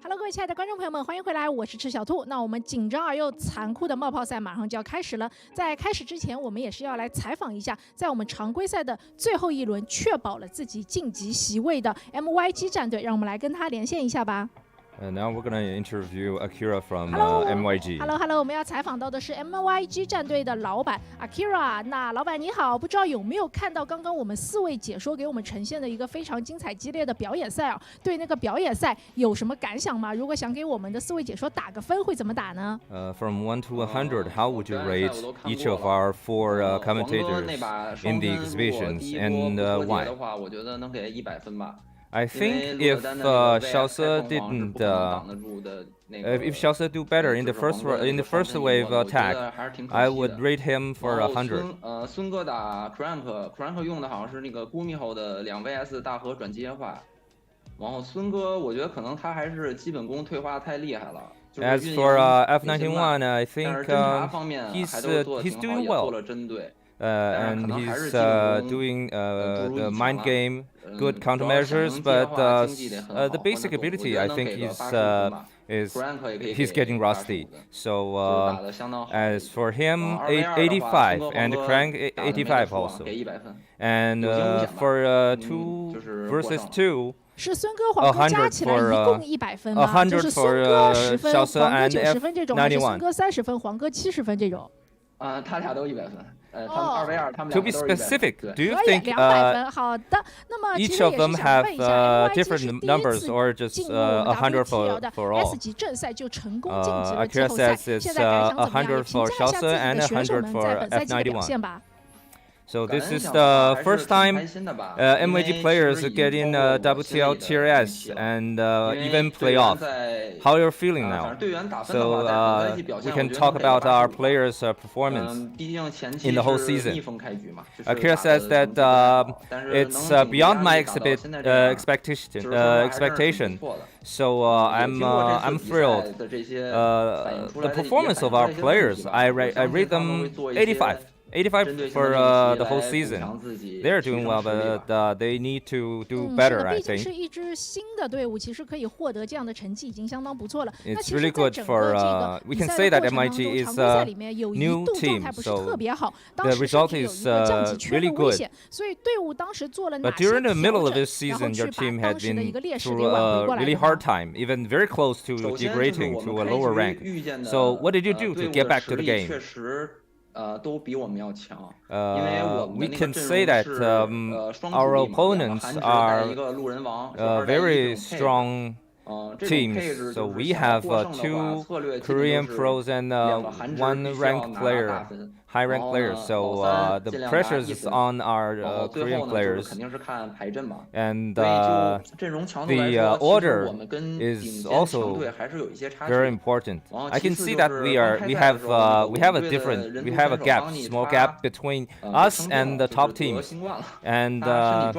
Hello， 各位亲爱的观众朋友们，欢迎回来，我是赤小兔。那我们紧张而又残酷的冒泡赛马上就要开始了。在开始之前，我们也是要来采访一下，在我们常规赛的最后一轮确保了自己晋级席位的 MYG 战队，让我们来跟他连线一下吧。Now we're gonna interview Akira from MYG. Hello， 我们要采访到的是 MYG 战队的老板 Akira。那老板你好，不知道有没有看到刚刚我们4位解说给我们呈现的一个非常精彩激烈的表演赛啊？对那个表演赛有什么感想吗？如果想给我们的4位解说打个分，会怎么打呢？From 1 to 100, how would you rate each of our 4 commentators in the exhibitions, and why? I think if Xiaoce didn't, if Xiaoce do better in the first wave attack, I would rate him for 100. 孙哥打 CranKy 用的好像是那个孤猕猴的2vs 大河转机械化，然后孙哥我觉得可能他还是基本功退化太厉害了。As for F91, I think he's doing well. And he's doing the mind game, good countermeasures, but the basic ability, I think, he's getting rusty. So as for him, 85, and Crank 85 also. And for 2 versus 2. 是孙哥、黄哥加起来一共100分吗？就是孙哥10分，黄哥90分这种，还是孙哥30分，黄哥70分这种？他俩都100分。他们2v2，他们 To be specific, do you think 200分？好的，那么 each of them have different numbers or just 100 for all? 级正赛就成功晋级了季 Akira 后赛。 says 现 it's 在感想怎么样？也 100 评 for 价一下自 Xiaoce 己 and 的选手 100 们 for 在本赛季的表现 F91. 吧。So this is the first time MYG players get in WTL Tier S and even playoff. How you're feeling now? So we can talk about our players' performance in the whole season. Akira says that it's beyond my expectation. So I'm thrilled. The performance of our players, I rate them 85 for the whole season. They're doing well, but they need to do better, I 毕竟 think. 是一支新的队伍，其实可以获得这样的成绩已经相当不错了。It's really good for. We can say that MYG is a new team, so the result is really good. 所以队伍当时做了哪 But 些 during the middle of 调 this 整，然后 season, 去 your 把 team 当 had 时的一 been 个劣势 through 给挽回 a 过来 really 的 hard 呢？ time, even very close to degrading to a lower rank. So what did you do to get back to the game? 都比我们要强， we can say that our opponents are very strong teams. So we have 2 Korean pros and 1 ranked player, high ranked player. So the pressure is on our Korean players. And the order is also very important. I can see that we have a gap, small gap between us and the top teams. And our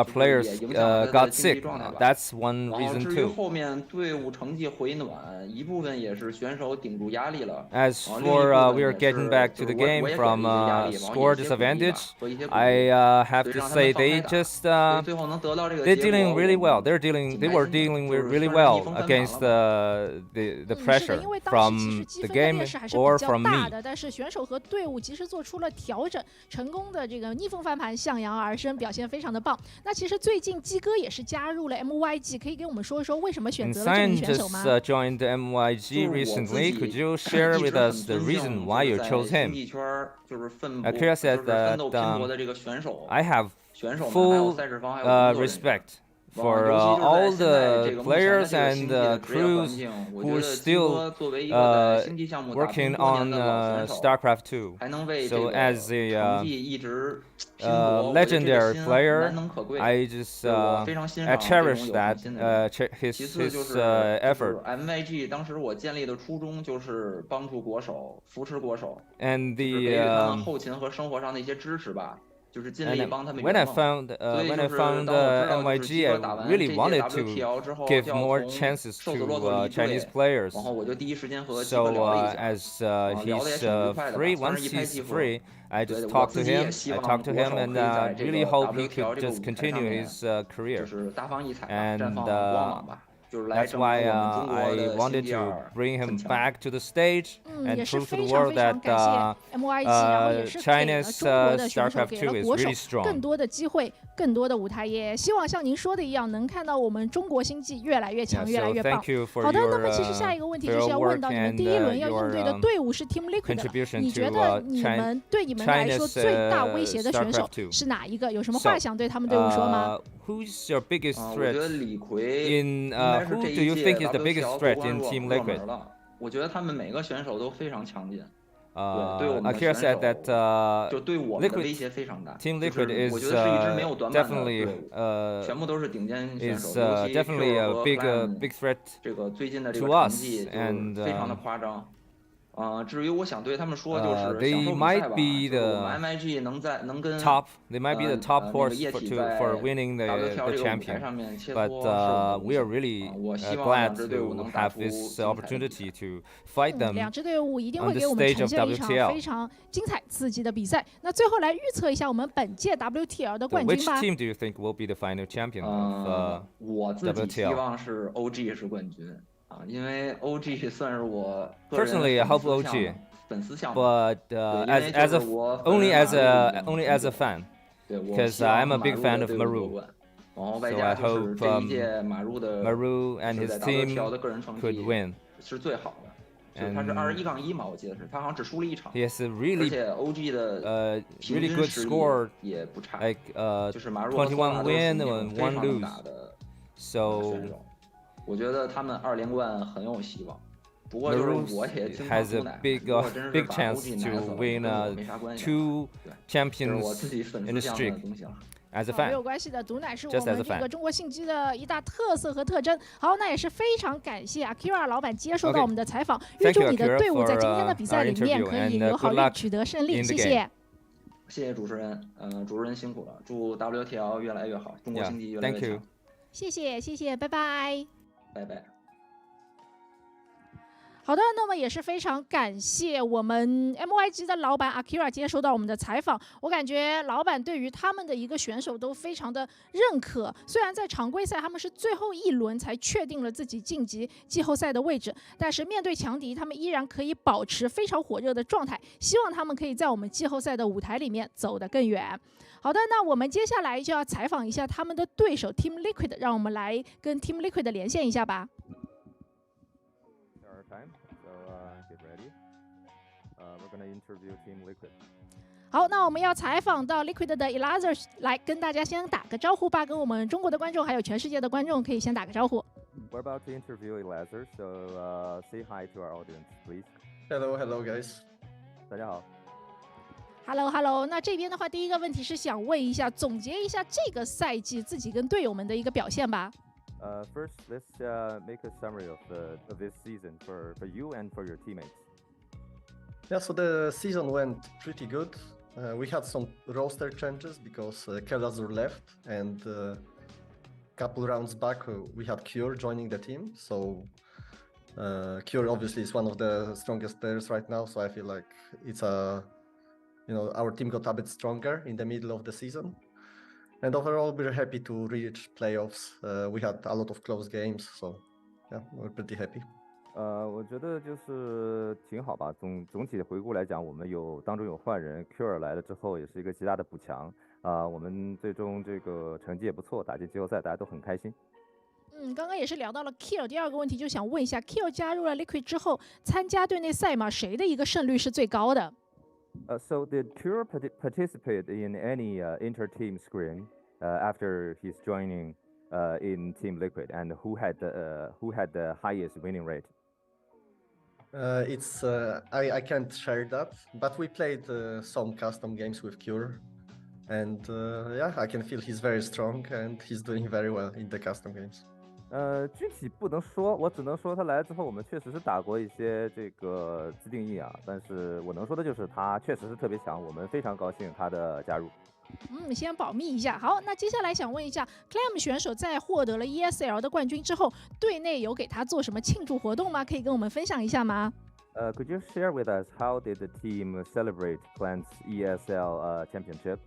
players got sick. That's one reason too. As for we are getting back to the game from score disadvantage, I have to say they're dealing really well. They were dealing really well against the pressure from the game or from me. 但是选手和队伍及时做出了调整，成功的这个逆风翻盘，向阳而生，表现非常的棒。那其实最近鸡哥也是加入了 MYG， 可以给我们说一说为什么选择了这名选手吗？ Cyan just joined MYG recently. Could you share with us the reason why you chose him? Akira said that I have full respect for all the players and crews who are still working on StarCraft 2. So as a legendary player, I just I cherish that his effort. And the And when I found MYG, I really wanted to give more chances to Chinese players. So as he's free, once he's free, I just talked to him. And really hope he could just continue his career. And That's why I wanted to bring him back to the stage and prove to the world that China's StarCraft 2 is really strong. 更多的机会，更多的舞台，也希望像您说的一样，能看到我们中国星际越来越强，越来越棒。好的，那么其实下一个问题就是要问到你们第一轮要应对的队伍是 Team Liquid 的，你觉得对你们来说最大威胁的选手是哪一个？有什么话想对他们队伍说吗？Who's your biggest threat in who do you think is the biggest threat in Team Liquid? 我觉得他们每个选手都非常强劲。Akira said that 就对我们的威胁非常大。Team Liquid is 我觉得是一支没有短板的队伍，全部都是顶尖选手。definitely a big threat 这个最近的这个成绩就非常的夸张。至于我想对他们说，就是享受比赛吧。我们 MIG 能跟 they might be the top horse for winning the champion, but we are really glad to have this opportunity to fight them 两支队伍一定会给我们呈现一场非常精彩刺激的比赛。那最后来预测一下我们本届 WTL 的冠军吧。Which team do you think will be the final champion of WTL? 我自己希望是 OG 是冠军。因为 OG 算是我 personally I hope OG 粉丝项目 but only as a fan because I'm a big fan of Maru, so I hope Maru and his team could win. 是最好的，就是他是21-1嘛，我记得是他好像只输了一场。He has a really 而且 OG 的really good score 也不差，like 就是马入21 win and 1 lose. So 我觉得他们2连冠很有希望，不过就是我也经常毒奶，如果真是把 OG 奶死了，跟我没啥关系。champions 我自己粉丝向的东西了。As a fan, 没有关系的，毒奶是我们这个中国信机的一大特色和特征。好，那也是非常感谢 Akira 老板接受到我们的采访，预祝你的队伍在今天的比赛里面可以有好运取得胜利，谢谢。谢谢主持人，主持人辛苦了，祝 WTL 越来越好，中国星际越来越强。谢谢，谢谢，拜拜。拜拜。好的，那么也是非常感谢我们 MYG 的老板 Akira 接受到我们的采访。我感觉老板对于他们的一个选手都非常的认可。虽然在常规赛他们是最后一轮才确定了自己晋级季后赛的位置，但是面对强敌，他们依然可以保持非常火热的状态。希望他们可以在我们季后赛的舞台里面走得更远。好的，那我们接下来就要采访一下他们的对手 Team Liquid， 让我们来跟 Team Liquid 连线一下吧。好，那我们要采访到 Liquid 的 Elazer 来跟大家先打个招呼吧，跟我们中国的观众还有全世界的观众可以先打个招呼。We're about to interview Elazer, so say hi to our audience, please. Hello, guys. 大家好。Hello， 那这边的话，第一个问题是想问一下，总结一下这个赛季自己跟队友们的一个表现吧。First, let's make a summary of this season for you and for your teammates. Yeah, so the season went pretty good. We had some roster changes because Kelazur left, and a couple rounds back we had Cure joining the team. So Cure obviously is one of the strongest players right now. So I feel like it's our team got a bit stronger in the middle of the season. And overall, we're happy to reach playoffs. We had a lot of close games, so yeah, we're pretty happy. 我觉得就是挺好吧。总体回顾来讲，我们当中有换人 ，Cure 来了之后也是一个极大的补强。我们最终这个成绩也不错，打进季后赛大家都很开心。刚刚也是聊到了 Kill， 第二个问题就想问一下 ，Kill 加入了 Liquid 之后，参加队内赛马，谁的一个胜率是最高的？So did Cure participate in any inter-team scrim after he's joining in Team Liquid, and who had the highest winning rate? I can't share that, but we played some custom games with Cure, and yeah, I can feel he's very strong and he's doing very well in the custom games. 具体不能说，我只能说他来了之后，我们确实是打过一些这个自定义啊。但是我能说的就是他确实是特别强，我们非常高兴他的加入。先保密一下。好，那接下来想问一下 ，Clam 选手在获得了 ESL 的冠军之后，队内有给他做什么庆祝活动吗？可以跟我们分享一下吗？Could you share with us how did the team celebrate Clam's ESL championship?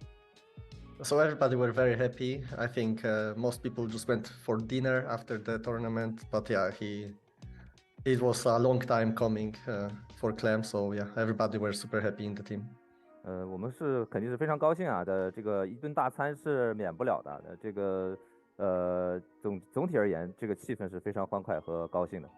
So everybody were very happy. I think most people just went for dinner after the tournament. But yeah, it was a long time coming for Clem. So yeah, everybody were super happy in the team. 我们是肯定是非常高兴啊的，这个一顿大餐是免不了的，这个总体而言，这个气氛是非常欢快和高兴的。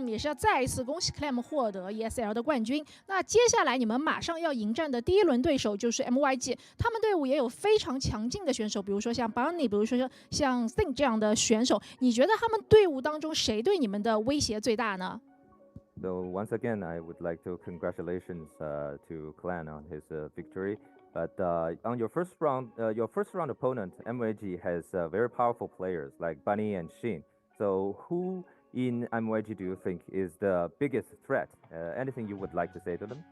也是要再一次恭喜 Clam 获得 ESL 的冠军。那接下来你们马上要迎战的第一轮对手就是 MYG， 他们队伍也有非常强劲的选手，比如说像 Bunny， 比如说像 Sting 这样的选手。你觉得他们队伍当中谁对你们的威胁最大呢？ So once again, I would like to congratulations to Clan on his victory. But on your first round opponent, MYG has very powerful players like Bunny and SHIN. So who in MYG do you think is the biggest threat? Anything you would like to say to them?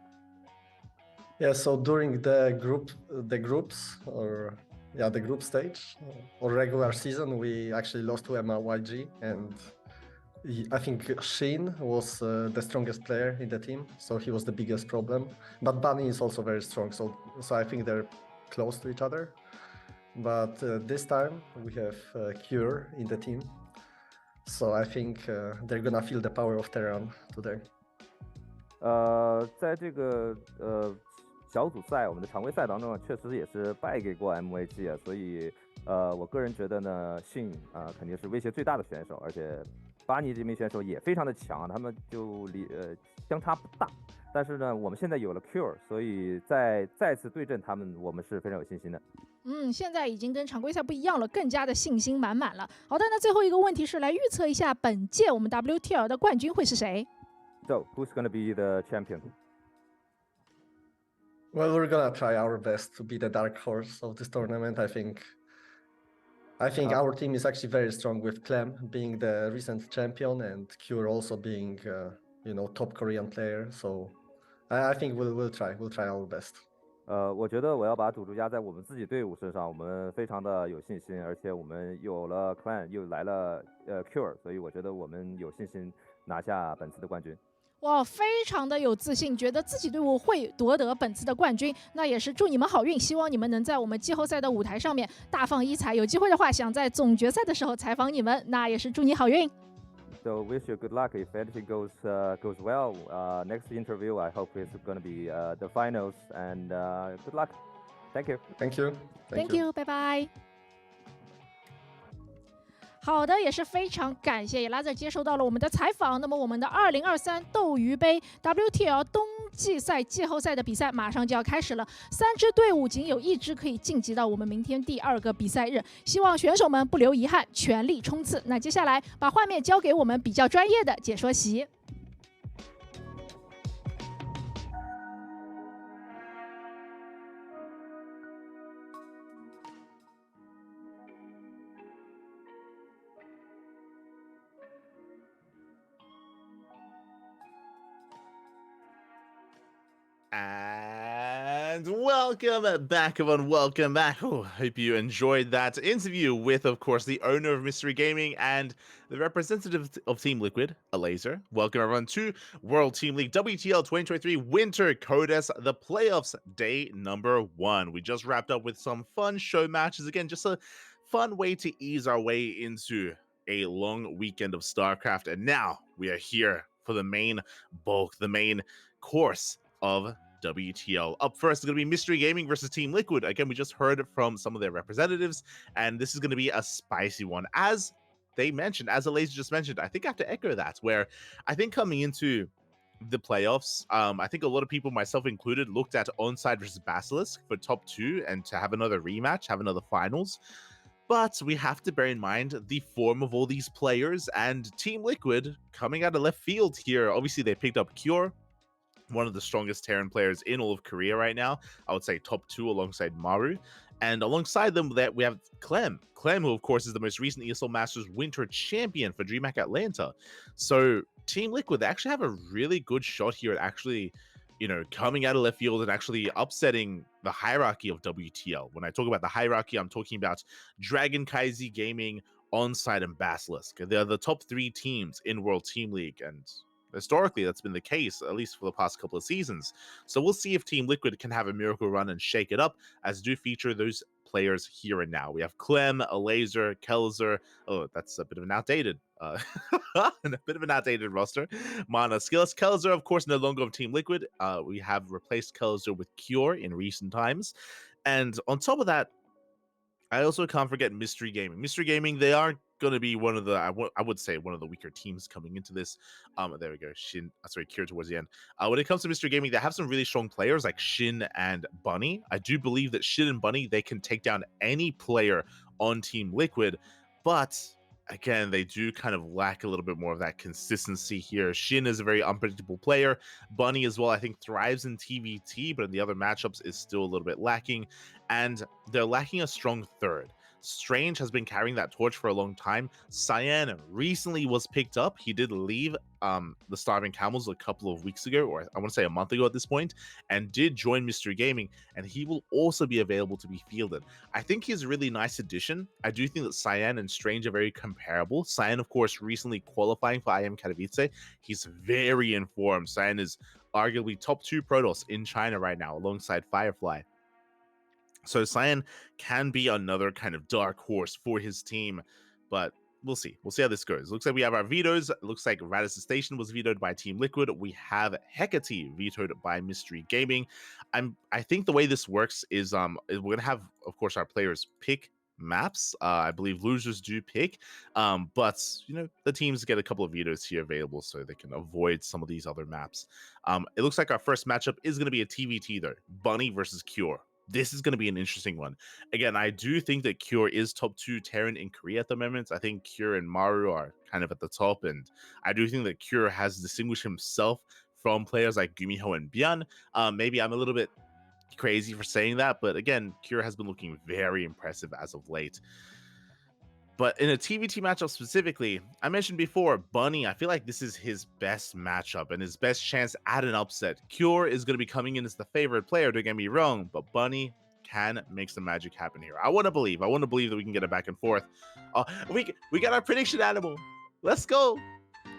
Yeah, so during the group stage or regular season, we actually lost to MYG, and I think SHIN was the strongest player in the team, so he was the biggest problem. But Bunny is also very strong, so I think they're close to each other. But this time we have Cure in the team, so I think they're gonna feel the power of Terran today. 在这个小组赛，我们的常规赛当中，确实也是败给过 MYG 啊，所以我个人觉得呢，SHIN肯定是威胁最大的选手，而且巴尼这名选手也非常的强，他们就相差不大。但是呢，我们现在有了 Cure， 所以再次对阵他们，我们是非常有信心的。现在已经跟常规赛不一样了，更加的信心满满了。好的，那最后一个问题是来预测一下本届我们 WTL 的冠军会是谁？ So who's gonna be the champion? Well, we're gonna try our best to be the dark horse of this tournament. I think our team is actually very strong with Clem being the recent champion and Cure also being, top Korean player. So I think we'll try our best. 我觉得我要把赌注压在我们自己队伍身上，我们非常的有信心，而且我们有了 Clan， 又来了Cure， 所以我觉得我们有信心拿下本次的冠军。哇，非常的有自信，觉得自己队伍会夺得本次的冠军。那也是祝你们好运，希望你们能在我们季后赛的舞台上面大放异彩。有机会的话，想在总决赛的时候采访你们，那也是祝你好运。So wish you good luck. If anything goes well, next interview I hope it's going to be the finals. And good luck. Thank you. Thank you. Thank you. 拜拜。好的，也是非常感谢 Elazer 接受到了我们的采访。那么我们的2023斗鱼杯 WTL 冬季赛季后赛的比赛马上就要开始了，3支队伍仅有1支可以晋级到我们明天第2个比赛日，希望选手们不留遗憾，全力冲刺。那接下来把画面交给我们比较专业的解说席。And welcome back, everyone. Welcome back. Hope you enjoyed that interview with, of course, the owner of Mystery Gaming and the representative of Team Liquid, Elazer. Welcome, everyone, to World Team League WTL 2023 Winter Codes, the playoffs, day number 1. We just wrapped up with some fun show matches. Again, just a fun way to ease our way into a long weekend of StarCraft. And now we are here for the main bulk, the main course of WTL. Up first is going to be Mystery Gaming versus Team Liquid. Again, we just heard from some of their representatives, and this is going to be a spicy one. As they mentioned, as Elazer just mentioned, I think I have to echo that, where I think coming into the playoffs, I think a lot of people, myself included, looked at Onside versus Basilisk for top 2 and to have another rematch, have another finals. But we have to bear in mind the form of all these players, and Team Liquid coming out of left field here. Obviously, they picked up Cure, one of the strongest Terran players in all of Korea right now. I would say top 2 alongside Maru. And alongside them, that we have Clem, who of course is the most recent ESL Masters Winter Champion for DreamHack Atlanta. So Team Liquid, they actually have a really good shot here at actually, coming out of left field and actually upsetting the hierarchy of WTL. When I talk about the hierarchy, I'm talking about Dragon, KZ Gaming, Onside, and Basilisk. They're the top 3 teams in World Team League, and Historically, that's been the case, at least for the past couple of seasons. So we'll see if Team Liquid can have a miracle run and shake it up, as do feature those players here and now. We have Clem, Laser, Kelzer. Oh, that's a bit of an outdated, roster. Mana, Skills, Kelzer, of course, no longer of Team Liquid. We have replaced Kelzer with Cure in recent times, and on top of that, I also can't forget Mystery Gaming. Mystery Gaming, they are going to be one of the, I would say, one of the weaker teams coming into this. There we go. SHIN, Cure towards the end. When it comes to Mystery Gaming, they have some really strong players like SHIN and Bunny. I do believe that SHIN and Bunny, they can take down any player on Team Liquid, but again, they do kind of lack a little bit more of that consistency here. SHIN is a very unpredictable player. Bunny as well, I think, thrives in TVT, but in the other matchups is still a little bit lacking. And they're lacking a strong third. Strange has been carrying that torch for a long time. Cyan recently was picked up. He did leave the Starving Camels a couple of weeks ago, or I want to say a month ago at this point, and did join Mystery Gaming, and he will also be available to be fielded. I think he's a really nice addition. I do think that Cyan and Strange are very comparable. Cyan, of course, recently qualifying for IM Katowice. He's very informed. Cyan is arguably top 2 Protoss in China right now, alongside Firefly. So Cyan can be another kind of dark horse for his team, but we'll see. We'll see how this goes. Looks like we have our vetoes. It looks like Radisson Station was vetoed by Team Liquid. We have Hecate vetoed by Mystery Gaming. I think the way this works is we're gonna have, of course, our players pick maps. I believe losers do pick, but you know, the teams get a couple of vetoes here available so they can avoid some of these other maps. It looks like our first matchup is going to be a TVT though. Bunny versus Cure. This is going to be an interesting one. Again, I do think that Cure is top 2 Terran in Korea at the moment. I think Cure and Maru are kind of at the top, and I do think that Cure has distinguished himself from players like Gumiho and Byan. Maybe I'm a little bit crazy for saying that, but again, Cure has been looking very impressive as of late. But in a TVT matchup specifically, I mentioned before, Bunny, I feel like this is his best matchup and his best chance at an upset. Cure is going to be coming in as the favorite player, don't get me wrong, but Bunny can make some magic happen here. I want to believe that we can get it back and forth. We got our prediction animal. Let's go. All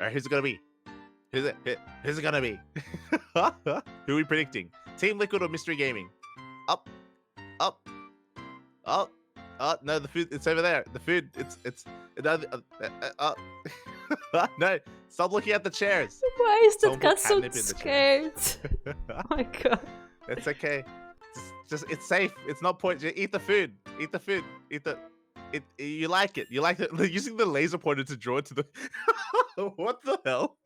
right, who's it going to be? Who's it going to be? Who are we predicting? Team Liquid or Mystery Gaming? Up. No, the food, it's over there. The food, no, stop looking at the chairs. Why is that cat so scared? Oh my god. It's okay. Just it's safe. It's not point. Just eat the food. You like it. You like it. Using the laser pointer to draw it to the. What the hell?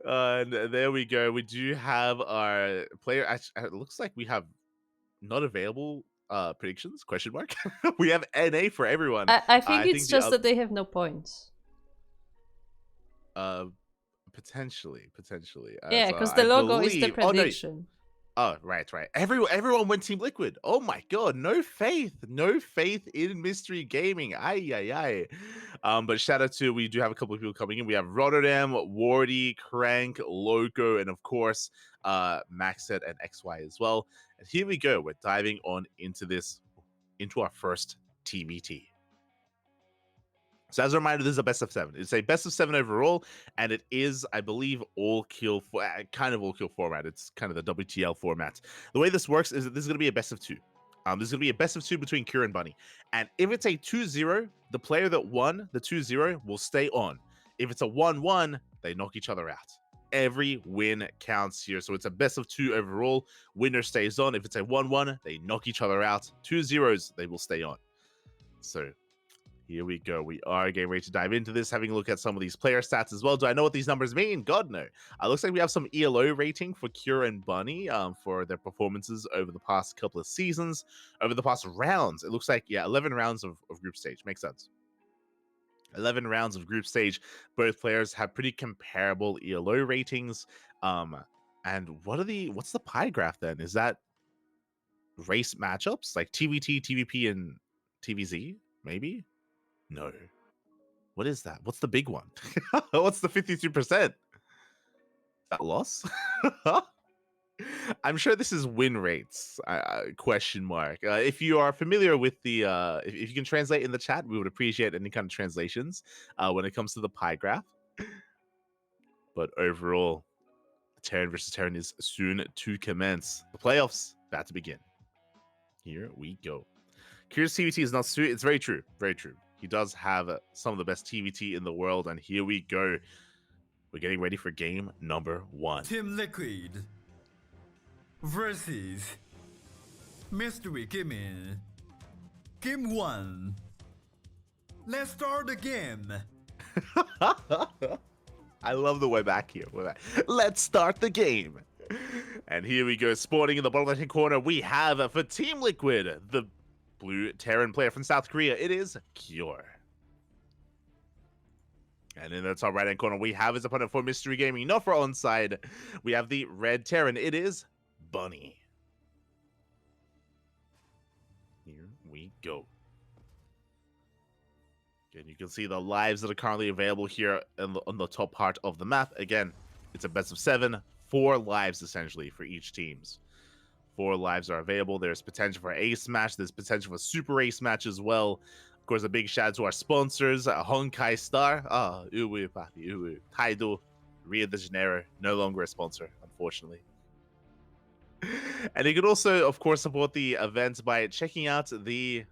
And there we go. We do have our player. Actually, it looks like we have not available predictions, question mark. We have NA for everyone. I think it's just that they have no points. Potentially. Yeah, because the logo is the prediction. Oh, right. Everyone went Team Liquid. Oh my god, no faith in Mystery Gaming. Aye. But shout out to, we do have a couple of people coming in. We have Rotterdam, Wardy, Crank, Loco, and of course, Maxet and XY as well. And here we go. We're diving on into our first TVT. So as a reminder, this is a best of 7. It's a best of 7 overall, and it is, I believe, kind of all kill format. It's kind of the WTL format. The way this works is that this is going to be a best of 2. This is going to be a best of 2 between Cure and Bunny. And if it's a 2-0, the player that won the 2-0 will stay on. If it's a 1-1, they knock each other out. Every win counts here. So it's a best of 2 overall. Winner stays on. If it's a 1-1, they knock each other out. 2-0s, they will stay on. So here we go. We are getting ready to dive into this, having a look at some of these player stats as well. Do I know what these numbers mean? God, no. Looks like we have some ELO rating for Cure and Bunny for their performances over the past couple of seasons, over the past rounds. It looks like, 11 rounds of group stage. Makes sense. 11 rounds of group stage. Both players have pretty comparable ELO ratings. And what's the pie graph then? Is that race matchups like TVT, TVP, and TVZ? Maybe? No. What is that? What's the big one? What's the 52%? That loss? I'm sure this is win rates, question mark. If you are familiar with the, if you can translate in the chat, we would appreciate any kind of translations when it comes to the pie graph. But overall, Terran versus Terran is soon to commence. The playoffs about to begin. Here we go. Curious TVT is not it's very true. Very true. He does have some of the best TVT in the world, and here we go. We're getting ready for game number 1. Team Liquid versus Mystery Gaming. Game 1. Let's start the game. I love the way back here. Let's start the game. And here we go. Sporting in the bottom left-hand corner, we have for Team Liquid, the blue Terran player from South Korea. It is Cure. And in the top right-hand corner, we have his opponent for Mystery Gaming. Not for onside. We have the red Terran. It is Bunny. Here we go. And you can see the lives that are currently available here on the top part of the map. Again, it's a best of 7. 4 lives, essentially, for each teams. 4 lives are available. There's potential for ace match. There's potential for super ace match as well. Of course, a big shout out to our sponsors, Honkai Star. Uwu, papi, uwu. Taido, Rio de Janeiro, no longer a sponsor, unfortunately. And you can also, of course, support the event by checking out we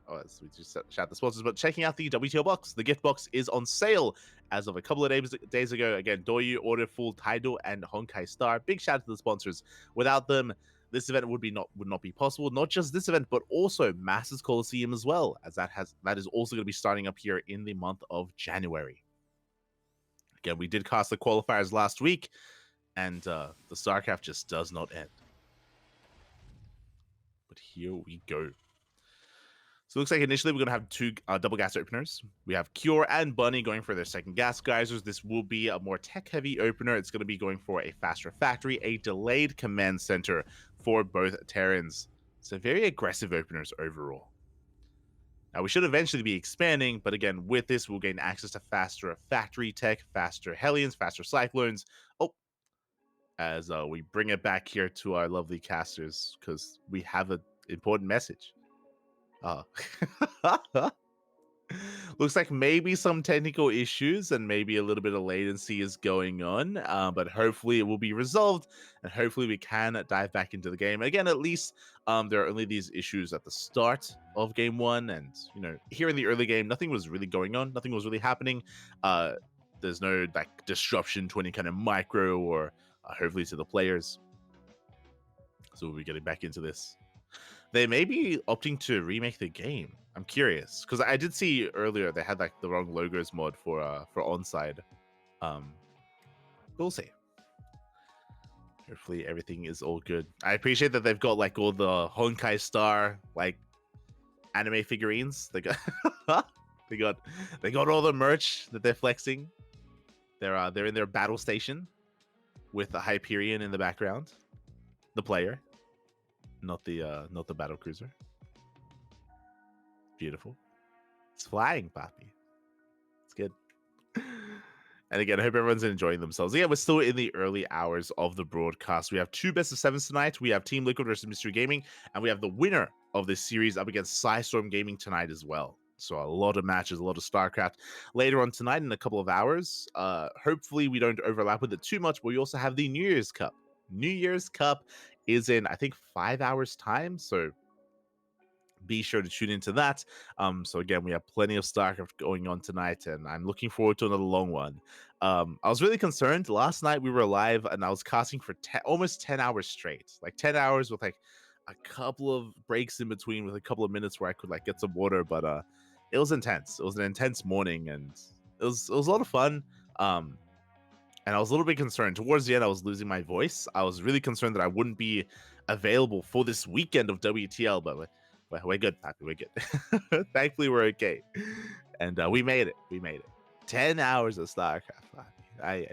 just shout the sponsors, but checking out the WTO box. The gift box is on sale as of a couple of days ago. Again, Doyu, Order Full, Taido, and Honkai Star. Big shout out to the sponsors. Without them, this event would not be possible. Not just this event, but also Masters Coliseum as well, as that is also going to be starting up here in the month of January. Again, we did cast the qualifiers last week, and the StarCraft just does not end. But here we go. So it looks like initially we're going to have 2 double gas openers. We have Cure and Bunny going for their second gas geysers. This will be a more tech-heavy opener. It's going to be going for a faster factory, a delayed command center for both Terrans. So very aggressive openers overall. Now we should eventually be expanding, but again, with this, we'll gain access to faster factory tech, faster Hellions, faster Cyclones. As we bring it back here to our lovely casters, because we have an important message. Looks like maybe some technical issues and maybe a little bit of latency is going on, but hopefully it will be resolved, and hopefully we can dive back into the game. Again, at least there are only these issues at the start of game 1, and here in the early game, nothing was really going on, nothing was really happening. There's no disruption to any kind of micro or hopefully to the players. So we'll be getting back into this. They may be opting to remake the game. I'm curious, because I did see earlier they had the wrong logos mod for onside. We'll see. Hopefully everything is all good. I appreciate that they've got all the Honkai Star anime figurines. They got they got all the merch that they're flexing. They're in their battle station with the Hyperion in the background. The player, not the battle cruiser. Beautiful. It's flying, papi. It's good. And again, I hope everyone's enjoying themselves. Yeah, we're still in the early hours of the broadcast. We have 2 best of 7s tonight. We have Team Liquid versus Mystery Gaming, and we have the winner of this series up against Psystorm Gaming tonight as well. So a lot of matches, a lot of StarCraft later on tonight in a couple of hours. Hopefully we don't overlap with it too much, but we also have the New Year's Cup. New Year's Cup is in, I think, 5 hours time. So be sure to tune into that. So again, we have plenty of StarCraft going on tonight, and I'm looking forward to another long one. I was really concerned. Last night we were live, and I was casting for almost 10 hours straight. 10 hours with a couple of breaks in between with a couple of minutes where I could get some water, but it was intense. It was an intense morning, and it was a lot of fun. And I was a little bit concerned. Towards the end, I was losing my voice. I was really concerned that I wouldn't be available for this weekend of WTL, but we're good, Pappy. We're good. Thankfully, we're okay. And we made it. We made it. 10 hours of StarCraft, Pappy.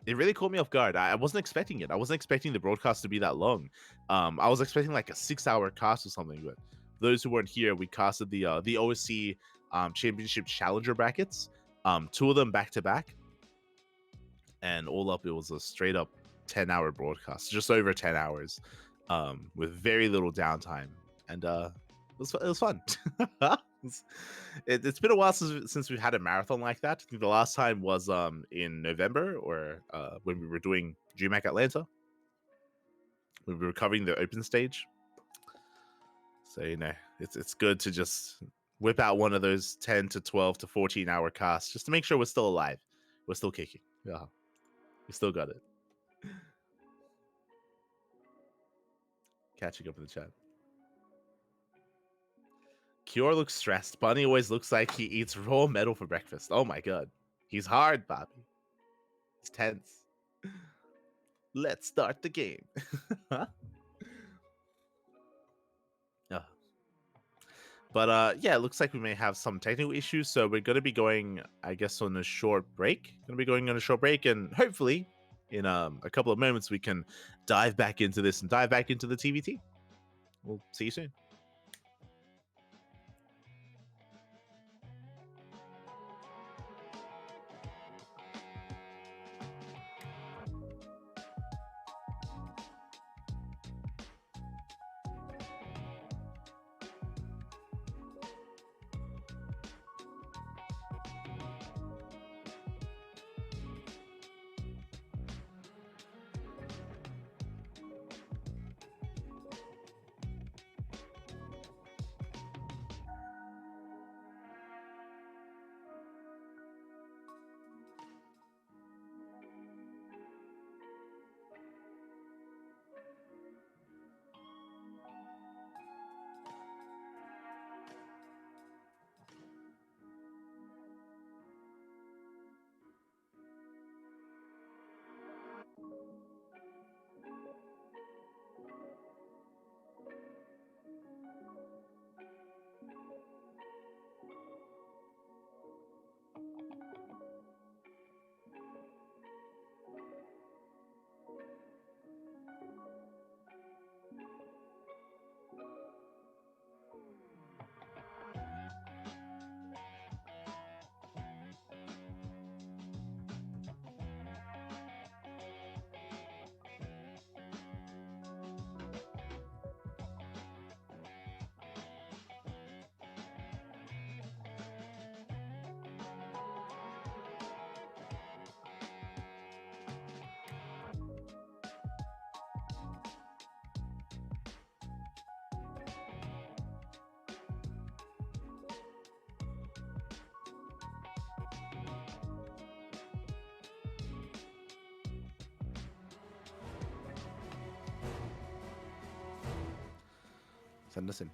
It really caught me off guard. I wasn't expecting it. I wasn't expecting the broadcast to be that long. I was expecting a 6-hour cast or something, but for those who weren't here, we casted the OSC Championship Challenger brackets, 2 of them back to back. And all up, it was a straight up 10-hour broadcast, just over 10 hours, with very little downtime. And it was fun. It's been a while since we've had a marathon like that. I think the last time was in November, or when we were doing GMAC Atlanta, when we were covering the open stage. So it's good to just whip out one of those 10 to 12 to 14-hour casts just to make sure we're still alive, we're still kicking. Yeah, we still got it. Catching up in the chat. Kior looks stressed. Bunny always looks like he eats raw metal for breakfast. Oh my god. He's hard, Bobby. He's tense. Let's start the game. But yeah, it looks like we may have some technical issues, so we're going to be going, I guess, on a short break. And hopefully in a couple of moments we can dive back into this and dive back into the TVT. We'll see you soon. Send us in.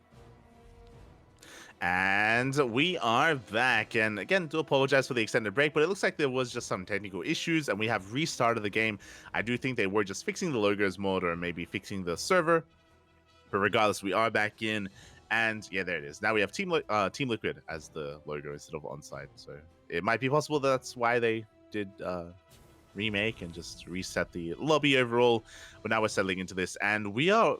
And we are back. And again, do apologize for the extended break, but it looks like there was just some technical issues and we have restarted the game. I do think they were just fixing the logos mode or maybe fixing the server. But regardless, we are back in. And yeah, there it is. Now we have Team Liquid as the logo instead of onside. So it might be possible that's why they did remake and just reset the lobby overall. But now we're settling into this and we are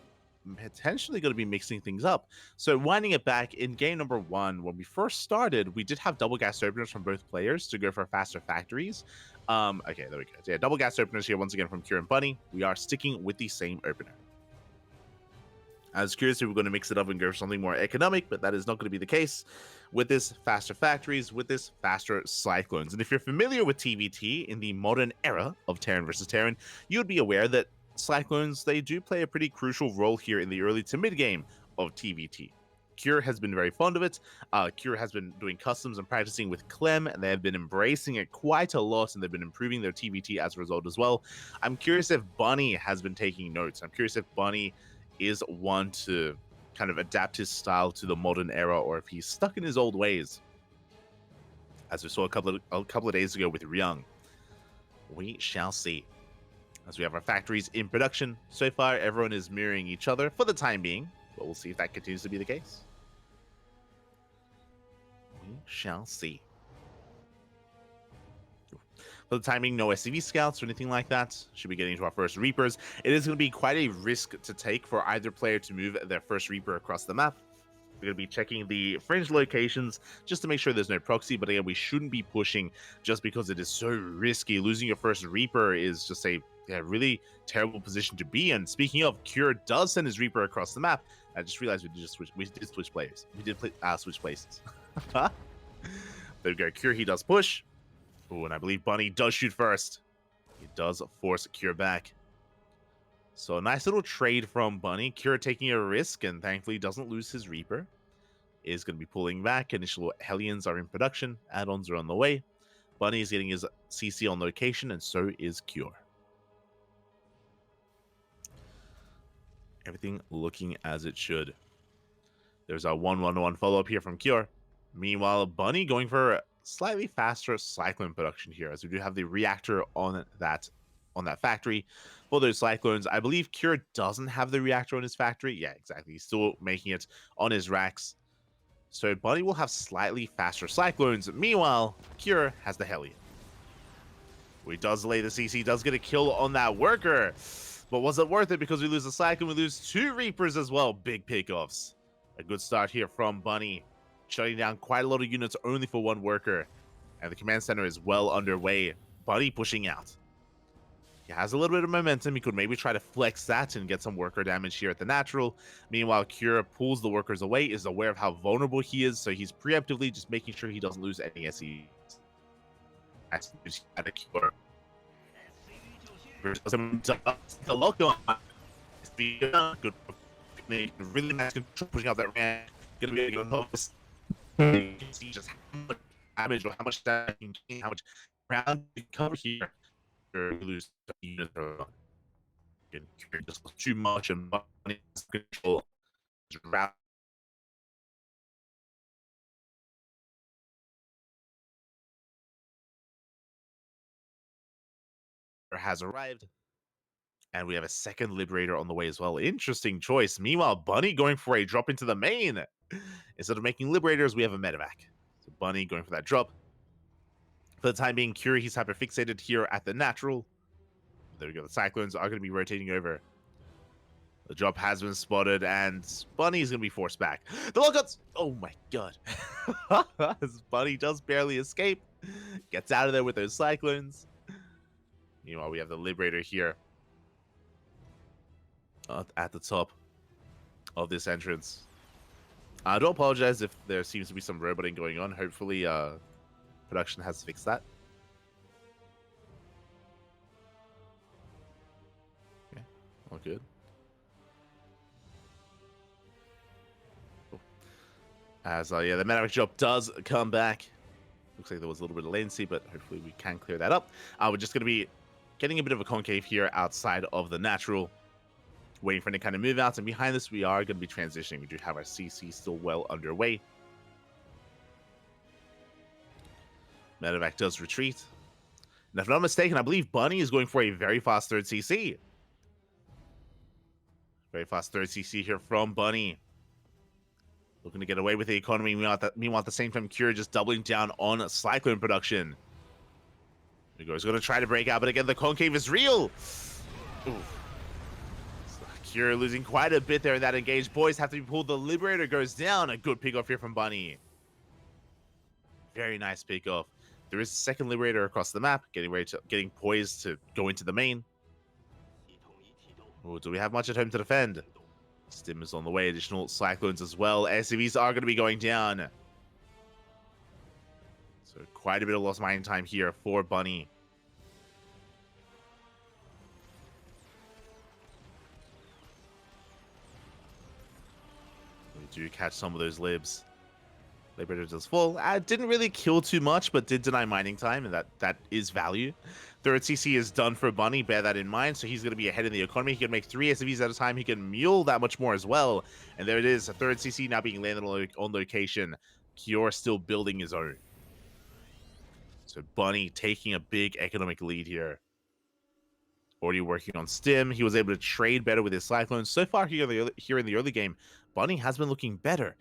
potentially going to be mixing things up. So winding it back, in game number 1, when we first started, we did have double gas openers from both players to go for faster factories. Okay, there we go. So yeah, double gas openers here once again from Kieran Bunny. We are sticking with the same opener. I was curious if we were going to mix it up and go for something more economic, but that is not going to be the case with this faster factories, with this faster cyclones. And if you're familiar with TVT in the modern era of Terran versus Terran, you would be aware that cyclones, they do play a pretty crucial role here in the early to mid game of TVT. Cure has been very fond of it. Cure has been doing customs and practicing with Clem, and they have been embracing it quite a lot, and they've been improving their TVT as a result as well. I'm curious if Bunny has been taking notes. I'm curious if Bunny is one to kind of adapt his style to the modern era, or if he's stuck in his old ways, as we saw a couple of days ago with Ryung. We shall see. As we have our factories in production, so far everyone is mirroring each other for the time being, but we'll see if that continues to be the case. We shall see. For the time being, no SCV scouts or anything like that. Should be getting into our first Reapers. It is going to be quite a risk to take for either player to move their first Reaper across the map. We're going to be checking the fringe locations just to make sure there's no proxy, but again, we shouldn't be pushing just because it is so risky. Losing your first Reaper is just a really terrible position to be in. Speaking of, Cure does send his Reaper across the map. I just realized we did switch players. We did switch places. There we go. Cure, he does push. Oh, and I believe Bunny does shoot first. He does force Cure back. So a nice little trade from Bunny. Cure taking a risk and thankfully doesn't lose his Reaper. Is going to be pulling back. Initial Hellions are in production. Add-ons are on the way. Bunny is getting his CC on location, and so is Cure. Everything looking as it should. There's a 1-1-1 follow-up here from Cure. Meanwhile, Bunny going for a slightly faster Cyclone production here, as we do have the reactor on that factory. For those Cyclones, I believe Cure doesn't have the reactor on his factory. Yeah, exactly. He's still making it on his racks. So Bunny will have slightly faster Cyclones. Meanwhile, Cure has the Hellion. He does lay the CC, does get a kill on that worker. But was it worth it? Because we lose the Cyclone, we lose 2 Reapers as well. Big pickoffs. A good start here from Bunny. Shutting down quite a lot of units only for 1 worker. And the command center is well underway. Bunny pushing out. He has a little bit of momentum. He could maybe try to flex that and get some worker damage here at the natural. Meanwhile, Cure pulls the workers away, is aware of how vulnerable he is, so he's preemptively just making sure he doesn't lose any SCs. At a Cure. The lock on. Good. Really nice control, pushing out that ramp. Gonna be able to help us. You can see just how much damage or how much damage, how much ground to cover here. You lose units just too much and money control. Has arrived, and we have a second Liberator on the way as well. Interesting choice. Meanwhile, Bunny going for a drop into the main. Instead of making Liberators, we have a medevac. So Bunny going for that drop. For the time being, Cure, he's hyper-fixated here at the natural. There we go. The Cyclones are going to be rotating over. The drop has been spotted, and Bunny is going to be forced back. The lockouts! Oh my god. Bunny does barely escape. Gets out of there with those Cyclones. Meanwhile, we have the Liberator here at the top of this entrance. I do apologize if there seems to be some roboting going on. Hopefully, production has fixed that. Okay, all good. Cool. As the medevac drop does come back. Looks like there was a little bit of latency, but hopefully we can clear that up. We're just going to be getting a bit of a concave here outside of the natural, waiting for any kind of move outs, and behind this we are going to be transitioning. We do have our CC still well underway. Medevac does retreat. And if I'm not mistaken, I believe Bunny is going for a very fast third CC. Very fast third CC here from Bunny. Looking to get away with the economy. Meanwhile, at the same time, Cure just doubling down on Cyclone production. There he goes. Going to try to break out, but again, the concave is real. Ooh. Cure losing quite a bit there in that engage. Boys have to be pulled. The Liberator goes down. A good pick off here from Bunny. Very nice pick off. There is a second Liberator across the map, getting poised to go into the main. Ooh, do we have much at home to defend? Stim is on the way. Additional Cyclones as well. SCVs are going to be going down. So quite a bit of lost mining time here for Bunny. We do catch some of those libs. Liberator does full. Didn't really kill too much, but did deny mining time, and that is value. Third CC is done for Bunny. Bear that in mind. So he's going to be ahead in the economy. He can make 3 SCVs at a time. He can mule that much more as well. And there it is. A third CC now being landed on location. Cure still building his own. So Bunny taking a big economic lead here. Already working on Stim. He was able to trade better with his Cyclones. So far here in the early game, Bunny has been looking better.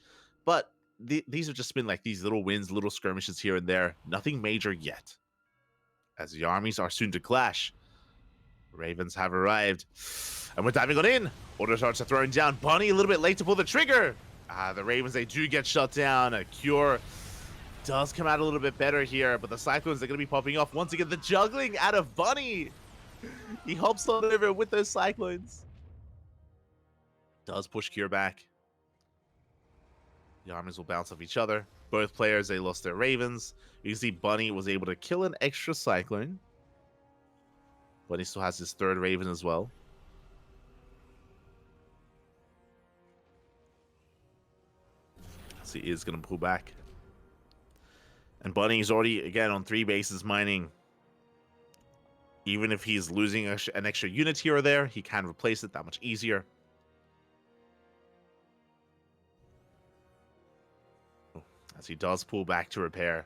But these have just been like these little wins, little skirmishes here and there. Nothing major yet. As the armies are soon to clash. Ravens have arrived. And we're diving on in. Order starts are thrown down. Bunny a little bit late to pull the trigger. The Ravens, they do get shut down. Cure does come out a little bit better here, but the Cyclones are going to be popping off. Once again, the juggling out of Bunny. He hops on over with those Cyclones. Does push Cure back. The armies will bounce off each other. Both players, they lost their Ravens. You can see Bunny was able to kill an extra Cyclone. Bunny still has his third Raven as well. So he is going to pull back. And Bunny is already, again, on 3 bases mining. Even if he's losing an extra unit here or there, he can replace it that much easier. As he does pull back to repair.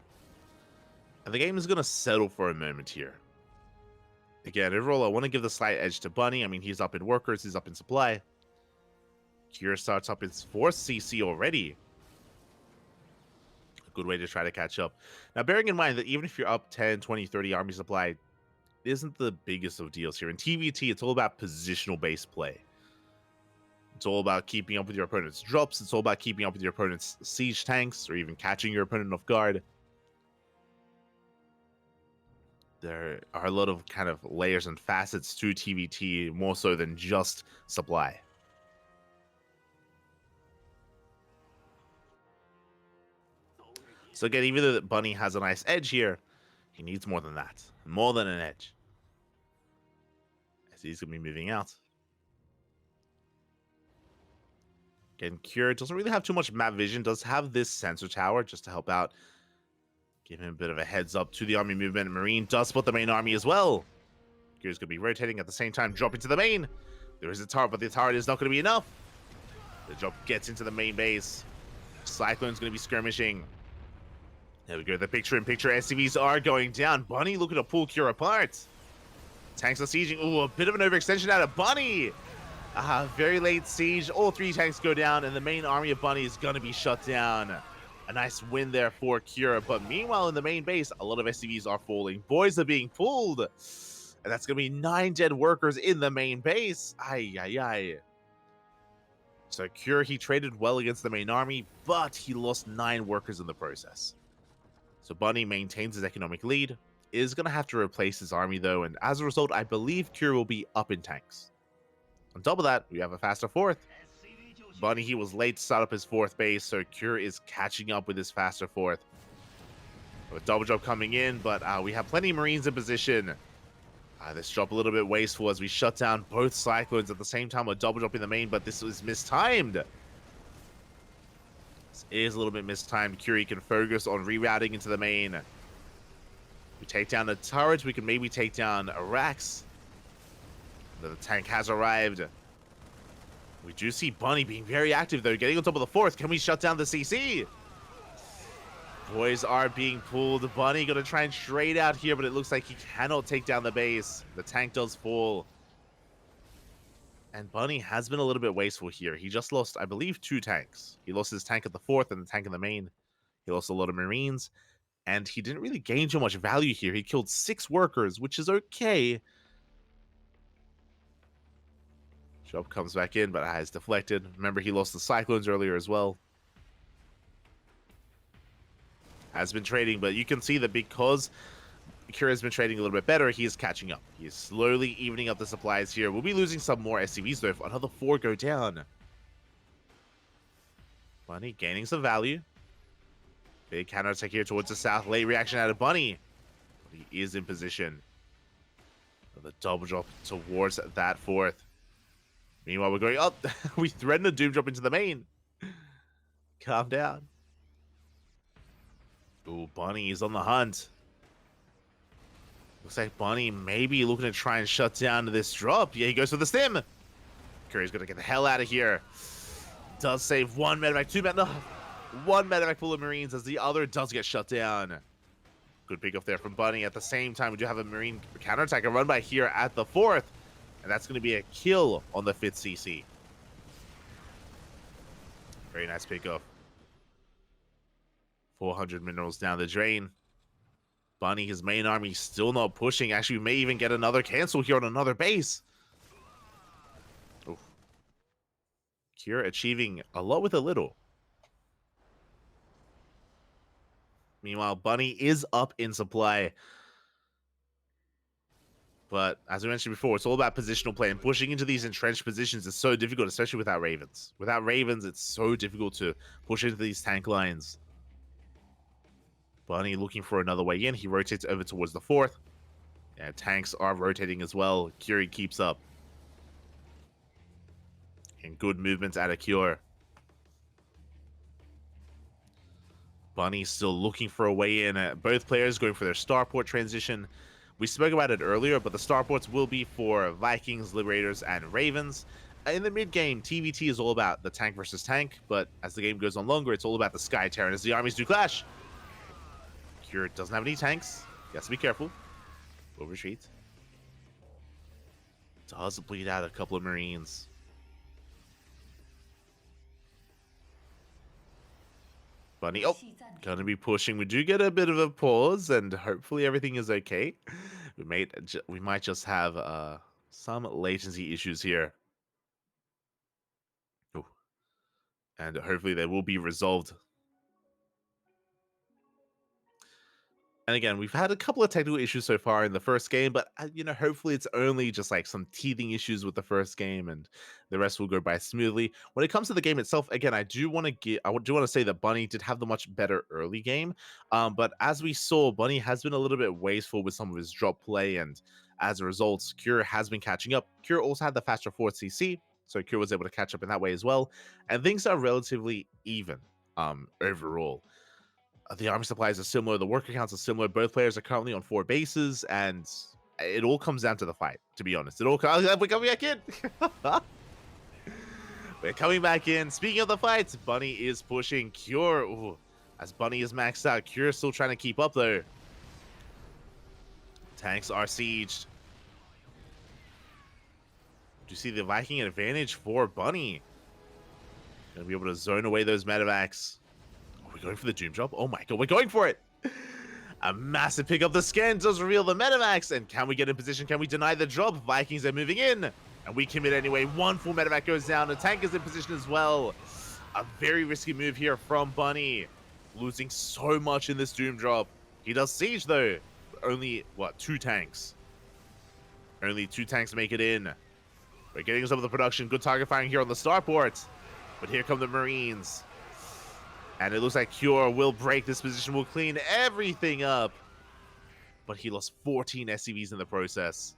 And the game is going to settle for a moment here. Again, overall, I want to give the slight edge to Bunny. I mean, he's up in workers, he's up in supply. Cure starts up his 4th CC already. A good way to try to catch up. Now, bearing in mind that even if you're up 10, 20, 30 army supply, isn't the biggest of deals here. In TVT, it's all about positional based play. It's all about keeping up with your opponent's drops. It's all about keeping up with your opponent's siege tanks, or even catching your opponent off guard. There are a lot of kind of layers and facets to TVT, more so than just supply. So again, even though Bunny has a nice edge here, he needs more than that. More than an edge. As he's going to be moving out. Again, Cure doesn't really have too much map vision. Does have this sensor tower just to help out. Give him a bit of a heads up to the army movement. Marine does spot the main army as well. Cure's going to be rotating at the same time, dropping to the main. There is a turret, but the turret is not going to be enough. The drop gets into the main base. Cyclone's going to be skirmishing. There we go. The picture-in-picture SCVs are going down. Bunny looking to pull Cure apart. Tanks are sieging. Ooh, a bit of an overextension out of Bunny. Very late siege. All 3 tanks go down, and the main army of Bunny is going to be shut down. A nice win there for Cure. But meanwhile, in the main base, a lot of SCVs are falling. Boys are being pulled. And that's going to be 9 dead workers in the main base. Ay, ay, ay. So Cure, he traded well against the main army, but he lost 9 workers in the process. So Bunny maintains his economic lead, is going to have to replace his army though, and as a result, I believe Cure will be up in tanks. On top of that, we have a faster 4th. Bunny, he was late to start up his 4th base, so Cure is catching up with his faster 4th. A double drop coming in, but we have plenty of Marines in position. This drop a little bit wasteful as we shut down both Cyclones at the same time. A double drop in the main, but this was mistimed. This is a little bit mistimed. Cure can focus on rerouting into the main. We take down the turrets. We can maybe take down Arax. The tank has arrived. We do see Bunny being very active, though. Getting on top of the 4th. Can we shut down the CC? Boys are being pulled. Bunny going to try and trade out here, but it looks like he cannot take down the base. The tank does fall. And Bunny has been a little bit wasteful here. He just lost, I believe, 2 tanks. He lost his tank at the 4th and the tank in the main. He lost a lot of Marines. And he didn't really gain too much value here. He killed 6 workers, which is okay. Drop comes back in, but has deflected. Remember, he lost the Cyclones earlier as well. Has been trading, but you can see that because Cure has been trading a little bit better, he is catching up. He is slowly evening up the supplies here. We'll be losing some more SCVs, though, if another 4 go down. Bunny gaining some value. Big counterattack here towards the south. Late reaction out of Bunny. But he is in position. The double drop towards that 4th. Meanwhile, we're going up. We threatened a doom drop into the main. Calm down. Ooh, Bunny is on the hunt. Looks like Bunny may be looking to try and shut down this drop. Yeah, he goes for the stim. Curry's going to get the hell out of here. Does save 1 medevac, 2 medevac. 1 medevac full of Marines as the other does get shut down. Good pick off there from Bunny. At the same time, we do have a Marine counterattack, a run by here at the 4th. And that's going to be a kill on the 5th CC. Very nice pickup. 400 minerals down the drain. Bunny, his main army, still not pushing. Actually, we may even get another cancel here on another base. Oof. Cure achieving a lot with a little. Meanwhile, Bunny is up in supply. But as we mentioned before, it's all about positional play, and pushing into these entrenched positions is so difficult, especially without Ravens. Without Ravens, it's so difficult to push into these tank lines. Bunny looking for another way in. He rotates over towards the 4th. Yeah, tanks are rotating as well. Curie keeps up. And good movements out of Cure. Bunny still looking for a way in. Both players going for their starport transition. We spoke about it earlier, but the starports will be for Vikings, Liberators, and Ravens. In the mid-game, TVT is all about the tank versus tank, but as the game goes on longer, it's all about the Sky Terran as the armies do clash. Cure doesn't have any tanks. He has to be careful. Will retreat. Does bleed out a couple of Marines. Bunny, oh, gonna be pushing. We do get a bit of a pause, and hopefully everything is okay. We might just have some latency issues here. Ooh. And hopefully they will be resolved. And again, we've had a couple of technical issues so far in the first game, but hopefully it's only just like some teething issues with the first game, and the rest will go by smoothly. When it comes to the game itself, again, I do want to say that Bunny did have the much better early game, but as we saw, Bunny has been a little bit wasteful with some of his drop play, and as a result, Cure has been catching up. Cure also had the faster 4th CC, so Cure was able to catch up in that way as well, and things are relatively even overall. The army supplies are similar, the worker counts are similar. Both players are currently on 4 bases, and it all comes down to the fight, to be honest. We're coming back in. We're coming back in. Speaking of the fights, Bunny is pushing Cure. Ooh, as Bunny is maxed out, Cure is still trying to keep up, though. Tanks are sieged. Do you see the Viking advantage for Bunny? Gonna be able to zone away those medevacs. Are we going for the Doom Drop? Oh my god, we're going for it! A massive pick up. The scan does reveal the medevacs, and can we get in position? Can we deny the drop? Vikings are moving in, and we commit anyway. 1 full medevac goes down. The tank is in position as well. A very risky move here from Bunny. Losing so much in this Doom Drop. He does siege though. Only, what, 2 tanks? Only 2 tanks make it in. We're getting some of the production. Good target firing here on the starport. But here come the Marines. And it looks like Cure will break this position, will clean everything up. But he lost 14 SCVs in the process.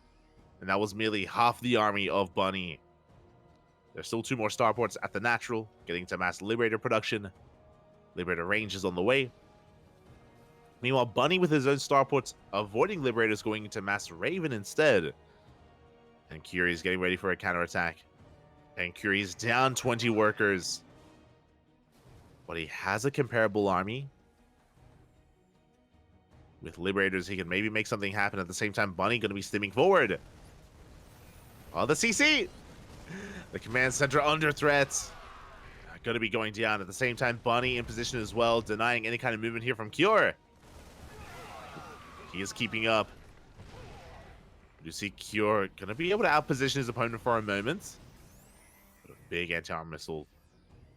And that was merely half the army of Bunny. There's still 2 more starports at the natural, getting to mass Liberator production. Liberator range is on the way. Meanwhile, Bunny with his own starports avoiding Liberators, going into mass Raven instead. And Curie's getting ready for a counterattack. And Curie's down 20 workers. But he has a comparable army. With Liberators, he can maybe make something happen. At the same time, Bunny going to be stimming forward. Oh, the CC! The command center under threat. Going to be going down. At the same time, Bunny in position as well, denying any kind of movement here from Cure. He is keeping up. You see Cure going to be able to outposition his opponent for a moment. But a big anti-armor missile.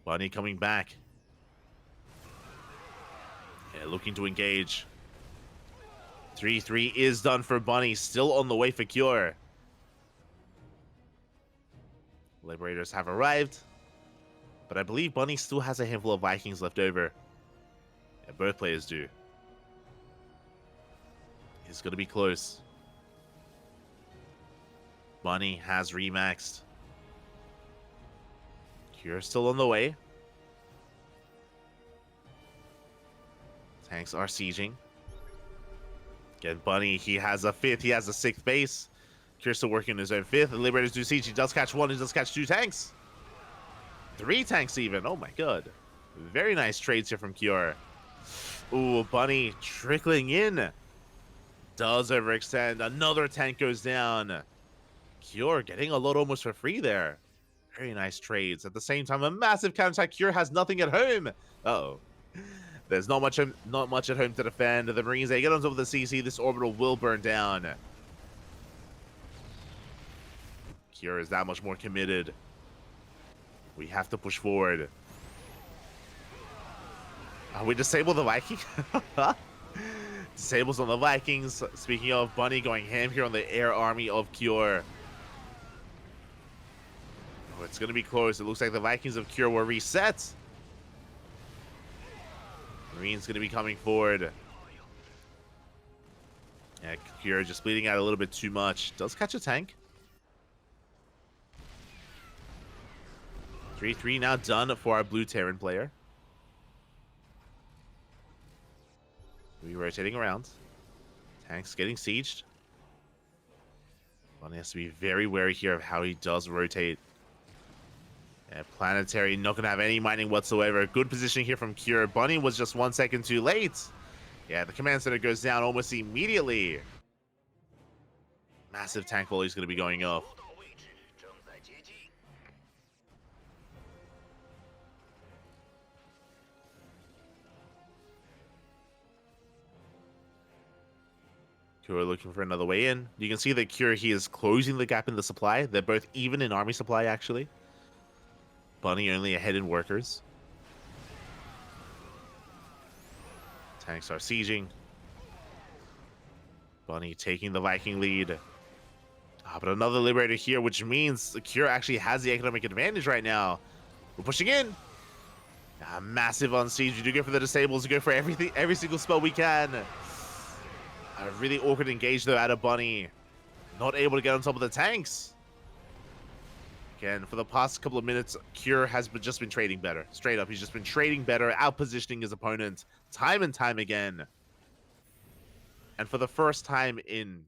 Bunny coming back. Yeah, looking to engage. 3-3 is done for Bunny. Still on the way for Cure. Liberators have arrived. But I believe Bunny still has a handful of Vikings left over. Yeah, both players do. It's going to be close. Bunny has remaxed. Cure still on the way. Tanks are sieging. Again, Bunny, he has a 5th, he has a 6th base. Cure still working on his own 5th. The Liberators do siege. He does catch 1, he does catch 2 tanks. 3 tanks even. Oh my god. Very nice trades here from Cure. Ooh, Bunny trickling in. Does overextend. Another tank goes down. Cure getting a load almost for free there. Very nice trades. At the same time, a massive counterattack. Cure has nothing at home. Uh-oh. There's not much at home to defend. The Marines, they get on top of the CC. This orbital will burn down. Cure is that much more committed. We have to push forward. We disable the Viking. Disables on the Vikings. Speaking of, Bunny going ham here on the air army of Cure. Oh, it's going to be close. It looks like the Vikings of Cure were reset. Marine's going to be coming forward. Yeah, Cure just bleeding out a little bit too much. Does catch a tank. 3-3 now done for our blue Terran player. We're rotating around. Tanks getting sieged. Bunny has to be very wary here of how he does rotate. Yeah, Planetary not going to have any mining whatsoever. Good positioning here from Cure. Bunny was just 1 second too late. Yeah, the command center goes down almost immediately. Massive tank volley is going to be going off. Cure looking for another way in. You can see that Cure, he is closing the gap in the supply. They're both even in army supply, actually. Bunny only ahead in workers. Tanks are sieging. Bunny taking the Viking lead. But another Liberator here, which means Cure actually has the economic advantage right now. We're pushing in. Massive on siege. We do go for the disables. We go for everything, every single spell we can. A really awkward engage though out of Bunny. Not able to get on top of the tanks. Again, for the past couple of minutes, Cure has just been trading better. Straight up, he's just been trading better, out-positioning his opponent time and time again. And for the first time in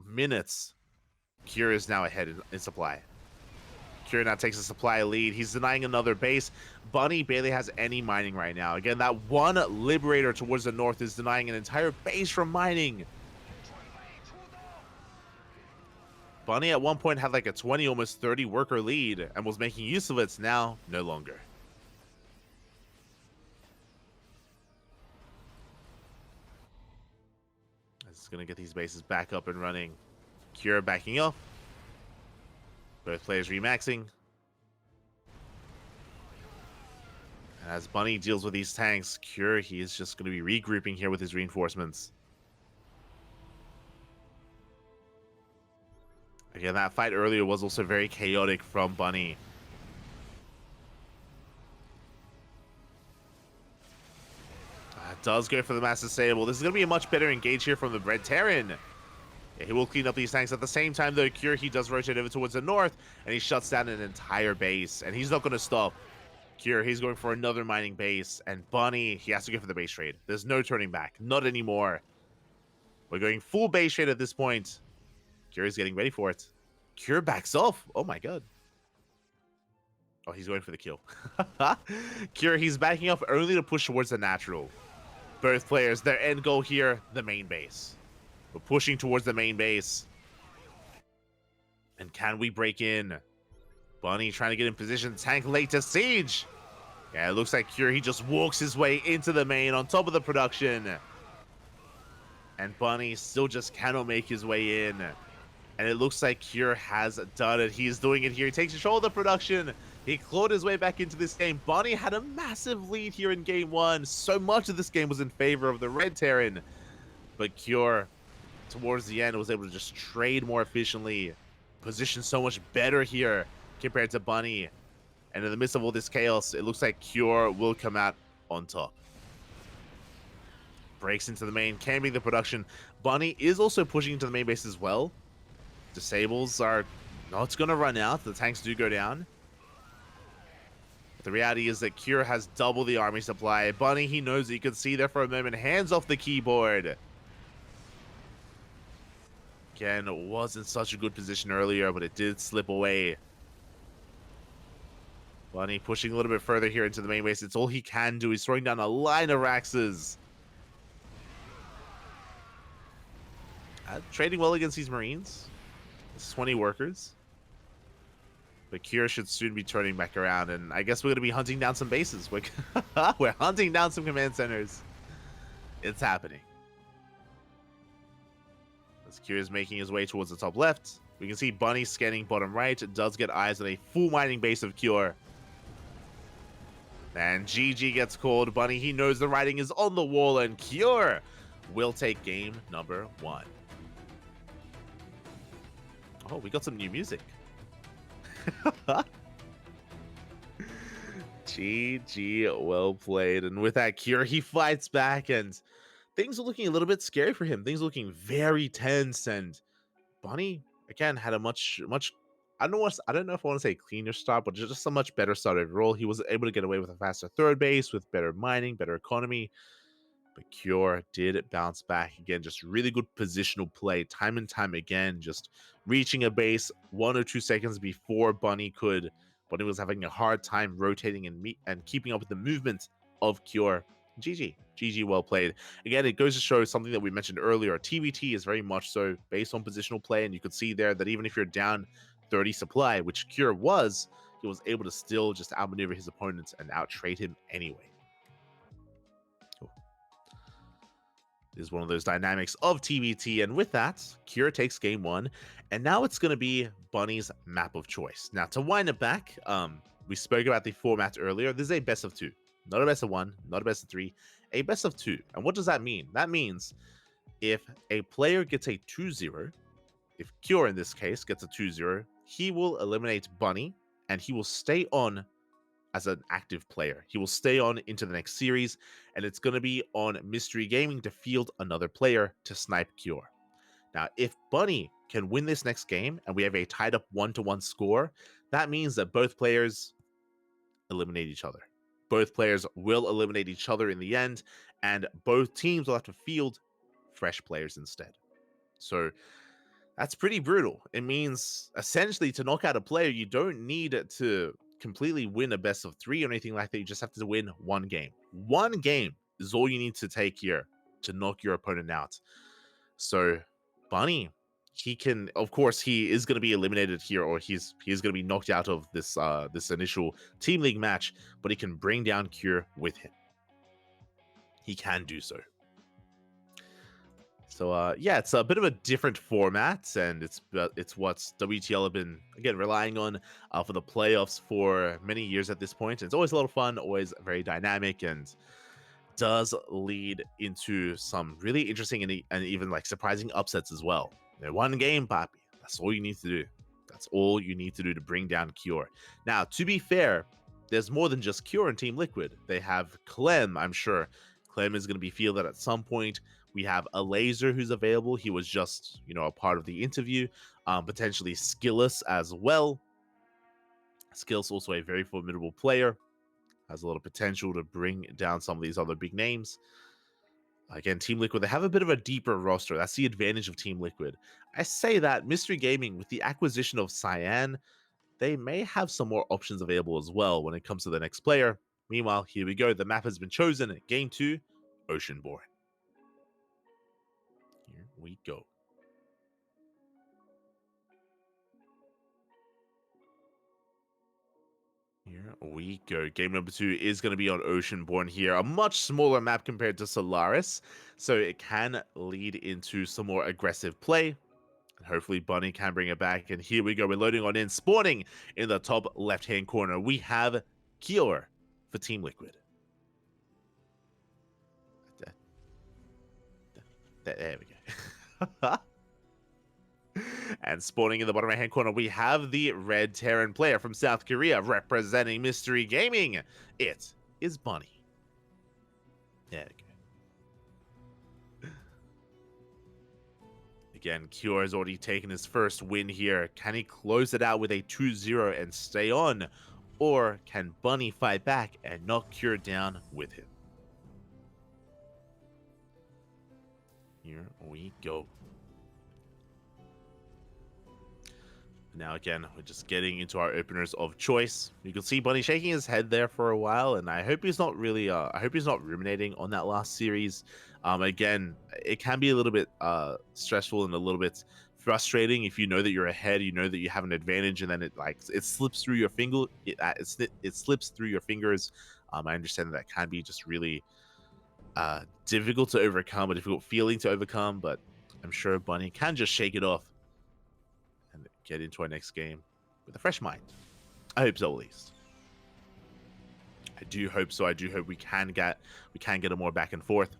minutes, Cure is now ahead in supply. Cure now takes a supply lead. He's denying another base. Bunny barely has any mining right now. Again, that one Liberator towards the north is denying an entire base from mining. Bunny at one point had like a 20, almost 30 worker lead and was making use of it. Now, no longer. This is going to get these bases back up and running. Cure backing off. Both players remaxing. And as Bunny deals with these tanks, Cure, he is just going to be regrouping here with his reinforcements. Again, that fight earlier was also very chaotic from Bunny. Does go for the Master Sable. This is going to be a much better engage here from the Red Terran. Yeah, he will clean up these tanks. At the same time, though, Cure, he does rotate over towards the north, and he shuts down an entire base. And he's not going to stop. Cure, he's going for another mining base. And Bunny, he has to go for the base trade. There's no turning back. Not anymore. We're going full base trade at this point. Cure is getting ready for it. Cure backs off. Oh, my God. Oh, he's going for the kill. Cure, he's backing up only to push towards the natural. Both players, their end goal here, the main base. We're pushing towards the main base. And can we break in? Bunny trying to get in position. Tank late to siege. Yeah, it looks like Cure, he just walks his way into the main on top of the production. And Bunny still just cannot make his way in. And it looks like Cure has done it. He's doing it here. He takes control of the production. He clawed his way back into this game. Bunny had a massive lead here in game one. So much of this game was in favor of the Red Terran. But Cure, towards the end, was able to just trade more efficiently. Position so much better here compared to Bunny. And in the midst of all this chaos, it looks like Cure will come out on top. Breaks into the main, camping the production. Bunny is also pushing into the main base as well. Disables are not going to run out. The tanks do go down. But the reality is that Cure has double the army supply. Bunny, he knows it. You can see there for a moment. Hands off the keyboard. Again, it was in such a good position earlier, but it did slip away. Bunny pushing a little bit further here into the main base. It's all he can do. He's throwing down a line of Raxes. Trading well against these Marines. It's 20 workers. But Cure should soon be turning back around, and I guess we're going to be hunting down some bases. We're hunting down some command centers. It's happening. As Cure is making his way towards the top left, we can see Bunny scanning bottom right. It does get eyes on a full mining base of Cure. And GG gets called. Bunny, he knows the writing is on the wall, and Cure will take game number 1. Oh, we got some new music. GG, well played. And with that, Cure, he fights back, and things are looking a little bit scary for him. Things are looking very tense, and Bunny, again, had a much I don't know if I want to say cleaner start, but just a much better start overall. He was able to get away with a faster third base, with better mining, better economy. But Cure did bounce back again. Just really good positional play, time and time again. Just reaching a base 1 or 2 seconds before Bunny could. Bunny was having a hard time rotating and keeping up with the movement of Cure. GG, well played. Again, it goes to show something that we mentioned earlier. TBT is very much so based on positional play, and you could see there that even if you're down 30 supply, which Cure was, he was able to still just outmaneuver his opponents and outtrade him anyway. Is one of those dynamics of TBT, and with that, Cure takes game 1, and now it's going to be Bunny's map of choice. Now, to wind it back, we spoke about the format earlier. This is a best of 2, not a best of 1, not a best of 3, a best of 2. And what does that mean? That means if a player gets a 2-0, if Cure in this case gets a 2-0, he will eliminate Bunny, and he will stay on as an active player. He will stay on into the next series, and it's going to be on Mystery Gaming to field another player to snipe Cure. Now, if Bunny can win this next game, and we have a tied up 1-1 score, that means that both players eliminate each other. Both players will eliminate each other in the end, and both teams will have to field fresh players instead. So that's pretty brutal. It means essentially to knock out a player, you don't need to completely win a best of 3 or anything like that. You just have to win 1 game. 1 game is all you need to take here to knock your opponent out. So Bunny, he can, of course, he is going to be eliminated here, or he's going to be knocked out of this this initial Team League match, but he can bring down Cure with him. He can do so. So yeah, it's a bit of a different format, and it's what WTL have been, again, relying on for the playoffs for many years at this point. It's always a lot of fun, always very dynamic, and does lead into some really interesting and even like surprising upsets as well. 1 game, Poppy. That's all you need to do. That's all you need to do to bring down Cure. Now, to be fair, there's more than just Cure in Team Liquid. They have Clem, I'm sure. Clem is going to be fielded at some point. We have a Laser who's available. He was just, a part of the interview. Potentially Skillus as well. Skillus also a very formidable player. Has a lot of potential to bring down some of these other big names. Again, Team Liquid, they have a bit of a deeper roster. That's the advantage of Team Liquid. I say that Mystery Gaming, with the acquisition of Cyan, they may have some more options available as well when it comes to the next player. Meanwhile, here we go. The map has been chosen. Game 2, Oceanborn. Here we go. Here we go. Game number 2 is going to be on Oceanborn here. A much smaller map compared to Solaris, so it can lead into some more aggressive play. And hopefully Bunny can bring it back. And here we go. We're loading on in. Spawning in the top left-hand corner, we have Cure for Team Liquid. There we go. And spawning in the bottom right-hand corner, we have the red Terran player from South Korea representing Mystery Gaming. It is Bunny. There we go. Again, Cure has already taken his first win here. Can he close it out with a 2-0 and stay on? Or can Bunny fight back and knock Cure down with him? Here we go. Now again, we're just getting into our openers of choice. You can see Bunny shaking his head there for a while, and I hope he's not really I hope he's not ruminating on that last series. Again, it can be a little bit stressful and a little bit frustrating if you know that you're ahead, you know that you have an advantage, and then it slips through your finger. It slips through your fingers. I understand that can be just really difficult to overcome, a difficult feeling to overcome, but I'm sure Bunny can just shake it off and get into our next game with a fresh mind. I hope so, at least. I do hope so. I do hope we can get a more back and forth.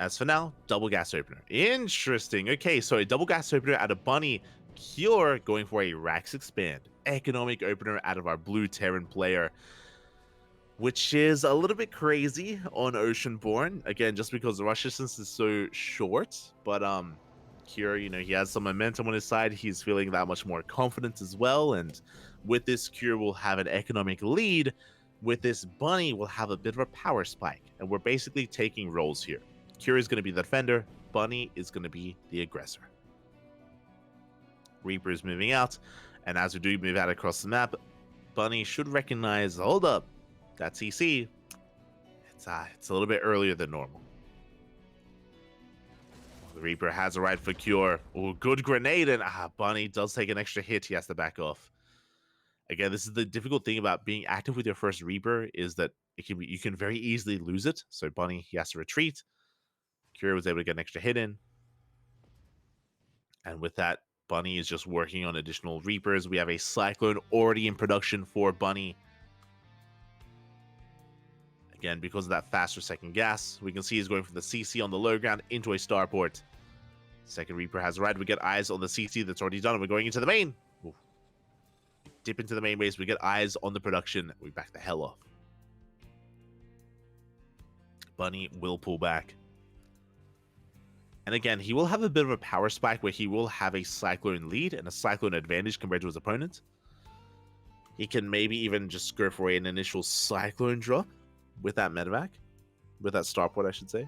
As for now, double gas opener. Interesting. Okay, so a double gas opener out of Bunny. Cure going for a Rax Expand. Economic opener out of our blue Terran player. Which is a little bit crazy on Oceanborn. Again, just because the rush distance is so short. But Cure, you know, he has some momentum on his side. He's feeling that much more confident as well. And with this, Cure will have an economic lead. With this, Bunny will have a bit of a power spike. And we're basically taking roles here. Cure is going to be the defender. Bunny is going to be the aggressor. Reaper is moving out. And as we do move out across the map, Bunny should recognize, hold up, that CC, it's a little bit earlier than normal. The Reaper has a right for Cure. Oh, good grenade, and Bunny does take an extra hit. He has to back off. Again, this is the difficult thing about being active with your first Reaper, is that you can very easily lose it. So Bunny, he has to retreat. Cure was able to get an extra hit in. And with that, Bunny is just working on additional Reapers. We have a Cyclone already in production for Bunny. Again, because of that faster second gas, we can see he's going from the CC on the low ground into a starport. Second Reaper has right. We get eyes on the CC that's already done. We're going into the main. Ooh. Dip into the main base. We get eyes on the production. We back the hell off. Bunny will pull back. And again, he will have a bit of a power spike where he will have a Cyclone lead and a Cyclone advantage compared to his opponent. He can maybe even just go for an initial Cyclone drop with that medevac, with that starport, I should say.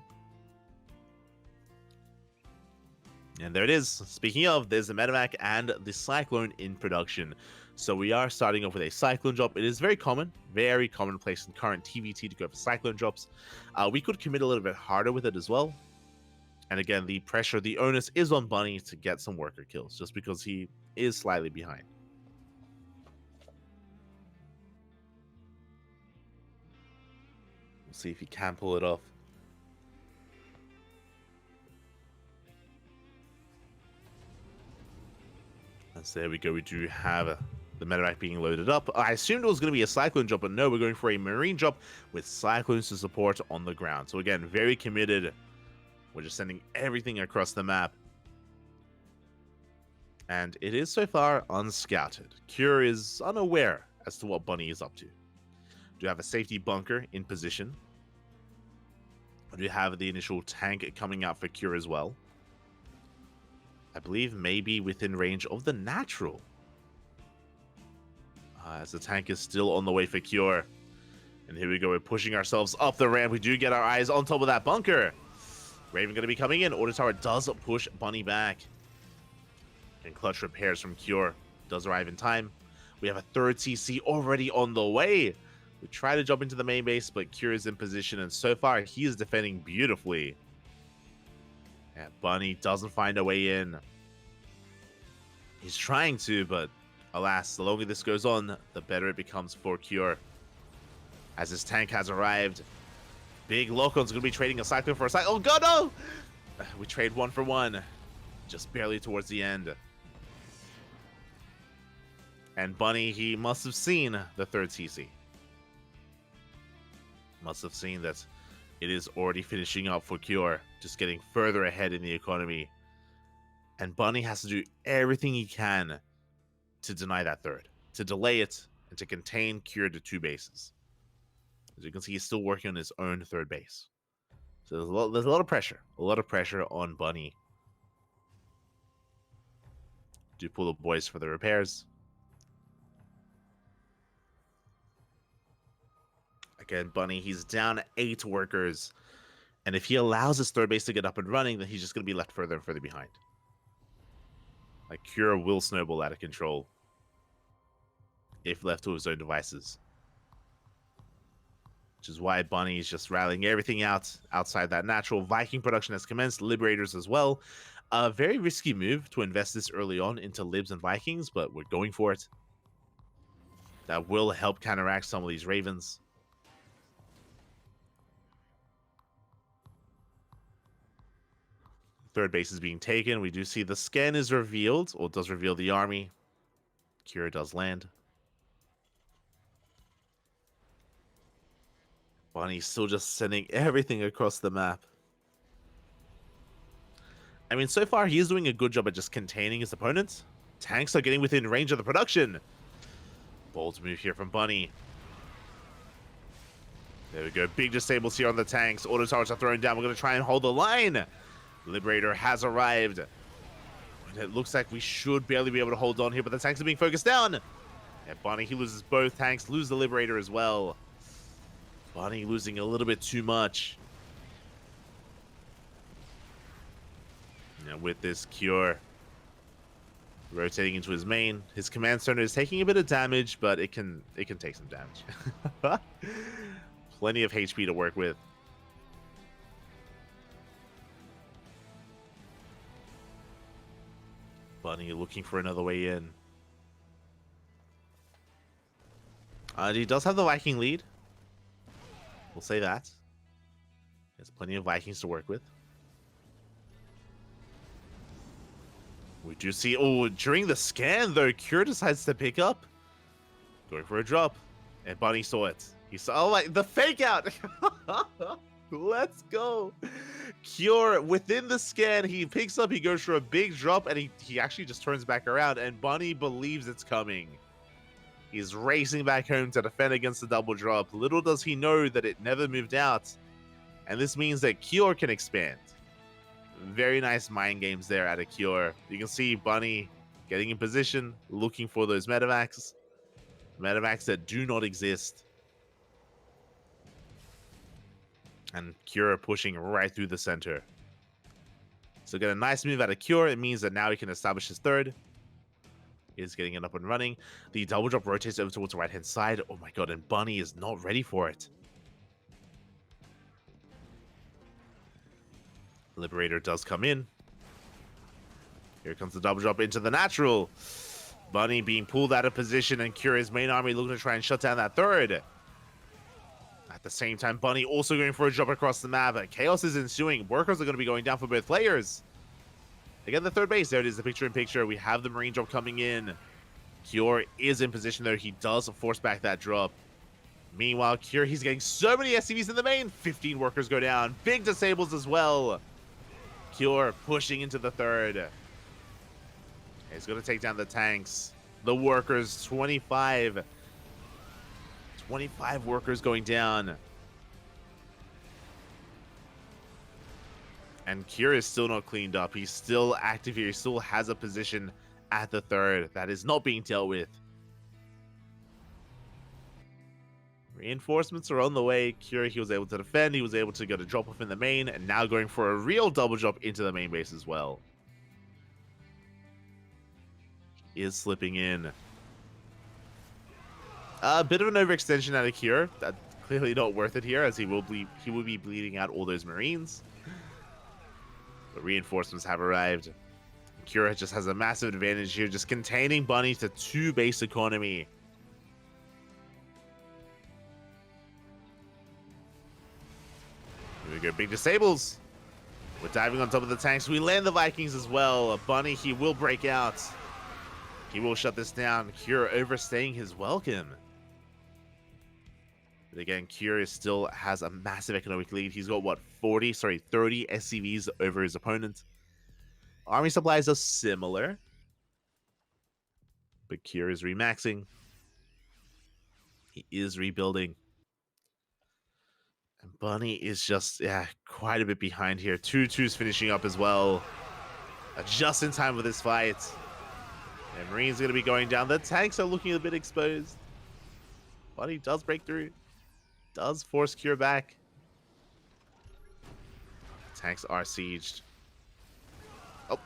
And there it is. Speaking of, there's the medevac and the Cyclone in production. So we are starting off with a Cyclone drop. It is very commonplace in current TVT to go for Cyclone drops. We could commit a little bit harder with it as well. And again, the pressure, the onus is on Bunny to get some worker kills, just because he is slightly behind. We'll see if he can pull it off. And so there we go. We do have the medevac being loaded up. I assumed it was going to be a Cyclone drop, but no, we're going for a Marine drop with Cyclones to support on the ground. So again, very committed. We're just sending everything across the map. And it is so far unscouted. Cure is unaware as to what Bunny is up to. Do have a safety bunker in position. I do have the initial tank coming out for Cure as well. I believe maybe within range of the natural. As the tank is still on the way for Cure. And here we go, we're pushing ourselves up the ramp. We do get our eyes on top of that bunker. Raven going to be coming in. Order Tower does push Bunny back. And clutch repairs from Cure does arrive in time. We have a third CC already on the way. We try to jump into the main base, but Cure is in position, and so far he is defending beautifully. Yeah, Bunny doesn't find a way in. He's trying to, but alas, the longer this goes on, the better it becomes for Cure. As his tank has arrived, Big Locon's going to be trading a Cyclone for a Cyclone. Oh god, no! We trade 1 for 1, just barely towards the end. And Bunny, he must have seen the third CC. Must have seen that it is already finishing up for Cure, just getting further ahead in the economy. And Bunny has to do everything he can to deny that third, to delay it, and to contain Cure to 2 bases. As you can see, he's still working on his own third base. So there's a lot of pressure on Bunny. Do pull the boys for the repairs. Again, Bunny, he's down 8 workers. And if he allows his third base to get up and running, then he's just going to be left further and further behind. Like, Cure will snowball out of control if left to his own devices. Which is why Bunny is just rallying everything outside that natural. Viking production has commenced, Liberators as well. A very risky move to invest this early on into Libs and Vikings, but we're going for it. That will help counteract some of these Ravens. Third base is being taken. We do see the scan is revealed, or does reveal the army. Cure does land. Bunny's still just sending everything across the map. I mean, so far he is doing a good job at just containing his opponents. Tanks are getting within range of the production. Bold move here from Bunny. There we go. Big disables here on the tanks. Auto towers are thrown down. We're going to try and hold the line. Liberator has arrived. And it looks like we should barely be able to hold on here, but the tanks are being focused down. And Bunny, he loses both tanks, lose the Liberator as well. Bunny losing a little bit too much. Now with this Cure rotating into his main, his command center is taking a bit of damage, but it can take some damage. Plenty of HP to work with. Bunny looking for another way in. He does have the Viking lead. We'll say that. There's plenty of Vikings to work with. We do see... Oh, during the scan, though, Cure decides to pick up. Going for a drop. And Bunny saw it. He saw... Oh, like, the fake out! Let's go! Cure, within the scan, he picks up, he goes for a big drop, and he actually just turns back around, and Bunny believes it's coming. He's racing back home to defend against the double drop. Little does he know that it never moved out. And this means that Cure can expand. Very nice mind games there out of Cure. You can see Bunny getting in position, looking for those medevacs. Medevacs that do not exist. And Cure pushing right through the center. So get a nice move out of Cure. It means that now he can establish his third. Is getting it up and running. The double drop rotates over towards the right hand side. Oh my god, and Bunny is not ready for it. Liberator does come in. Here comes the double drop into the natural. Bunny being pulled out of position, and Cure's main army looking to try and shut down that third. At the same time, Bunny also going for a drop across the map. Chaos is ensuing. Workers are going to be going down for both players. Again, the third base. There it is, the picture-in-picture. We have the Marine drop coming in. Cure is in position there. He does force back that drop. Meanwhile, Cure, he's getting so many SCVs in the main. 15 workers go down. Big disables as well. Cure pushing into the third. He's going to take down the tanks. The workers, 25 workers going down. And Cure is still not cleaned up. He's still active here. He still has a position at the third that is not being dealt with. Reinforcements are on the way. Cure, he was able to defend. He was able to get a drop off in the main, and now going for a real double drop into the main base as well. He is slipping in. A bit of an overextension out of Cure. That's clearly not worth it here, as he will be bleeding out all those Marines. But reinforcements have arrived. Cure just has a massive advantage here, just containing Bunny to 2 base economy. Here we go, big disables. We're diving on top of the tanks. We land the Vikings as well. Bunny, he will break out. He will shut this down. Cure overstaying his welcome. But again, Cure still has a massive economic lead. He's got, what, 30 SCVs over his opponent. Army supplies are similar. But Cure is remaxing. He is rebuilding. And Bunny is just, quite a bit behind here. 2-2's finishing up as well. Just in time for this fight. And Marine's going to be going down. The tanks are looking a bit exposed. Bunny does break through. Does force Cure back. Tanks are sieged. Oh.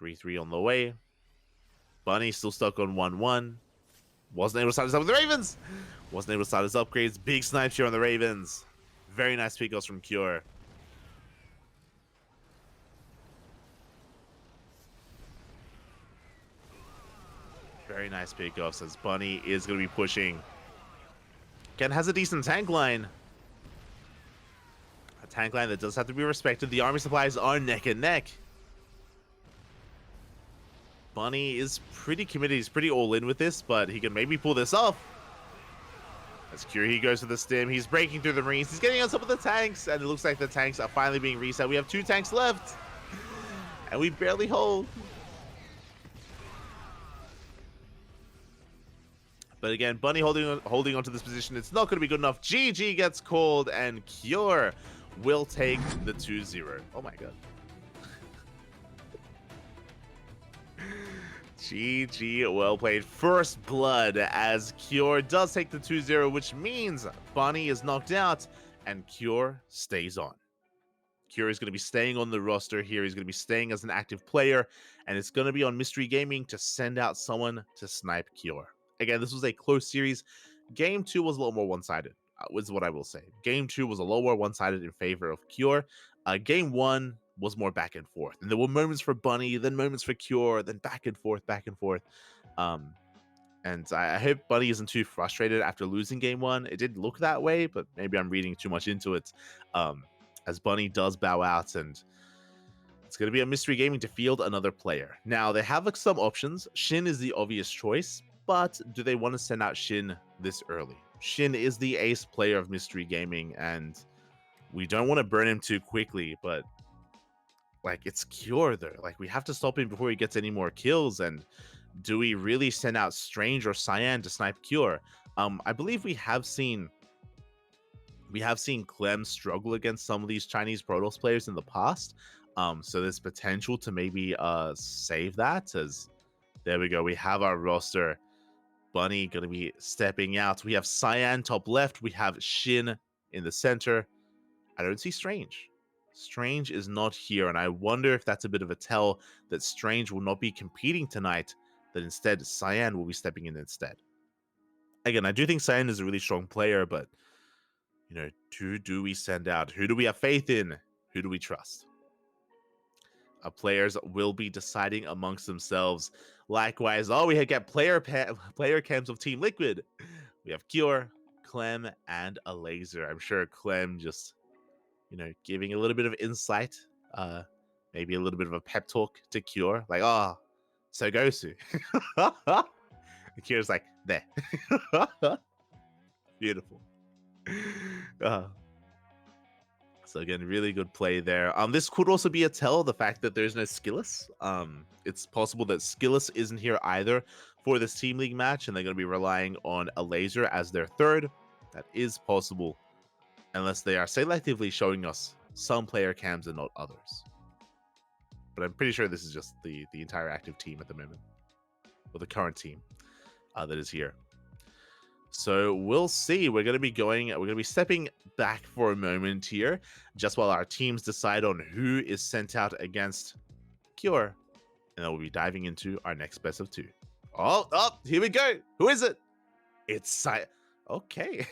3-3 on the way. Bunny still stuck on 1-1. Wasn't able to start us up with the Ravens. Wasn't able to start his upgrades. Big snipes here on the Ravens. Very nice pickups from Cure. Very nice pickups as Bunny is going to be pushing. Ken has a decent tank line. A tank line that does have to be respected. The army supplies are neck and neck. Bunny is pretty committed. He's pretty all in with this, but he can maybe pull this off. As Curie goes to the stim, he's breaking through the Marines. He's getting on top of the tanks, and it looks like the tanks are finally being reset. We have 2 tanks left, and we barely hold. But again, Bunny holding on to this position. It's not going to be good enough. GG gets called, and Cure will take the 2-0. Oh my god. GG, well played. First blood as Cure does take the 2-0, which means Bunny is knocked out and Cure stays on. Cure is going to be staying on the roster here. He's going to be staying as an active player, and it's going to be on Mystery Gaming to send out someone to snipe Cure. Again, this was a close series. Game 2 was a little more one-sided, is what I will say. Game 2 was a little more one-sided in favor of Cure. Game 1 was more back and forth, and there were moments for Bunny, then moments for Cure, then back and forth. And I hope Bunny isn't too frustrated after losing game 1. It did look that way, but maybe I'm reading too much into it. As Bunny does bow out, and it's going to be a Mystery Gaming to field another player. Now, they have some options. SHIN is the obvious choice, but do they want to send out SHIN this early? SHIN is the ace player of Mystery Gaming, and we don't want to burn him too quickly, but like, it's Cure though. Like, we have to stop him before he gets any more kills. And do we really send out Strange or Cyan to snipe Cure? I believe we have seen Clem struggle against some of these Chinese Protoss players in the past. So there's potential to maybe save that. As there we go, we have our roster. Bunny gonna be stepping out. We have Cyan top left. We have SHIN in the center. I don't see Strange. Strange is not here, and I wonder if that's a bit of a tell that Strange will not be competing tonight, that instead Cyan will be stepping in instead. Again, I do think Cyan is a really strong player, but, you know, who do we send out? Who do we have faith in? Who do we trust? Our players will be deciding amongst themselves. Likewise, we get player cams of Team Liquid. We have Cure, Clem, and a Laser. I'm sure Clem just, you know, giving a little bit of insight, maybe a little bit of a pep talk to Cure, like, oh, so Gosu. Cure's like, there. Beautiful. So again, really good play there. This could also be a tell, the fact that there's no Skillus. It's possible that Skillus isn't here either for this Team League match, and they're going to be relying on a Laser as their third. That is possible, unless they are selectively showing us some player cams and not others. But I'm pretty sure this is just the entire active team at the moment, or the current team that is here. So we'll see. We're going to be stepping back for a moment here, just while our teams decide on who is sent out against Cure, and then we'll be diving into our next best of 2. Oh, here we go. Who is it? It's Cyan. Okay.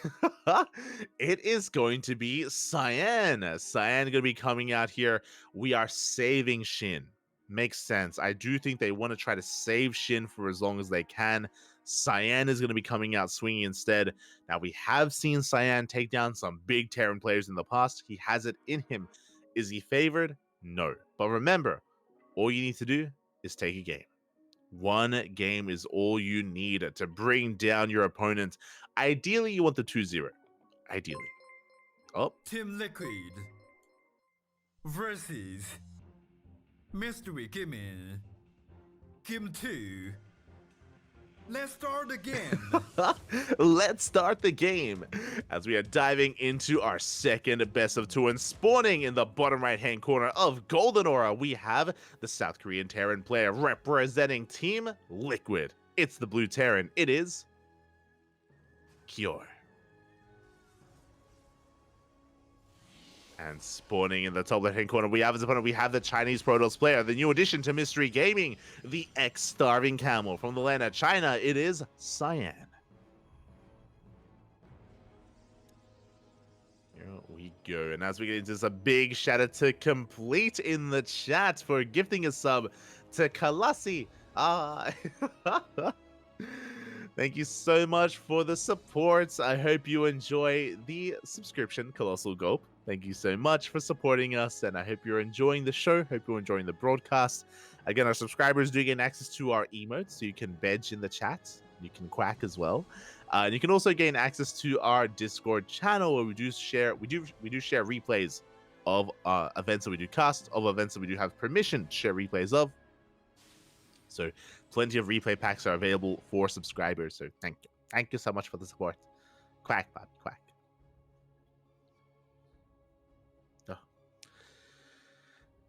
It is going to be Cyan. Cyan going to be coming out here. We are saving SHIN. Makes sense. I do think they want to try to save SHIN for as long as they can. Cyan is going to be coming out swinging instead. Now, we have seen Cyan take down some big Terran players in the past. He has it in him. Is he favored? No. But remember, all you need to do is take a game. One game is all you need to bring down your opponent. Ideally, you want the 2-0. Ideally. Oh. Team Liquid versus Mystery Gaming. Game 2. Let's start the game. Let's start the game as we are diving into our second best of 2, and spawning in the bottom right hand corner of Golden Aura, we have the South Korean Terran player representing Team Liquid. It's the blue Terran. It is Cure. And spawning in the top left-hand corner, we have as opponent, we have the Chinese Protoss player, the new addition to Mystery Gaming, the ex-Starving Camel from the land of China. It is Cyan. Here we go. And as we get into this, a big shout out to Complete in the chat for gifting a sub to Kalasi. Thank you so much for the support. I hope you enjoy the subscription, Colossal Gulp. Thank you so much for supporting us, and I hope you're enjoying the show. Hope you're enjoying the broadcast. Again, our subscribers do get access to our emotes, so you can veg in the chat. You can quack as well. And you can also gain access to our Discord channel where we do share replays of events that we do cast, of events that we do have permission to share replays of. So plenty of replay packs are available for subscribers. So thank you so much for the support. Quack, Bob, quack.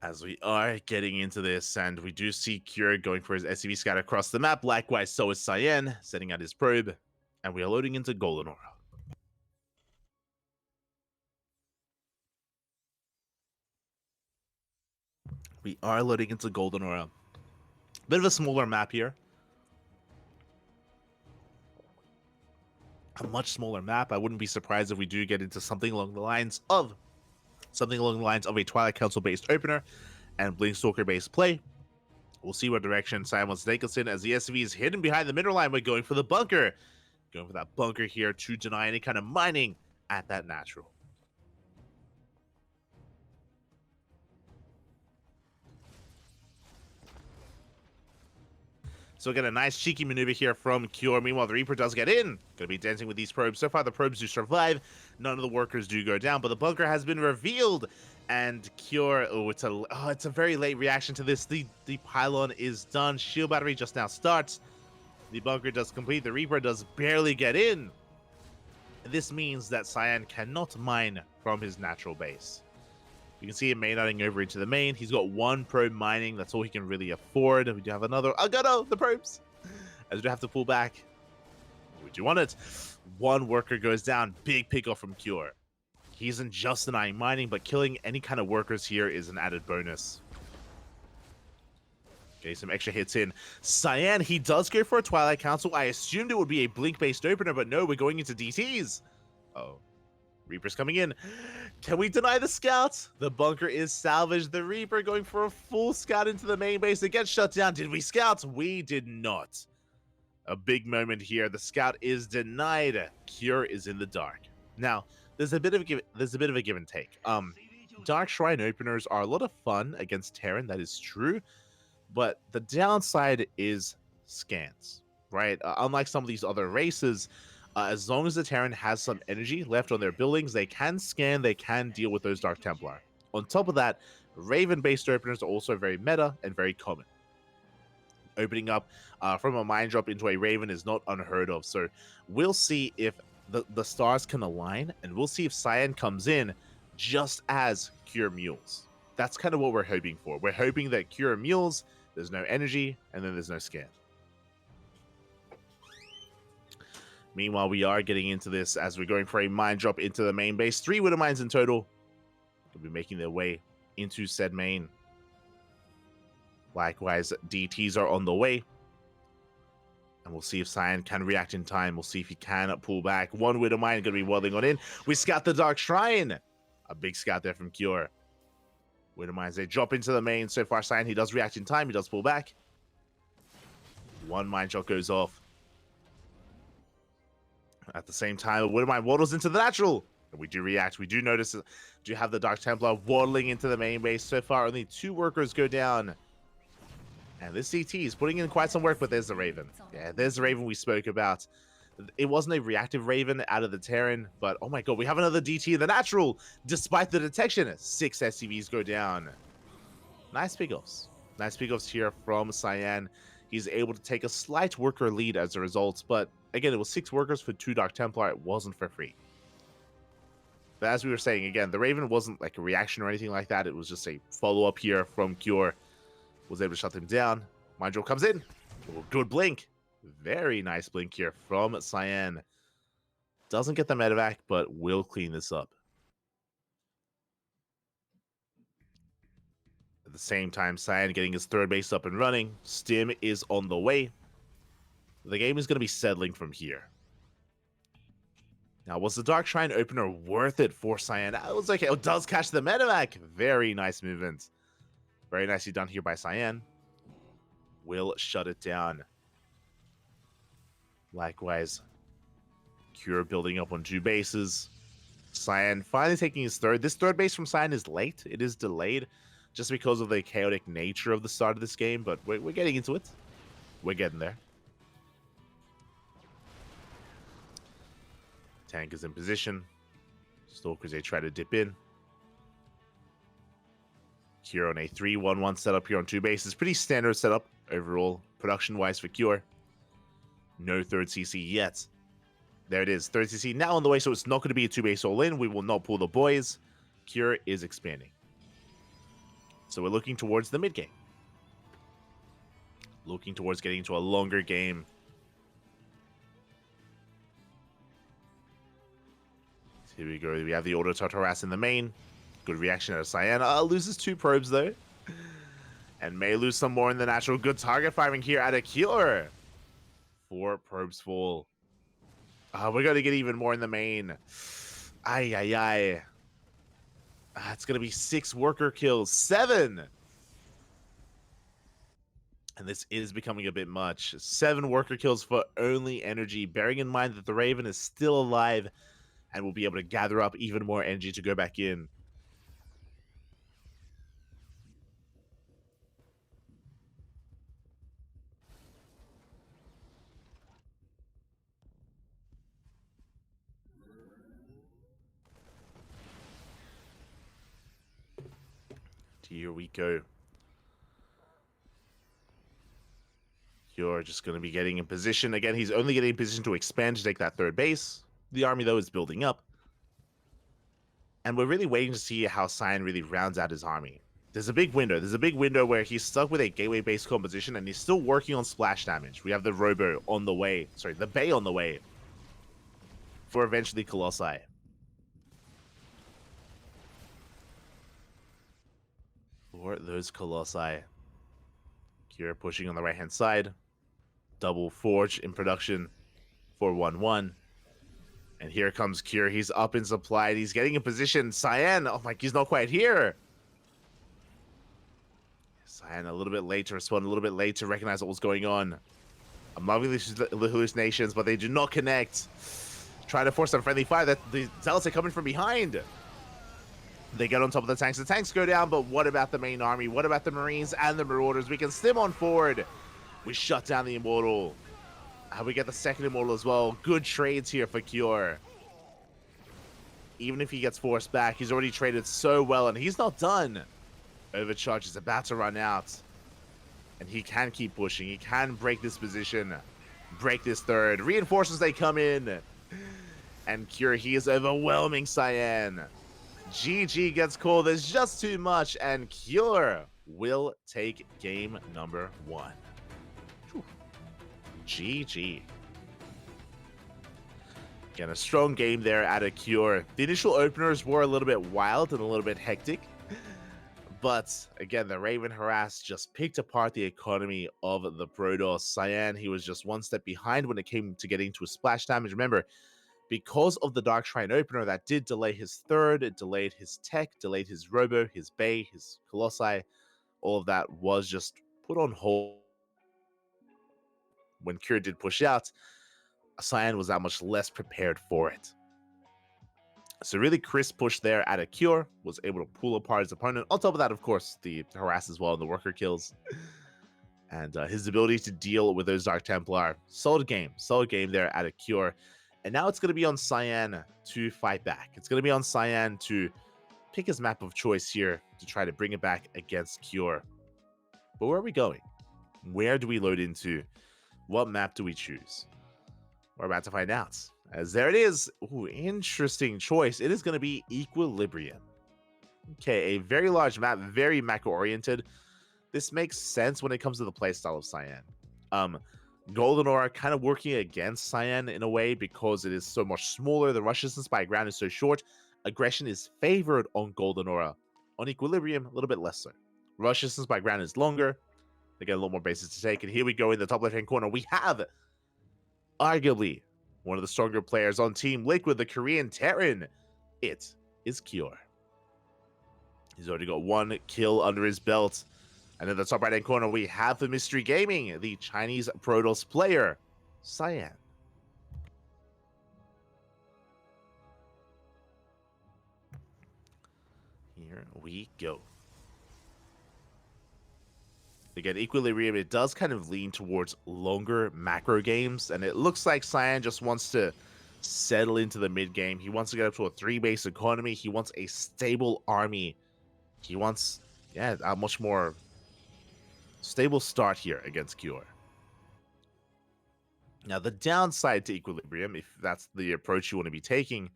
As we are getting into this, and we do see Cure going for his SCV scout across the map. Likewise, so is Cyan, setting out his probe. And we are loading into Golden Aura. We are loading into Golden Aura. Bit of a smaller map here. A much smaller map. I wouldn't be surprised if we do get into something along the lines of a Twilight Council-based opener and Blinkstalker-based play. We'll see what direction Cyan wants to take us in. As the SCV is hidden behind the middle line, we're going for the bunker. Going for that bunker here to deny any kind of mining at that natural. So we get a nice cheeky maneuver here from Cure. Meanwhile, the Reaper does get in. Going to be dancing with these probes. So far, the probes do survive. None of the workers do go down, but the bunker has been revealed. And Cure, it's a very late reaction to this. The pylon is done. Shield battery just now starts. The bunker does complete. The Reaper does barely get in. This means that Cyan cannot mine from his natural base. You can see him main-outing over into the main. He's got one probe mining. That's all he can really afford. We do have another. Oh, God, no, the probes. As we do have to pull back. We do want it. One worker goes down. Big pick-off from Cure. He isn't just denying mining, but killing any kind of workers here is an added bonus. Okay, some extra hits in. Cyan, he does go for a Twilight Council. I assumed it would be a Blink-based opener, but no, we're going into DTs. Uh-oh. Reaper's coming in. Can we deny the scout? The bunker is salvaged. The Reaper going for a full scout into the main base. It gets shut down. Did we scout? We did not. A big moment here. The scout is denied. Cure is in the dark. Now, there's a bit of a give and take. Dark Shrine openers are a lot of fun against Terran. That is true. But the downside is scans, right? Unlike some of these other races, as long as the Terran has some energy left on their buildings, they can scan, they can deal with those Dark Templar. On top of that, Raven-based openers are also very meta and very common. Opening up from a mine drop into a Raven is not unheard of, so we'll see if the stars can align, and we'll see if Cyan comes in just as Cure mules. That's kind of what we're hoping for. We're hoping that Cure mules, there's no energy, and then there's no scan. Meanwhile, we are getting into this as we're going for a mine drop into the main base. 3 Widow Mines in total. They'll be making their way into said main. Likewise, DTs are on the way. And we'll see if Cyan can react in time. We'll see if he can pull back. 1 Widow Mine going to be waddling on in. We scout the Dark Shrine. A big scout there from Cure. Widow Mines, they drop into the main. So far, Cyan, he does react in time. He does pull back. 1 mine shot goes off. At the same time, Widow Mine waddles into the natural. And we do react. We do notice, do have the Dark Templar waddling into the main base. So far, only 2 workers go down. And this CT is putting in quite some work, but there's the Raven. Yeah, there's the Raven we spoke about. It wasn't a reactive Raven out of the Terran, but oh my god, we have another DT in the natural. Despite the detection, 6 SCVs go down. Nice pickoffs. Nice pickoffs here from Cyan. He's able to take a slight worker lead as a result, but again, it was 6 workers for 2 Dark Templar. It wasn't for free. But as we were saying, again, the Raven wasn't like a reaction or anything like that. It was just a follow-up here from Cure. Was able to shut him down. Mindrill comes in. Oh, good blink. Very nice blink here from Cyan. Doesn't get the medevac, but will clean this up. At the same time, Cyan getting his 3rd base up and running. Stim is on the way. The game is going to be settling from here. Now, was the Dark Shrine opener worth it for Cyan? It was okay. It does catch the medevac. Very nice movement. Very nicely done here by Cyan. Will shut it down. Likewise, Cure building up on 2 bases. Cyan finally taking his 3rd. This 3rd base from Cyan is late. It is delayed just because of the chaotic nature of the start of this game, but we're getting into it. We're getting there. Tank is in position. Stalkers, they try to dip in. Cure on a 3-1-1 setup here on 2 bases. Pretty standard setup overall, production-wise for Cure. No third CC yet. There it is, third CC now on the way, so it's not going to be a 2-base all-in. We will not pull the boys. Cure is expanding. So we're looking towards the mid-game. Looking towards getting into a longer game. Here we go. We have the auto-tot harass in the main. Good reaction out of Cyan. Loses 2 probes though. And may lose some more in the natural. Good target firing here out of Cure. 4 probes fall. We're going to get even more in the main. Ay. It's going to be 6 worker kills. 7! And this is becoming a bit much. 7 worker kills for only energy. Bearing in mind that the Raven is still alive and will be able to gather up even more energy to go back in. Here we go. You're just going to be getting in position. Again, he's only getting in position to expand to take that third base. The army, though, is building up. And we're really waiting to see how Cyan really rounds out his army. There's a big window. There's a big window where he's stuck with a gateway-based composition, and he's still working on splash damage. We have the Robo on the way. Sorry, the Bay on the way. For eventually Colossi. For those Colossi. Cure pushing on the right-hand side. Double Forge in production for 1-1. And here comes Cure. He's up in supply. And he's getting in position. Cyan. Oh my, he's not quite here. Cyan a little bit late to respond. A little bit late to recognize what was going on. I'm loving these hallucinations, but they do not connect. Try to force some friendly fire. That the Zealots are coming from behind. They get on top of the tanks. The tanks go down, but what about the main army? What about the Marines and the Marauders? We can stim on forward. We shut down the Immortal. We get the second Immortal as well. Good trades here for Cure. Even if he gets forced back, he's already traded so well, and he's not done. Overcharge is about to run out. And he can keep pushing. He can break this position. Break this third. Reinforcements, they come in. And Cure, he is overwhelming Cyan. GG gets called. There's just too much, and Cure will take game number 1. Whew. GG. Again, a strong game there out of Cure. The initial openers were a little bit wild and a little bit hectic, but again, the Raven harass just picked apart the economy of the Protoss. Cyan, he was just one step behind when it came to getting to a splash damage. Remember, because of the Dark Shrine opener, that did delay his third, it delayed his tech, delayed his Robo, his Bay, his Colossi. All of that was just put on hold. When Cure did push out, Cyan was that much less prepared for it. So really crisp push there out of Cure, was able to pull apart his opponent. On top of that, of course, the harass as well and the worker kills. And his ability to deal with those Dark Templar. Solid game there out of Cure. And now it's going to be on Cyan to fight back. It's going to be on Cyan to pick his map of choice here to try to bring it back against Cure. But where are we going? Where do we load into? What map do we choose? We're about to find out. As there it is. Ooh, interesting choice. It is going to be Equilibrium. Okay, a very large map, very macro-oriented. This makes sense when it comes to the playstyle of Cyan. Golden Aura kind of working against Cyan in a way because it is so much smaller. The rush distance by ground is so short. Aggression is favored on Golden Aura. On Equilibrium, a little bit less so. Rush distance by ground is longer. They get a lot more bases to take. And here we go in the top left-hand corner. We have arguably one of the stronger players on Team Liquid, the Korean Terran. It is Cure. He's already got 1 kill under his belt. And in the top right-hand corner, we have the Mystery Gaming, the Chinese Protoss player, Cyan. Here we go. Again, Equilibrium, it does kind of lean towards longer macro games, and it looks like Cyan just wants to settle into the mid game. He wants to get up to a 3-base economy. He wants a stable army. He wants, a much more stable start here against Cure. Now, the downside to Equilibrium, if that's the approach you want to be taking,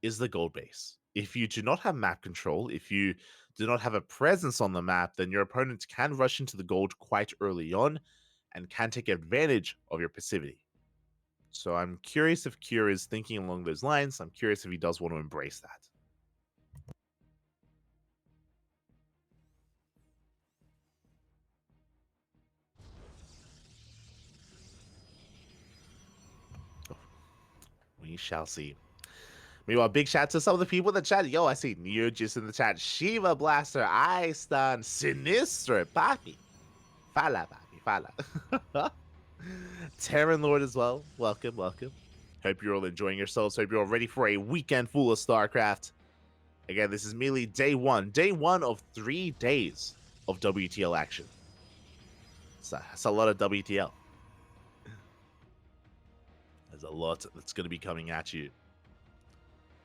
is the gold base. If you do not have map control, if you do not have a presence on the map, then your opponent can rush into the gold quite early on and can take advantage of your passivity. So I'm curious if Cure is thinking along those lines. I'm curious if he does want to embrace that. We shall see. Meanwhile, big shout to some of the people in the chat. Yo, I see Neogis in the chat. Shiva Blaster, Aistan, Sinistra, Papi. Fala, Papi, Fala. Terran Lord as well. Welcome, welcome. Hope you're all enjoying yourselves. Hope you're all ready for a weekend full of StarCraft. Again, this is merely day one. Day one of 3 days of WTL action. That's a lot of WTL. There's a lot that's going to be coming at you.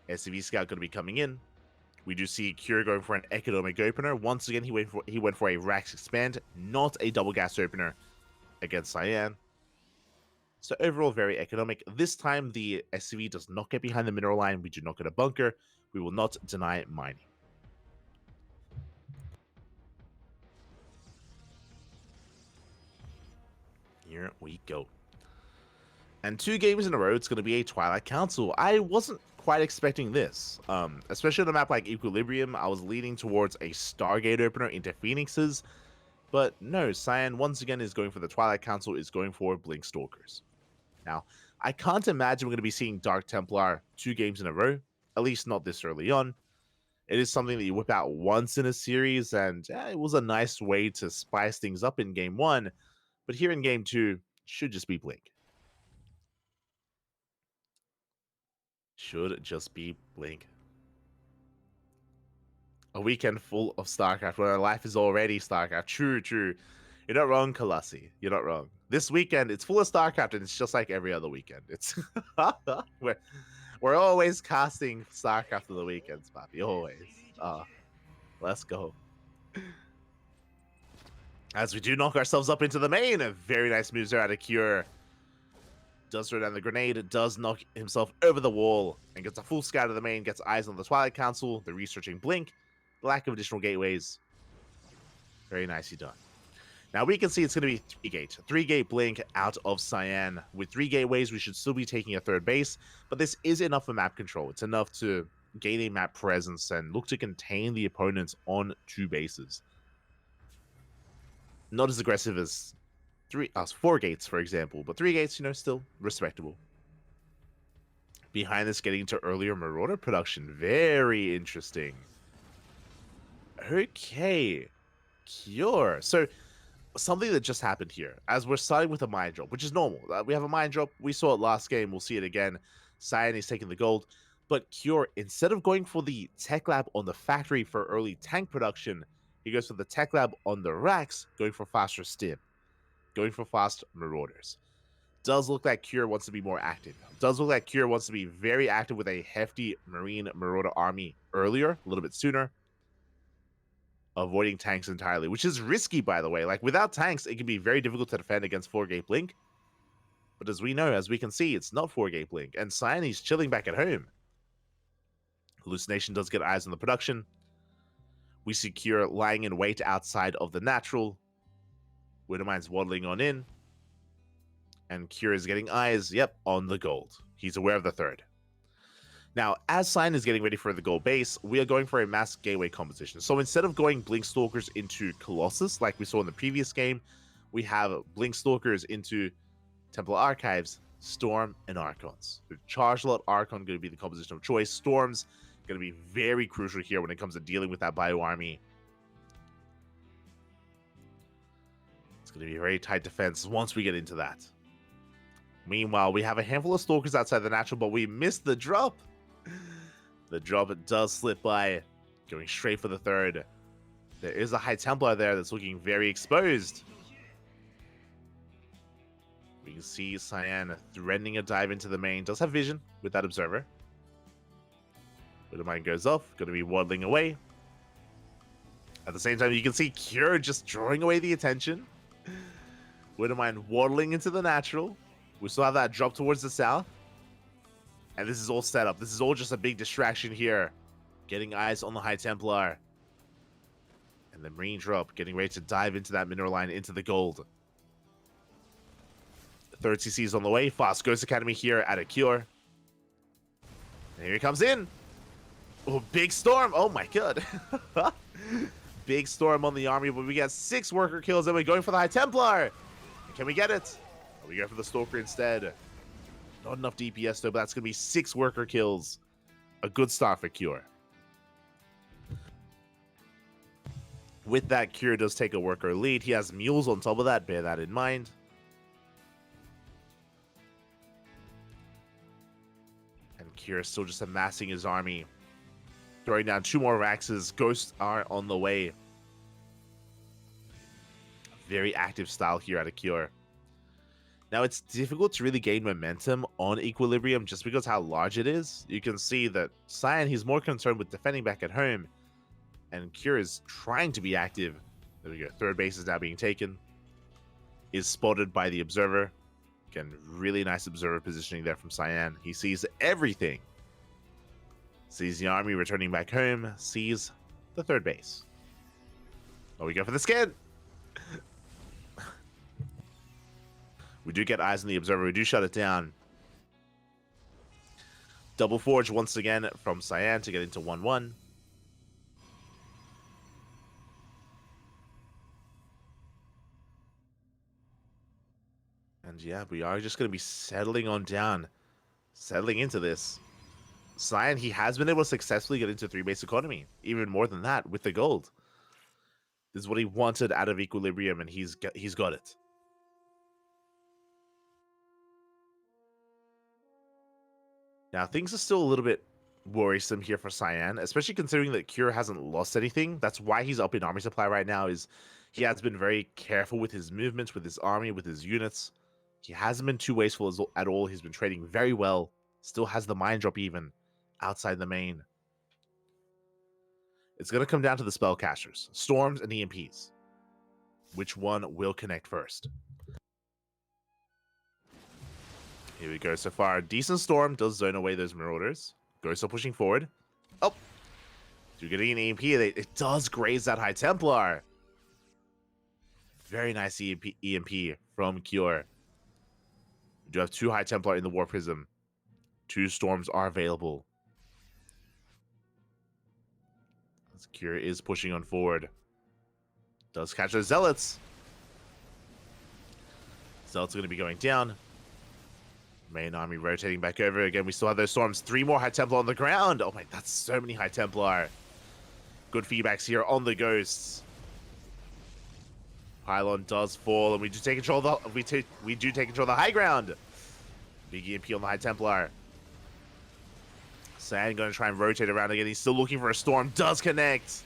SCV Scout going to be coming in. We do see Cure going for an economic opener. Once again, he went for a Rax Expand, not a double gas opener against Cyan. So overall, very economic. This time, the SCV does not get behind the mineral line. We do not get a bunker. We will not deny mining. Here we go. And 2 games in a row, it's going to be a Twilight Council. I wasn't quite expecting this. Especially on a map like Equilibrium, I was leaning towards a Stargate opener into Phoenixes. But no, Cyan once again is going for the Twilight Council, is going for Blink Stalkers. Now, I can't imagine we're going to be seeing Dark Templar 2 games in a row, at least not this early on. It is something that you whip out once in a series, and it was a nice way to spice things up in Game 1. But here in Game 2, should just be Blink. Should just be Blink. A weekend full of StarCraft, when our life is already StarCraft. True, true. You're not wrong, Colossi. You're not wrong. This weekend, it's full of StarCraft, and it's just like every other weekend. It's we're always casting StarCraft on the weekends, Papi. Always. Let's go. As we do knock ourselves up into the main, a very nice moves there out of Cure. Does throw down the grenade, does knock himself over the wall, and gets a full scout of the main, gets eyes on the Twilight Council, the researching Blink, lack of additional gateways. Very nicely done. Now we can see it's going to be 3-gate. 3-gate Blink out of Cyan. With 3 gateways, we should still be taking a 3rd base, but this is enough for map control. It's enough to gain a map presence and look to contain the opponents on 2 bases. Not as aggressive as 4 gates, for example, but 3 gates, still respectable. Behind this, getting into earlier Marauder production. Very interesting. Okay. Cure. So, something that just happened here, as we're starting with a mine drop, which is normal. We have a mine drop. We saw it last game. We'll see it again. Cyan is taking the gold. But Cure, instead of going for the tech lab on the factory for early tank production, he goes for the tech lab on the racks, going for faster stim. Going for fast Marauders. Does look like Cure wants to be more active. Does look like Cure wants to be very active with a hefty Marine Marauder army earlier, a little bit sooner. Avoiding tanks entirely, which is risky, by the way. Like, without tanks, it can be very difficult to defend against 4-gate Blink. But as we know, as we can see, it's not 4-gate Blink. And Cyan is chilling back at home. Hallucination does get eyes on the production. We see Cure lying in wait outside of the natural. Widowmine's waddling on in. And Cure is getting eyes, on the gold. He's aware of the 3rd. Now, as Cyan is getting ready for the gold base, we are going for a mass gateway composition. So instead of going Blink Stalkers into Colossus, like we saw in the previous game, we have Blink Stalkers into Templar Archives, Storm, and Archons. The Charge Lot Archon going to be the composition of choice. Storm's going to be very crucial here when it comes to dealing with that bio army. It's going to be a very tight defense once we get into that. Meanwhile, we have a handful of Stalkers outside the natural, but we missed the drop. The drop does slip by, going straight for the 3rd. There is a High Templar there that's looking very exposed. We can see Cyan threading a dive into the main. Does have vision with that observer. Widowmine goes off. Going to be waddling away. At the same time, you can see Cure just drawing away the attention. Widowmine waddling into the natural. We still have that drop towards the south. And this is all set up. This is all just a big distraction here. Getting eyes on the High Templar. And the Marine drop getting ready to dive into that mineral line, into the gold. Third CC is on the way. Fast Ghost Academy here at a Cure. And here he comes in. Oh, big storm. Oh my god. Big storm on the army, but we got 6 worker kills and we're going for the High Templar. Can we get it? Oh, we go for the Stalker instead. Not enough DPS though, but that's going to be 6 worker kills. A good start for Cure. With that, Cure does take a worker lead. He has mules on top of that. Bear that in mind. And Cure is still just amassing his army. Throwing down 2 more Raxes. Ghosts are on the way. Very active style here at a Cure. Now, it's difficult to really gain momentum on Equilibrium just because how large it is. You can see that Cyan, he's more concerned with defending back at home. And Cure is trying to be active. There we go. Third base is now being taken. Is spotted by the Observer. Again, really nice Observer positioning there from Cyan. He sees everything. Sees the army returning back home. Sees the third base. Oh, we go for the scan. We do get eyes on the Observer. We do shut it down. Double Forge once again from Cyan to get into 1-1. And yeah, we are just going to be settling on down. Settling into this. Cyan, he has been able to successfully get into 3-base economy. Even more than that with the gold. This is what he wanted out of Equilibrium, and he's got it. Now, things are still a little bit worrisome here for Cyan, especially considering that Cure hasn't lost anything. That's why he's up in army supply right now, is he has been very careful with his movements, with his army, with his units. He hasn't been too wasteful at all. He's been trading very well. Still has the mine drop even outside the main. It's going to come down to the spellcasters, Storms and EMPs. Which one will connect first? Here we go. So far, decent Storm does zone away those Marauders. Ghosts are pushing forward. Oh! You're getting an EMP. It does graze that High Templar. Very nice EMP from Cure. We do have 2 High Templar in the War Prism. 2 Storms are available. As Cure is pushing on forward. Does catch those Zealots. Zealots are going to be going down. Main army rotating back over. Again, we still have those Storms. 3 more High Templar on the ground. Oh my, that's so many High Templar. Good feedbacks here on the Ghosts. Pylon does fall, and we do take control of the we do take control of the high ground. Big EMP on the High Templar. Cyan going to try and rotate around again. He's still looking for a Storm. Does connect.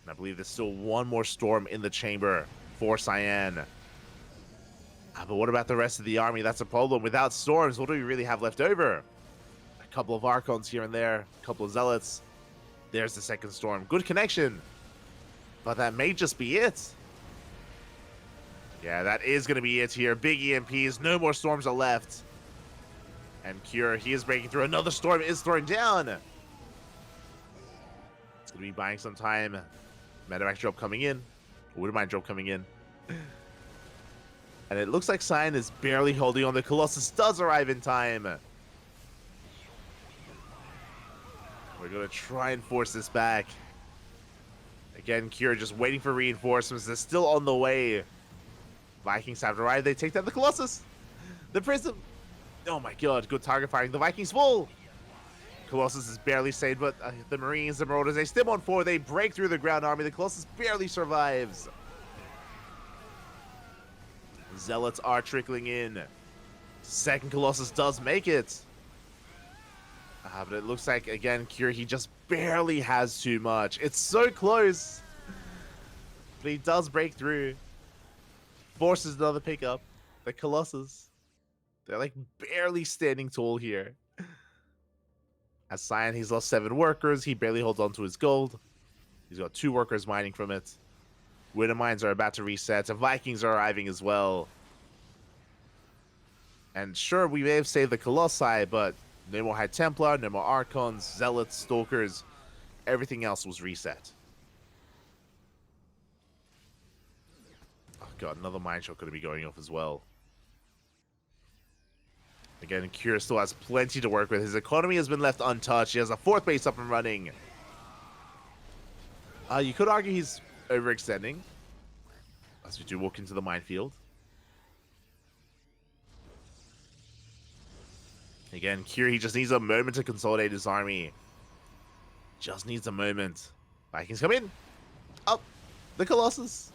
And I believe there's still 1 more Storm in the chamber for Cyan. But what about the rest of the army? That's a problem. Without Storms, what do we really have left over? A couple of Archons here and there. A couple of Zealots. There's the second Storm. Good connection. But that may just be it. Yeah, that is going to be it here. Big EMPs. No more Storms are left. And Cure, he is breaking through. Another Storm is thrown down. It's going to be buying some time. Medevac drop coming in. Wouldn't mind drop coming in. And it looks like Cyan is barely holding on. The Colossus does arrive in time. We're going to try and force this back. Again, Cure just waiting for reinforcements. They're still on the way. Vikings have arrived. They take down the Colossus. The Prism. Oh my god, good target firing. The Vikings fall. Colossus is barely saved, but the Marines, the Marauders, they stim on forward. They break through the ground army. The Colossus barely survives. Zealots are trickling in. Second Colossus does make it. But it looks like, again, Cure, he just barely has too much. It's so close. But he does break through. forces another pickup. The Colossus. They're like barely standing tall here. As Cyan, he's lost 7 workers. He barely holds on to his gold. He's got 2 workers mining from it. Winter mines are about to reset. The Vikings are arriving as well. And sure, we may have saved the Colossi, but no more High Templar, no more Archons, Zealots, Stalkers. Everything else was reset. Oh god, another mine shot going to be going off as well. Again, Kira still has plenty to work with. His economy has been left untouched. He has a 4th base up and running. You could argue he's overextending as we do walk into the minefield. Again, Kira, he just needs a moment to consolidate his army. Just needs a moment. Vikings come in. Oh, the Colossus.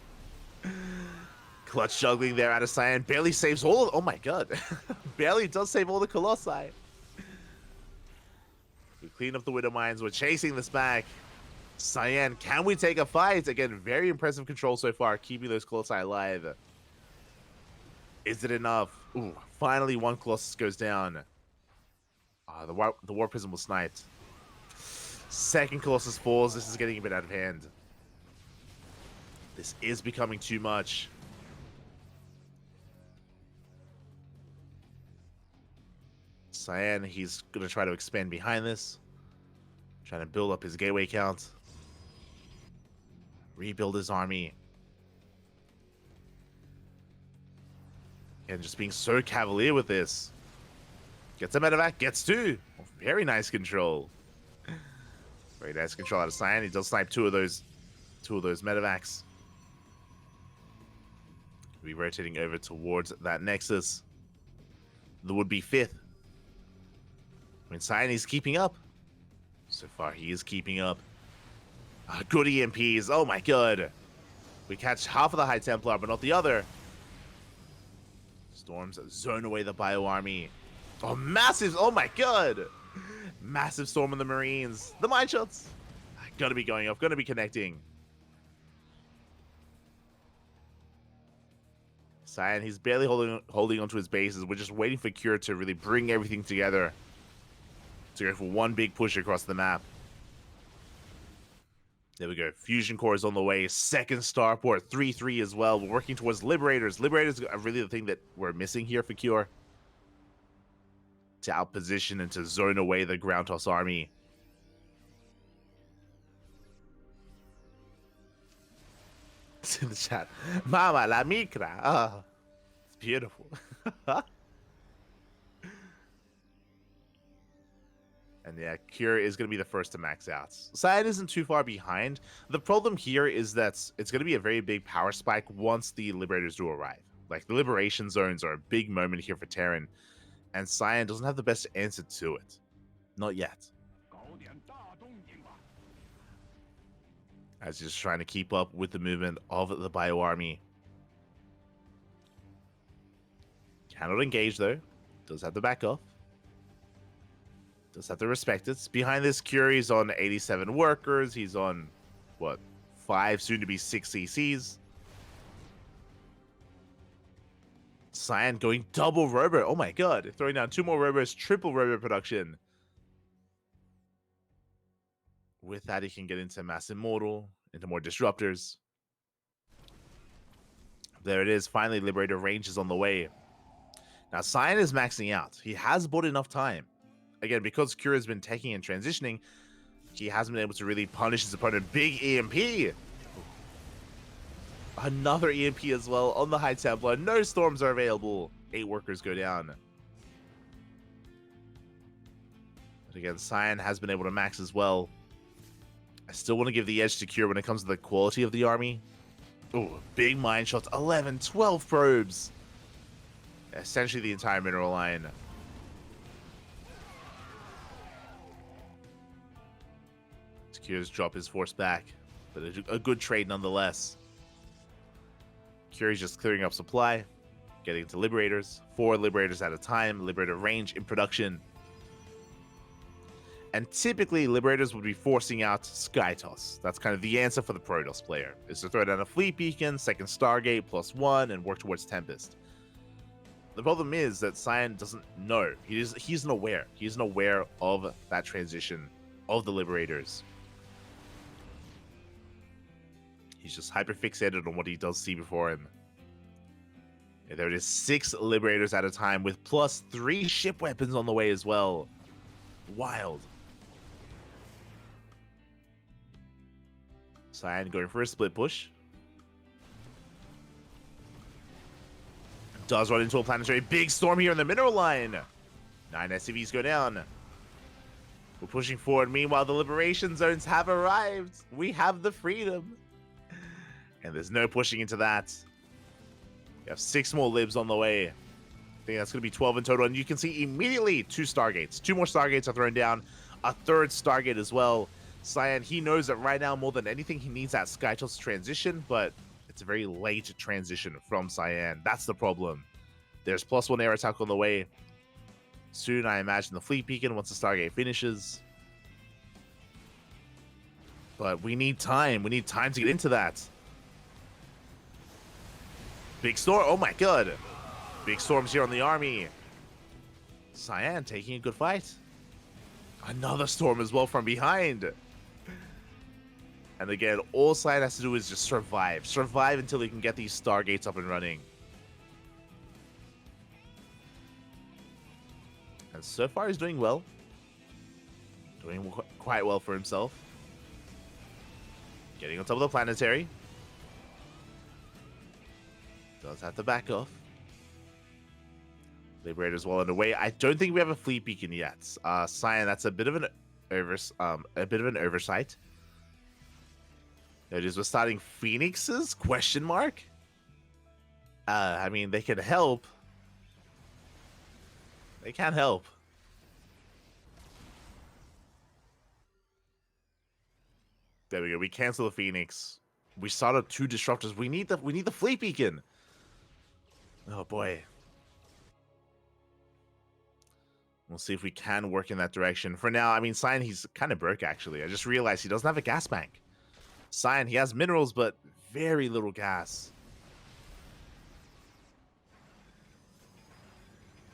Clutch juggling there out of Cyan. Barely saves all of... Oh my god. Barely does save all the Colossi. We clean up the Widow Mines. We're chasing this back. Cyan, can we take a fight? Again, very impressive control so far, keeping those Colossi alive. Is it enough? Ooh, finally one Colossus goes down. The War Prism was sniped. Second Colossus falls. This is getting a bit out of hand. This is becoming too much. Cyan, he's going to try to expand behind this. Trying to build up his gateway count. Rebuild his army. And just being so cavalier with this. Gets a medevac, gets 2. Very nice control. Very nice control out of Cyan. He does snipe 2 of those medevacs. Be rotating over towards that Nexus. The would-be 5th. I mean, Cyan is keeping up. So far, he is keeping up. Good EMPs. Oh my god. We catch half of the High Templar, but not the other. Storms zone away the Bio Army. Oh, massive. Oh my god. Massive storm on the Marines. The mine shots. Gotta be going off. Gotta be connecting. Cyan, he's barely holding onto his bases. We're just waiting for Cure to really bring everything together. To go for one big push across the map. There we go. Fusion Core is on the way. Second starport. 3-3 as well. We're working towards Liberators. Liberators are really the thing that we're missing here for Cure. To outposition and to zone away the ground toss army. It's in the chat. Mama la micra. Oh, it's beautiful. And yeah, Cure is going to be the first to max out. Cyan isn't too far behind. The problem here is that it's going to be a very big power spike once the Liberators do arrive. Like, the Liberation Zones are a big moment here for Terran. And Cyan doesn't have the best answer to it. Not yet. As he's just trying to keep up with the movement of the Bio Army. Cannot engage, though. Does have to back off. Does have to respect it. Behind this, Curie's on 87 workers. He's on, what, 5, soon to be 6 CCs. Cyan going double robo. Oh my god. Throwing down 2 more robos, triple robo production. With that, he can get into Mass Immortal, into more Disruptors. There it is. Finally, Liberator range is on the way. Now, Cyan is maxing out. He has bought enough time. Again, because Cure has been taking and transitioning, he hasn't been able to really punish his opponent. Big EMP! Another EMP as well on the High Templar. No storms are available. 8 workers go down. But again, Cyan has been able to max as well. I still want to give the edge to Cure when it comes to the quality of the army. Oh, big mine shots. 11, 12 probes. Essentially the entire mineral line. Cure's drop his force back, but a good trade nonetheless. Cure's just clearing up supply, getting into Liberators. 4 Liberators at a time. Liberator range in production. And typically, Liberators would be forcing out Sky Toss. That's kind of the answer for the Protoss player, is to throw down a Fleet Beacon, second Stargate, +1, and work towards Tempest. The problem is that Cyan doesn't know. He isn't aware. He isn't aware of that transition of the Liberators. He's just hyper-fixated on what he does see before him. Yeah, there it is, 6 Liberators at a time with +3 ship weapons on the way as well. Wild. Cyan going for a split push. Does run into a planetary. Big storm here in the mineral line. 9 SCVs go down. We're pushing forward. Meanwhile, the liberation zones have arrived. We have the freedom. And there's no pushing into that. We have 6 more libs on the way. I think that's going to be 12 in total. And you can see immediately 2 Stargates. 2 more Stargates are thrown down. A 3rd Stargate as well. Cyan, he knows that right now, more than anything, he needs that Skytoss transition, but it's a very late transition from Cyan. That's the problem. There's +1 air attack on the way. Soon, I imagine, the Fleet Beacon once the Stargate finishes. But we need time. We need time to get into that. Big storm. Oh my god. Big storms here on the army. Cyan taking a good fight. Another storm as well from behind. And again, all Cyan has to do is just survive. Survive until he can get these Stargates up and running. And so far he's doing well. Doing quite well for himself. Getting on top of the planetary. Does have to back off. Liberators well underway. I don't think we have a Fleet Beacon yet. Cyan, that's a bit of an oversight. There it is. We're starting Phoenixes? Question mark? I mean, they can help. They can't help. There we go. We cancel the Phoenix. We started 2 disruptors. We need the Fleet Beacon. Oh boy. We'll see if we can work in that direction. For now, I mean, Cyan, he's kind of broke, actually. I just realized he doesn't have a gas bank. Cyan, he has minerals, but very little gas.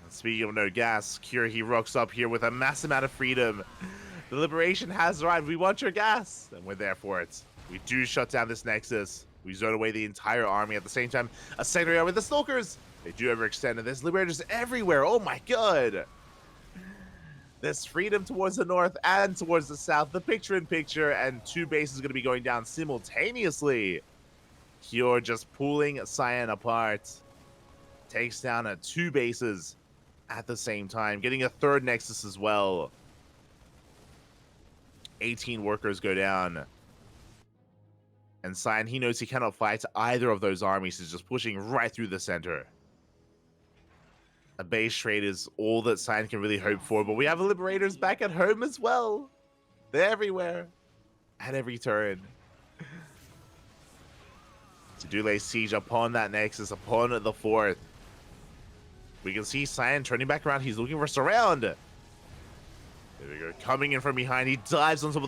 And speaking of no gas, Cure, he rocks up here with a mass amount of freedom. The liberation has arrived. We want your gas. And we're there for it. We do shut down this Nexus. We zone away the entire army at the same time. A secondary army with the Stalkers. They do overextend, and there's Liberators everywhere. Oh my god. There's freedom towards the north and towards the south. The picture-in-picture, and 2 bases are going to be going down simultaneously. Cure just pulling Cyan apart. Takes down 2 bases at the same time. Getting a 3rd Nexus as well. 18 workers go down. And Cyan, he knows he cannot fight either of those armies. He's just pushing right through the center. A base trade is all that Cyan can really hope for, but we have the Liberators back at home as well. They're everywhere. At every turn. To do lay siege upon that Nexus, upon the 4th. We can see Cyan turning back around. He's looking for surround. There we go. Coming in from behind. He dives on top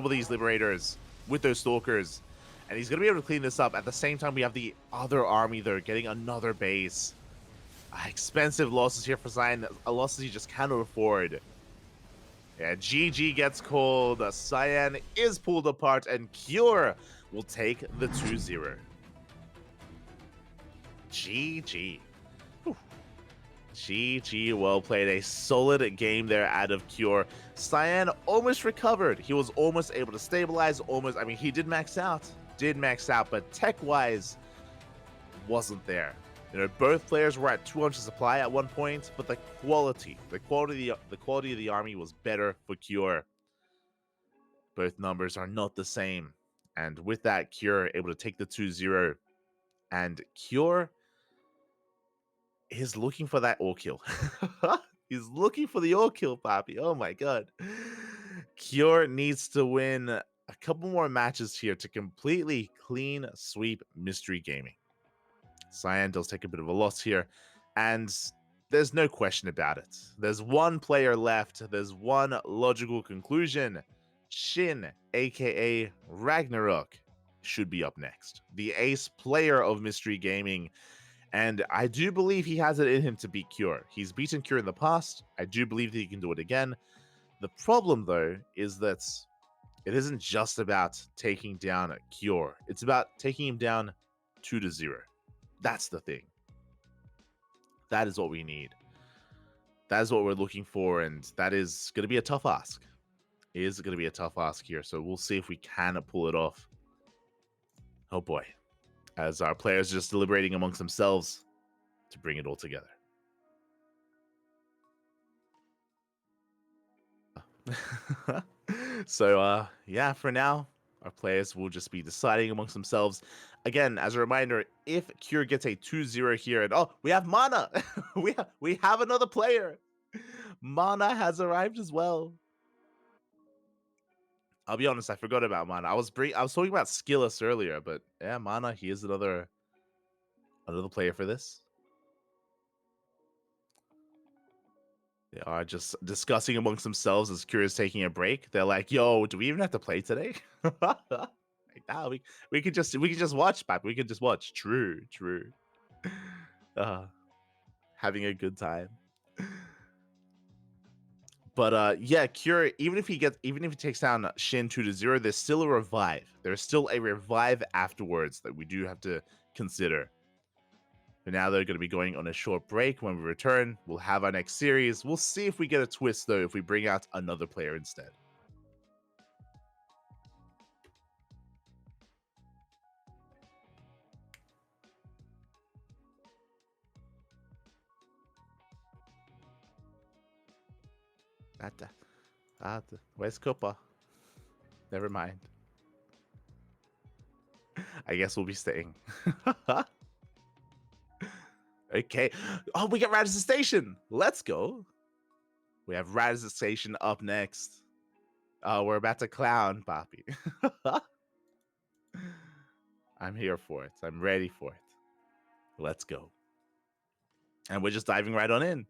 of these Liberators with those Stalkers. And he's going to be able to clean this up. At the same time, we have the other army, though, getting another base. Expensive losses here for Cyan. Losses he just cannot afford. Yeah, GG gets called. Cyan is pulled apart, and Cure will take the 2-0. GG. Whew. GG, well played. A solid game there out of Cure. Cyan almost recovered. He was almost able to stabilize. Almost, I mean, he did max out. But tech-wise, wasn't there. You know, both players were at 200 supply at one point, but the quality of the army was better for Cure. Both numbers are not the same. And with that, Cure able to take the 2-0. And Cure is looking for that all kill. He's looking for the all kill, Papi. Oh my god. Cure needs to win a couple more matches here to completely clean sweep Mystery Gaming. Cyan does take a bit of a loss here, and there's no question about it. There's one player left. There's one logical conclusion. SHIN, aka Ragnarok, should be up next. The ace player of Mystery Gaming. And I do believe he has it in him to beat Cure. He's beaten Cure in the past. I do believe that he can do it again. The problem, though, is that it isn't just about taking down Cure. It's about taking him down 2-0. That's the thing. That is what we need. That is what we're looking for, and that is going to be a tough ask. It is going to be a tough ask here, so we'll see if we can pull it off. Oh boy. As our players are just deliberating amongst themselves to bring it all together. So, yeah, for now, our players will just be deciding amongst themselves. Again, as a reminder, if Cure gets a 2-0 here, and oh, we have Mana! we have another player! Mana has arrived as well. I'll be honest, I forgot about Mana. I was talking about Skillus earlier, but yeah, Mana, he is another player for this. They are just discussing amongst themselves as Cure is taking a break. They're like, "Yo, do we even have to play today?" Like, nah, we could just watch, Pap. We could just watch. True. Having a good time. But yeah, Cure, even if he takes down SHIN 2-0, there's still a revive. There's still a revive afterwards that we do have to consider. But now they're going to be going on a short break. When we return, we'll have our next series. We'll see if we get a twist, though, if we bring out another player instead. Where's Koopa? Never mind. I guess we'll be staying. Okay. Oh, we got Radisson Station. Let's go. We have Radisson Station up next. We're about to clown, Papi. I'm here for it. I'm ready for it. Let's go. And we're just diving right on in.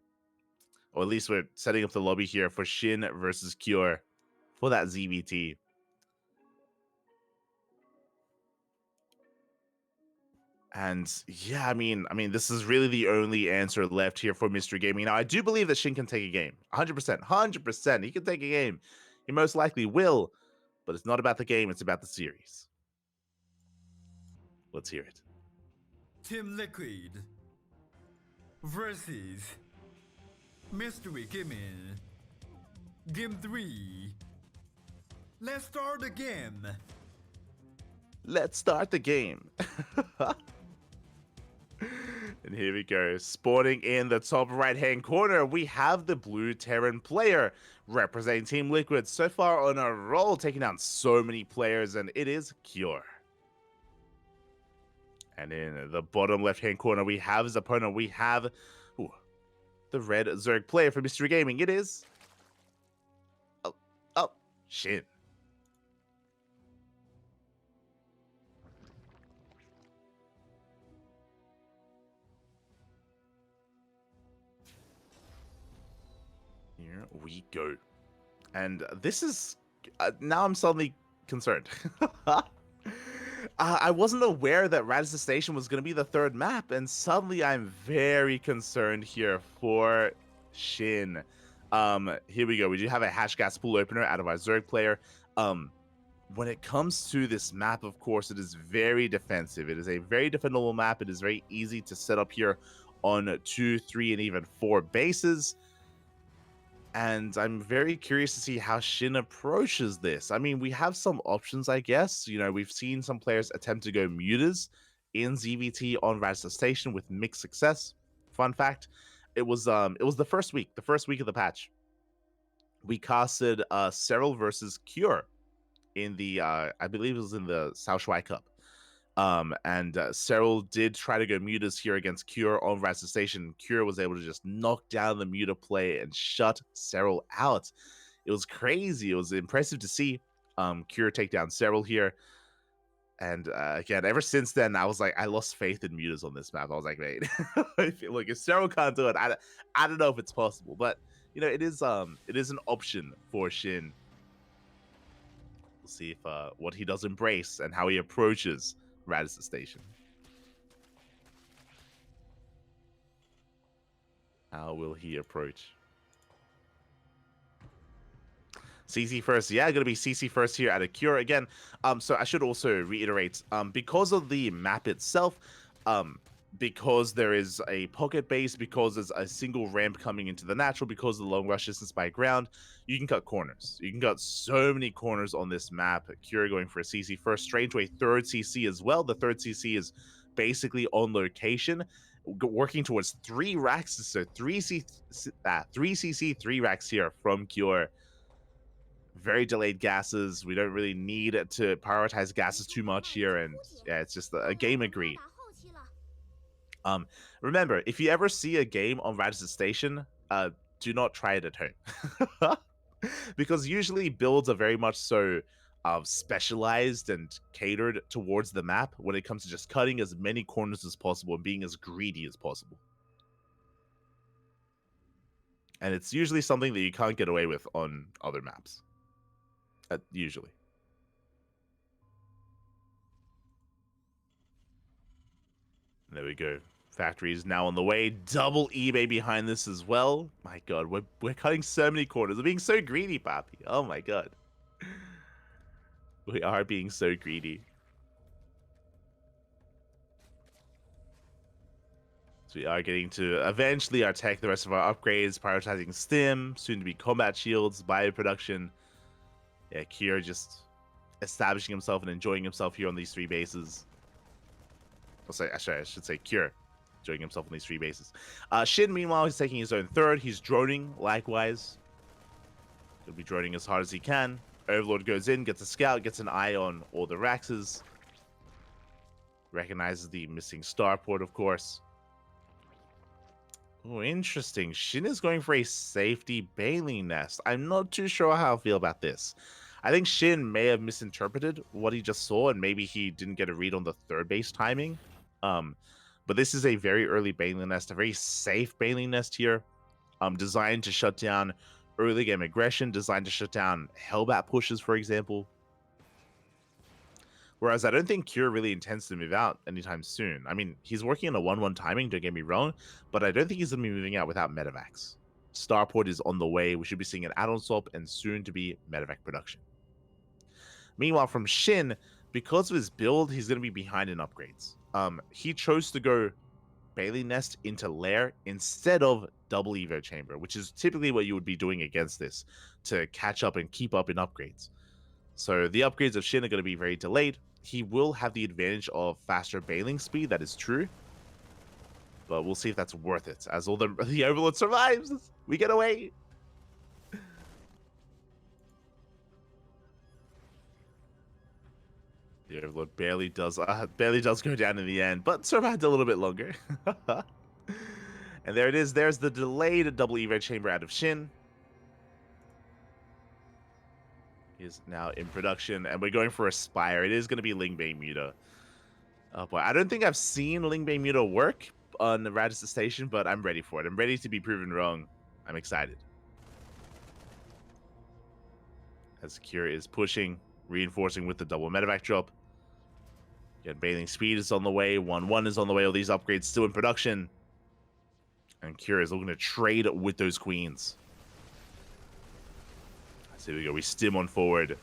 Or at least we're setting up the lobby here for SHIN versus Cure for that ZVT. And yeah, I mean, this is really the only answer left here for Mystery Gaming. Now, I do believe that SHIN can take a game. 100%. He can take a game. He most likely will. But it's not about the game. It's about the series. Let's hear it. Team Liquid versus Mystery Gaming. Game 3. Let's start the game. Let's start the game. And here we go. Spawning in the top right-hand corner, we have the blue Terran player representing Team Liquid. So far on a roll, taking down so many players, and it is Cure. And in the bottom left-hand corner, we have his opponent. We have the red Zerg player for Mystery Gaming. It is SHIN. Here we go. And this is now I'm suddenly concerned. I wasn't aware that Radisson Station was going to be the third map, and suddenly I'm very concerned here for SHIN. Here we go. We do have a hash gas pool opener out of our Zerg player. When it comes to this map, of course, it is very defensive. It is a very defendable map. It is very easy to set up here on 2, 3, and even 4 bases. And I'm very curious to see how SHIN approaches this. I mean, we have some options, I guess. You know, we've seen some players attempt to go mutas in ZVT on Radisson Station with mixed success. Fun fact, it was the first week of the patch. We casted Serral versus Cure in the I believe it was in the South Shuai Cup. And Serral did try to go mutas here against Cure on Radisson Station. Cure was able to just knock down the muta play and shut Serral out. It was crazy. It was impressive to see Cure take down Serral here. And again, ever since then, I was like, I lost faith in mutas on this map. I was like, mate, look, if Cyril can't do it, I don't know if it's possible. But you know, it is an option for SHIN. We'll see if what he does embrace and how he approaches Radisson Station. How will he approach? CC first, yeah, gonna be CC first here at a Cure again. So I should also reiterate, because of the map itself, because there is a pocket base, because there's a single ramp coming into the natural, because of the long rush distance by ground, you can cut corners. You can cut so many corners on this map. Cure going for a CC first, straight to a third CC as well. The third CC is basically on location, working towards 3 racks. So 3 CC, 3 racks here from Cure. Very delayed gases. We don't really need to prioritize gases too much here, and yeah, it's just a game agreed. Remember, if you ever see a game on Radisson Station, do not try it at home. Because usually builds are very much so specialized and catered towards the map when it comes to just cutting as many corners as possible and being as greedy as possible. And it's usually something that you can't get away with on other maps. Usually. There we go. Factory is now on the way. Double eBay behind this as well. My god, we're cutting so many corners. We're being so greedy, Papi. Oh my god. We are being so greedy. So we are getting to eventually tech the rest of our upgrades, prioritizing stim, soon to be combat shields, bioproduction. Yeah, Cure just establishing himself and enjoying himself here on these 3 bases. Actually, I should say Cure enjoying himself on these 3 bases. SHIN, meanwhile, he's taking his own third. He's droning, likewise. He'll be droning as hard as he can. Overlord goes in, gets a scout, gets an eye on all the Raxes. Recognizes the missing starport, of course. Oh, interesting. SHIN is going for a safety baleen nest. I'm not too sure how I feel about this. I think SHIN may have misinterpreted what he just saw, and maybe he didn't get a read on the third base timing. But this is a very early baleen nest, a very safe baleen nest here, designed to shut down early game aggression, designed to shut down Hellbat pushes, for example. Whereas I don't think Cure really intends to move out anytime soon. I mean, he's working on a 1-1 timing, don't get me wrong, but I don't think he's going to be moving out without medevacs. Starport is on the way. We should be seeing an add-on swap and soon to be medevac production. Meanwhile, from SHIN, because of his build, he's going to be behind in upgrades. He chose to go baleen nest into lair instead of double evo chamber, which is typically what you would be doing against this to catch up and keep up in upgrades. So the upgrades of SHIN are going to be very delayed. He will have the advantage of faster bailing speed, that is true. But we'll see if that's worth it. As all the Overlord survives, we get away. The Overlord barely does go down in the end, but survived a little bit longer. And there it is. There's the delayed double evo chamber out of SHIN. Is now in production, and we're going for a Spire. It is going to be Lingbane Muta. Oh boy, I don't think I've seen Lingbane Muta work on the Radisson Station, but I'm ready for it. I'm ready to be proven wrong. I'm excited. As Cure is pushing, reinforcing with the double medevac drop. Again, bathing speed is on the way. 1-1 is on the way. All these upgrades still in production. And Cure is looking to trade with those queens. So here we go. We stim on forward.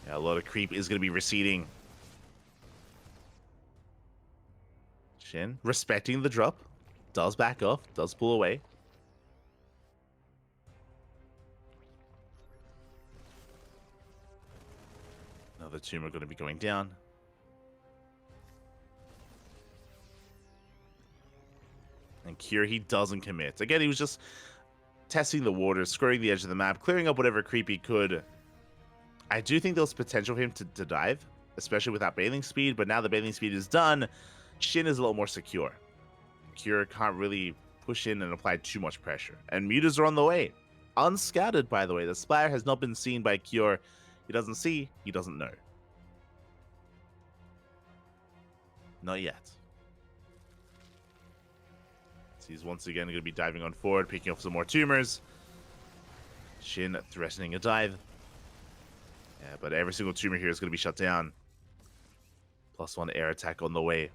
Yeah, a lot of creep is going to be receding. SHIN respecting the drop. Does back off. Does pull away. Another tomb are going to be going down. And Cure, he doesn't commit. Again, he was just testing the waters, skirting the edge of the map, clearing up whatever creep he could. I do think there's potential for him to dive, especially without bathing speed, but now the bathing speed is done, SHIN is a little more secure. Cure can't really push in and apply too much pressure. And mutas are on the way. Unscouted, by the way. The Spire has not been seen by Cure He doesn't see, he doesn't know. Not yet. So he's once again going to be diving on forward, picking up some more tumors. SHIN threatening a dive. Yeah, but every single tumor here is going to be shut down. +1 air attack on the way.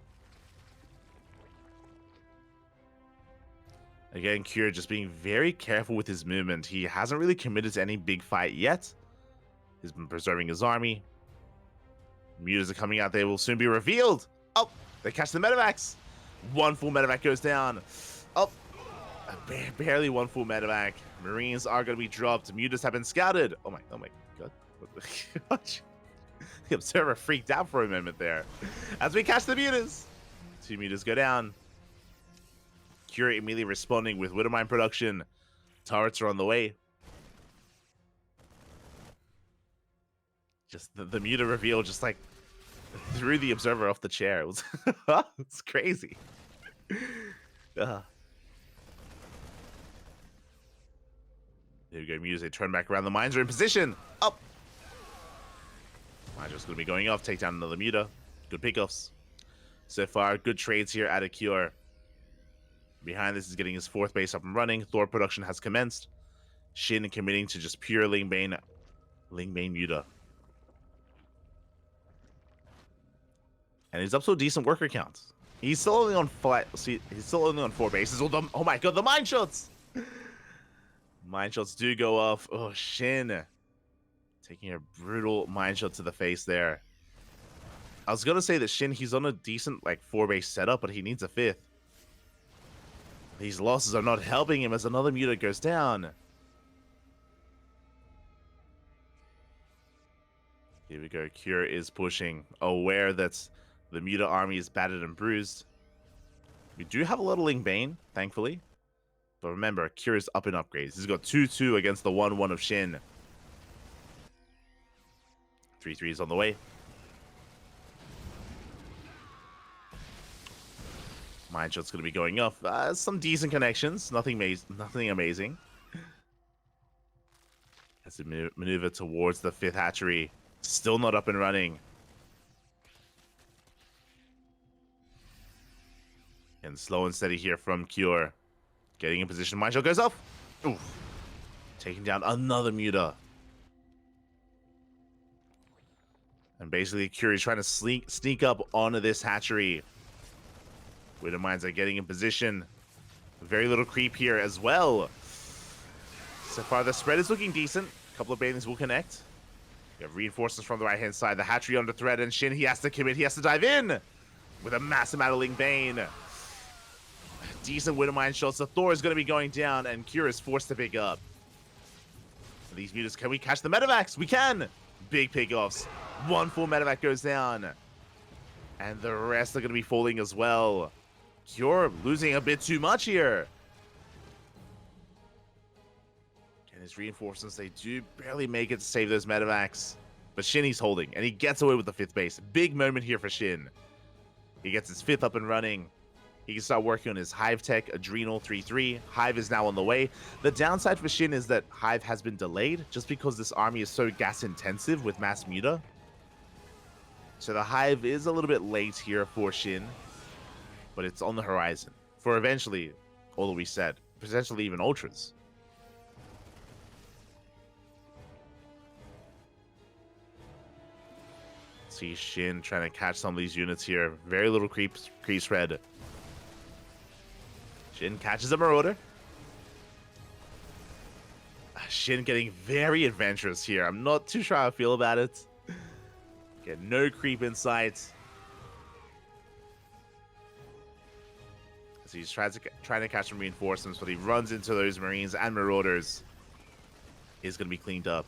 Again, Cure just being very careful with his movement. He hasn't really committed to any big fight yet. He's been preserving his army. Mutas are coming out. They will soon be revealed. Oh, they catch the medevacs. One full medevac goes down. Oh, barely one full medevac. Marines are going to be dropped. Mutas have been scouted. Oh my god. What the gosh. The observer freaked out for a moment there. As we catch the mutas. 2 mutas go down. Cure immediately responding with Widowmine production. Turrets are on the way. Just the muta reveal just like threw the observer off the chair. It was it's crazy. There we go, mutas. They turn back around. The mines are in position. Up. Mine's just going to be going off. Take down another muta. Good pickoffs. So far, good trades here out of Cure. Behind this is getting his 4th base up and running. Thor production has commenced. SHIN committing to just pure Lingbane muta. And he's up to a decent worker count. He's still only on 4 bases. Oh my god, the mine shots! Mine shots do go off. Oh, SHIN taking a brutal mine shot to the face there. I was gonna say that SHIN, he's on a decent like 4-base setup, but he needs a 5th. These losses are not helping him as another muta goes down. Here we go. Cure is pushing, aware that the muta army is battered and bruised. We do have a little Lingbane, thankfully. But remember, Cure is up in upgrades. He's got 2-2 against the 1-1 of SHIN. 3-3 is on the way. Mine shot's going to be going off. Some decent connections. Nothing amazing. As we maneuver towards the 5th hatchery. Still not up and running. And slow and steady here from Cure. Getting in position. Mine shot goes off. Oof. Taking down another muta. And basically Cure is trying to sneak up onto this hatchery. Widow Mines are getting in position. Very little creep here as well. So far, the spread is looking decent. A couple of banelings will connect. You have reinforcements from the right-hand side. The hatchery under threat, and SHIN, he has to commit. He has to dive in with a massive amount of Lingbane. Decent Widow Mine shots. The Thor is going to be going down, and Cure is forced to pick up. These mutas, can we catch the medevacs? We can! Big pickoffs. 1 full medevac goes down. And the rest are going to be falling as well. Cure losing a bit too much here. And his reinforcements, they do barely make it to save those medevacs. But SHIN, he's holding, and he gets away with the 5th base. Big moment here for SHIN. He gets his 5th up and running. He can start working on his Hive Tech Adrenal 3-3. Hive is now on the way. The downside for SHIN is that Hive has been delayed just because this army is so gas intensive with mass muta. So the Hive is a little bit late here for SHIN. But it's on the horizon for eventually, all that we said, potentially even ultras. See SHIN trying to catch some of these units here. Very little creep spread. SHIN catches a Marauder. SHIN getting very adventurous here. I'm not too sure how I feel about it. Get no creep in sight. So he's trying to catch some reinforcements, but he runs into those Marines and Marauders. Is going to be cleaned up.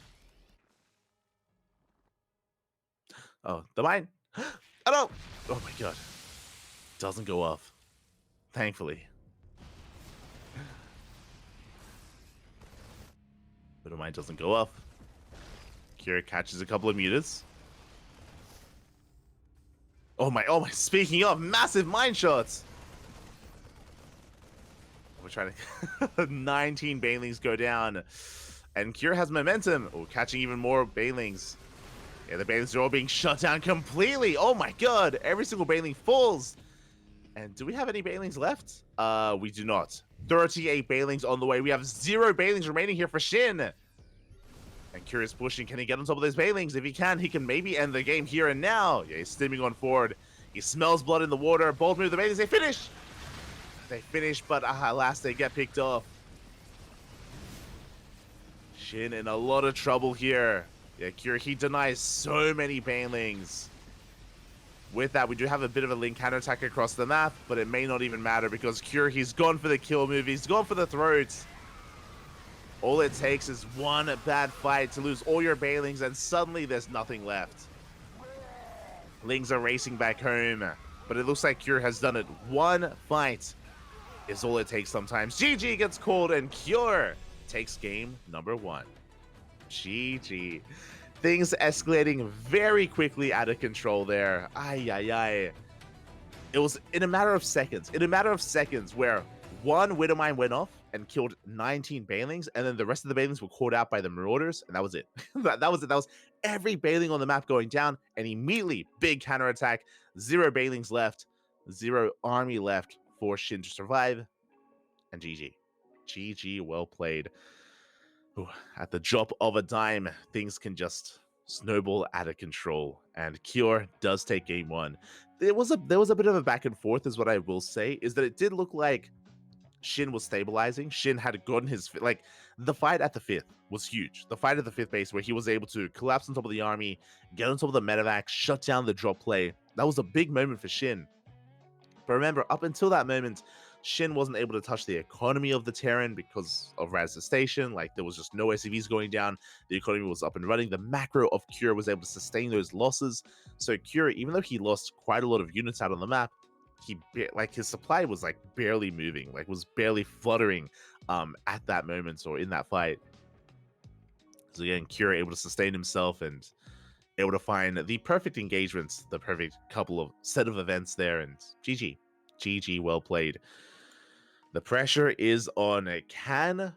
Oh, the mine. Oh no! Oh my god. Doesn't go off. Thankfully. But the mine doesn't go off. Cure catches a couple of mutas. Oh my, speaking of, massive mine shots! We're trying to 19 banelings go down. And Cure has momentum. Oh, catching even more banelings. Yeah, the banelings are all being shut down completely. Oh my god, every single baneling falls. And do we have any banelings left? We do not. 38 banelings on the way. We have 0 banelings remaining here for SHIN. And Curious pushing. Can he get on top of those banelings? If he can maybe end the game here and now. Yeah, he's stimming on forward. He smells blood in the water. Bold move the banelings. They finish. They finish, but alas, they get picked off. SHIN in a lot of trouble here. Yeah, Cure, he denies so many banelings. With that, we do have a bit of a link counterattack across the map, but it may not even matter because Cure, he's gone for the kill move. He's gone for the throats. All it takes is one bad fight to lose all your banelings, and suddenly there's nothing left. Lings are racing back home, but it looks like Cure has done it. One fight is all it takes sometimes. GG gets called, and Cure takes game number 1. GG. Things escalating very quickly out of control there. Ay, ay, ay. It was in a matter of seconds. In a matter of seconds where one Widowmine went off and killed 19 banelings, and then the rest of the banelings were caught out by the Marauders, and that was it. that was it. That was every baneling on the map going down, and immediately big counterattack. 0 banelings left. 0 army left for SHIN to survive. And GG. GG, well played. Ooh, at the drop of a dime, things can just snowball out of control, and Cure does take game 1. There was a bit of a back and forth, is what I will say, is that it did look like SHIN was stabilizing. SHIN had gotten his, like, the fight at the 5th was huge. The fight at the 5th base where he was able to collapse on top of the army, get on top of the medevac, shut down the drop play. That was a big moment for SHIN. But remember, up until that moment, SHIN wasn't able to touch the economy of the Terran because of Raz's station. Like, there was just no SCVs going down. The economy was up and running. The macro of Cure was able to sustain those losses. So Cure, even though he lost quite a lot of units out on the map, his supply was like barely moving, like was barely fluttering at that moment or in that fight. So again, Cure able to sustain himself and able to find the perfect engagements, the perfect set of events there, and GG, well played. The pressure is on. Can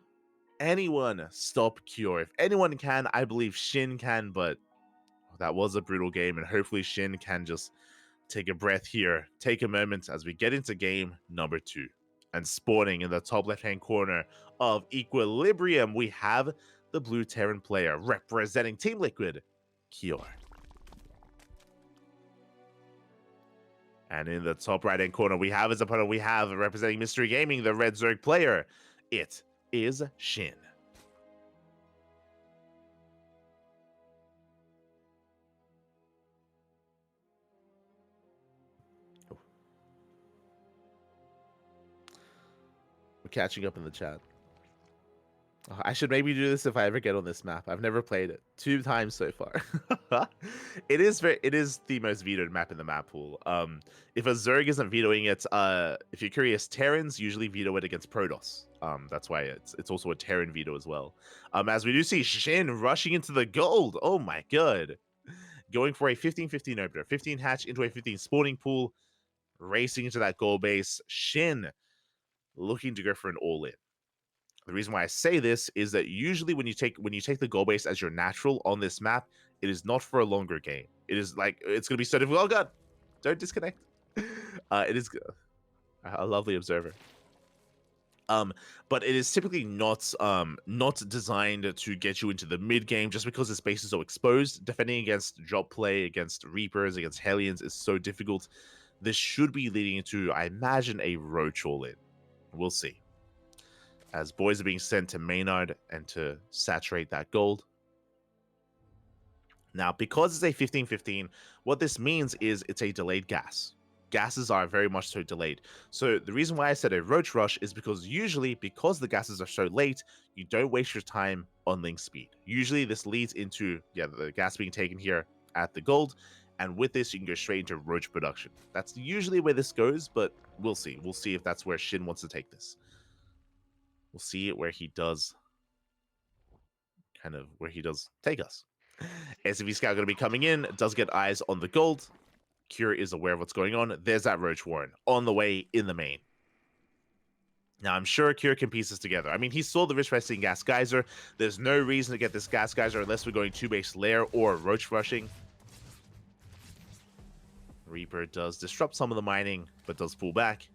anyone stop Cure? If anyone can, I believe SHIN can, but that was a brutal game, and hopefully SHIN can just take a breath here, take a moment as we get into game number 2. And spawning in the top left-hand corner of Equilibrium, we have the blue Terran player representing Team Liquid, Cure. And in the top right-hand corner, we have his opponent. We have representing Mystery Gaming, the red Zerg player. It is SHIN. We're catching up in the chat. I should maybe do this if I ever get on this map. I've never played it. 2 times so far. It is the most vetoed map in the map pool. If a Zerg isn't vetoing it, if you're curious, Terrans usually veto it against Protoss. That's why it's also a Terran veto as well. As we do see SHIN rushing into the gold. Oh my god. Going for a 15-15 opener. 15 hatch into a 15 spawning pool. Racing into that gold base. SHIN looking to go for an all-in. The reason why I say this is that usually when you take the goal base as your natural on this map, it is not for a longer game. It is like, it's going to be so difficult. Oh god, don't disconnect. It is a lovely observer. But it is typically not designed to get you into the mid game just because the space is so exposed. Defending against drop play, against Reapers, against Hellions is so difficult. This should be leading into, I imagine, a Roach all-in. We'll see. As boys are being sent to Maynard and to saturate that gold. Now, because it's a 15-15, what this means is it's a delayed gas. Gases are very much so delayed. So the reason why I said a Roach Rush is because usually, because the gases are so late, you don't waste your time on link speed. Usually this leads into, the gas being taken here at the gold, and with this you can go straight into Roach production. That's usually where this goes, but we'll see. We'll see if that's where SHIN wants to take this. We'll see where he does take us. SCV Scout going to be coming in, does get eyes on the gold. Cure is aware of what's going on. There's that Roach Warren on the way in the main. Now, I'm sure Cure can piece this together. I mean, he saw the Rich Resting Gas Geyser. There's no reason to get this Gas Geyser unless we're going 2-base lair or Roach rushing. Reaper does disrupt some of the mining, but does pull back.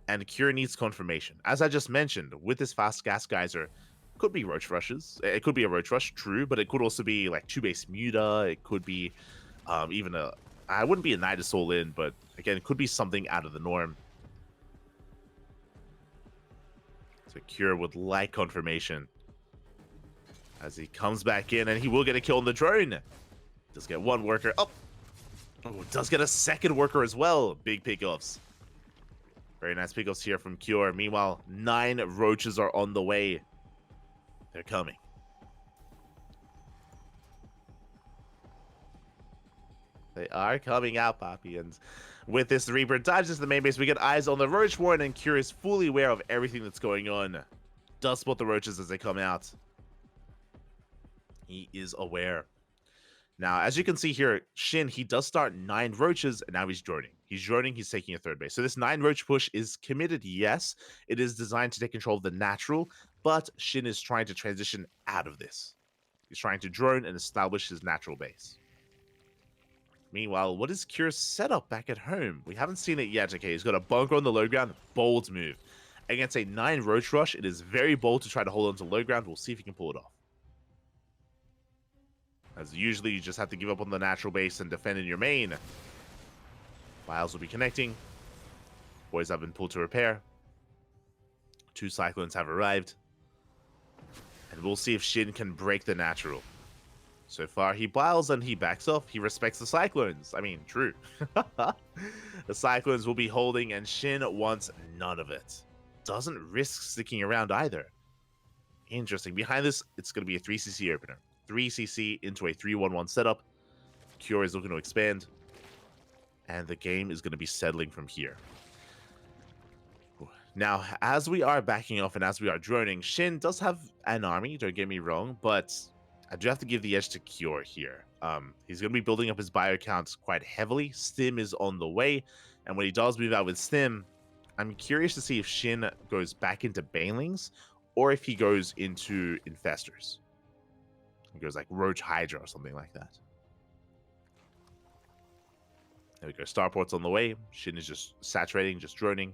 And Cure needs confirmation. As I just mentioned, with this fast gas geyser, could be roach rushes. It could be a roach rush, true, but it could also be like 2-base Muta. It could be even a... I wouldn't be a Nidus all in, but again, it could be something out of the norm. So Cure would like confirmation. As he comes back in, and he will get a kill on the drone. Does get one worker. Oh, does get a second worker as well. Big pickoffs. Very nice pickoffs here from Cure. Meanwhile, 9 roaches are on the way. They're coming. They are coming out, Poppy. And with this, the Reaper dives into the main base. We get eyes on the Roach Warren, and Cure is fully aware of everything that's going on. Does spot the roaches as they come out. He is aware. Now, as you can see here, SHIN, he does start 9 roaches, and now he's droning. He's droning, he's taking a third base. So this 9 roach push is committed, yes. It is designed to take control of the natural, but SHIN is trying to transition out of this. He's trying to drone and establish his natural base. Meanwhile, what is Cure's setup back at home? We haven't seen it yet. Okay, he's got a bunker on the low ground. Bold move. Against a 9 roach rush, it is very bold to try to hold on to low ground. We'll see if he can pull it off. As usually, you just have to give up on the natural base and defend in your main. Biles will be connecting. Boys have been pulled to repair. 2 Cyclones have arrived. And we'll see if SHIN can break the natural. So far, he biles and he backs off. He respects the Cyclones. I mean, true. The Cyclones will be holding, and SHIN wants none of it. Doesn't risk sticking around either. Interesting. Behind this, it's going to be a 3cc opener. 3cc into a 3-1-1 setup. Cure is looking to expand. And the game is going to be settling from here. Now, as we are backing off and as we are droning, SHIN does have an army, don't get me wrong, but I do have to give the edge to Cure here. He's going to be building up his bio counts quite heavily. Stim is on the way, and when he does move out with Stim, I'm curious to see if SHIN goes back into Banelings or if he goes into Infestors. He goes like Roach Hydra or something like that. There we go. Starport's on the way. SHIN is just saturating, just droning.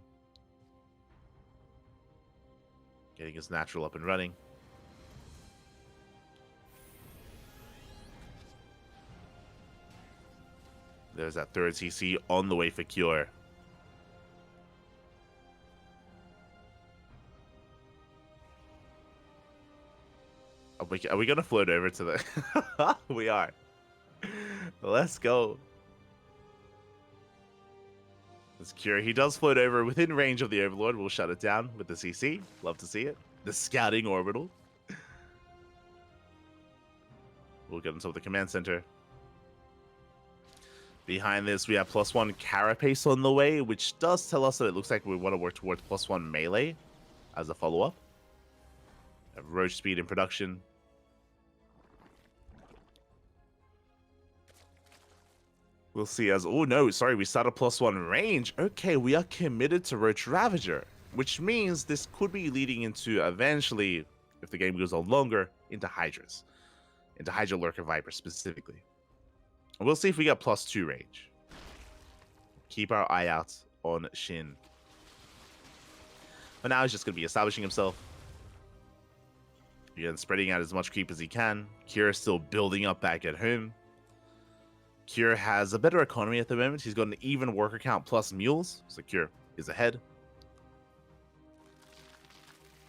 Getting his natural up and running. There's that 3rd CC on the way for Cure. Are we going to float over to the... We are. Let's go. It's Cure. He does float over within range of the Overlord. We'll shut it down with the CC. Love to see it. The scouting orbital. We'll get into the command center. Behind this, we have +1 Carapace on the way, which does tell us that it looks like we want to work towards +1 melee as a follow-up. Roach speed in production. We'll see as... Oh, no, sorry, we start a +1 range. Okay, we are committed to Roach Ravager, which means this could be leading into, eventually, if the game goes on longer, into Hydras. Into Hydra Lurker Viper, specifically. We'll see if we get +2 range. Keep our eye out on SHIN. But now he's just going to be establishing himself. Again, spreading out as much creep as he can. Cure is still building up back at home. Cure has a better economy at the moment. He's got an even worker count plus mules. So Cure is ahead.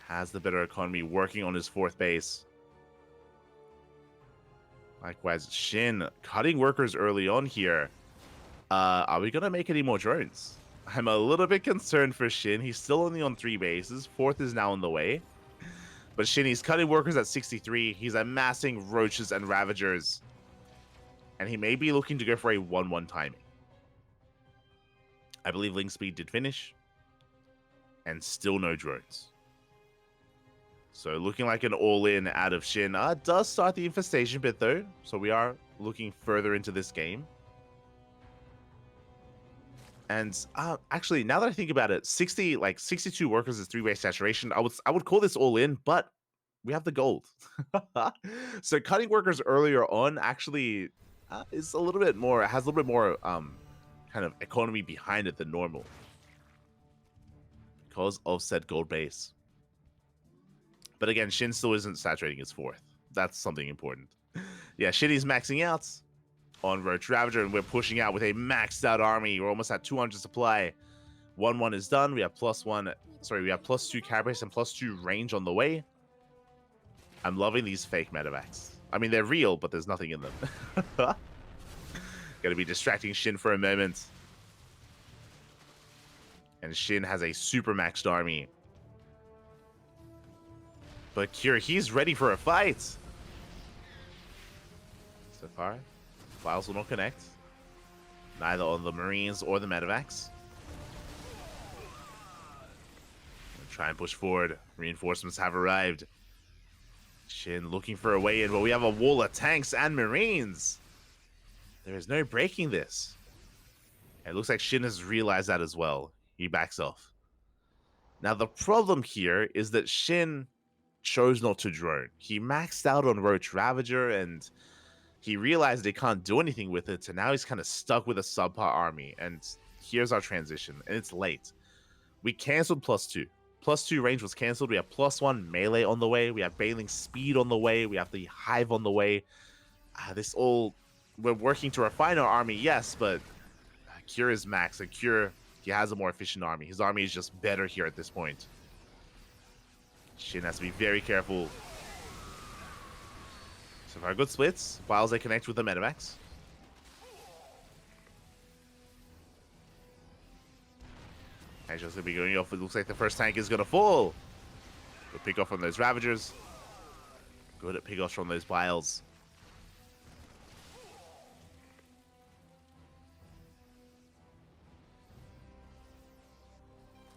Has the better economy, working on his 4th base. Likewise, SHIN cutting workers early on here. Are we going to make any more drones? I'm a little bit concerned for SHIN. He's still only on 3 bases. 4th is now on the way. But SHIN, he's cutting workers at 63. He's amassing roaches and ravagers. And he may be looking to go for a 1-1 timing. I believe Link Speed did finish. And still no drones. So looking like an all-in out of SHIN. Does start the infestation bit though. So we are looking further into this game. And actually, now that I think about it, 62 workers is 3-way saturation. I would call this all in, but we have the gold. So cutting workers earlier on actually is a little bit more, has a little bit more kind of economy behind it than normal. Because of said gold base. But again, Shin still isn't saturating his 4th. That's something important. Yeah, Shin is maxing out on Roach Ravager, and we're pushing out with a maxed out army. We're almost at 200 supply. 1-1 is done. We have +1. Sorry, we have +2 carapace and +2 range on the way. I'm loving these fake medevacs. I mean, they're real, but there's nothing in them. Gonna be distracting Shin for a moment. And Shin has a super maxed army. But Cure, he's ready for a fight. So far, files will not connect. Neither on the Marines or the medevacs. Try and push forward. Reinforcements have arrived. Shin looking for a way in, but we have a wall of tanks and Marines. There is no breaking this. It looks like Shin has realized that as well. He backs off. Now the problem here is that Shin chose not to drone. He maxed out on Roach Ravager and he realized he can't do anything with it, and now he's kind of stuck with a subpar army. And here's our transition, and it's late. We canceled +2. +2 range was cancelled. We have +1 melee on the way. We have Bailing Speed on the way. We have the Hive on the way. We're working to refine our army, yes, but Cure is max. And Cure, he has a more efficient army. His army is just better here at this point. Shin has to be very careful. So far, good splits. While they connect with the medevacs. Actually, going to be going off. It looks like the first tank is going to fall. Good pick off from those Ravagers. Good at pick offs from those Biles.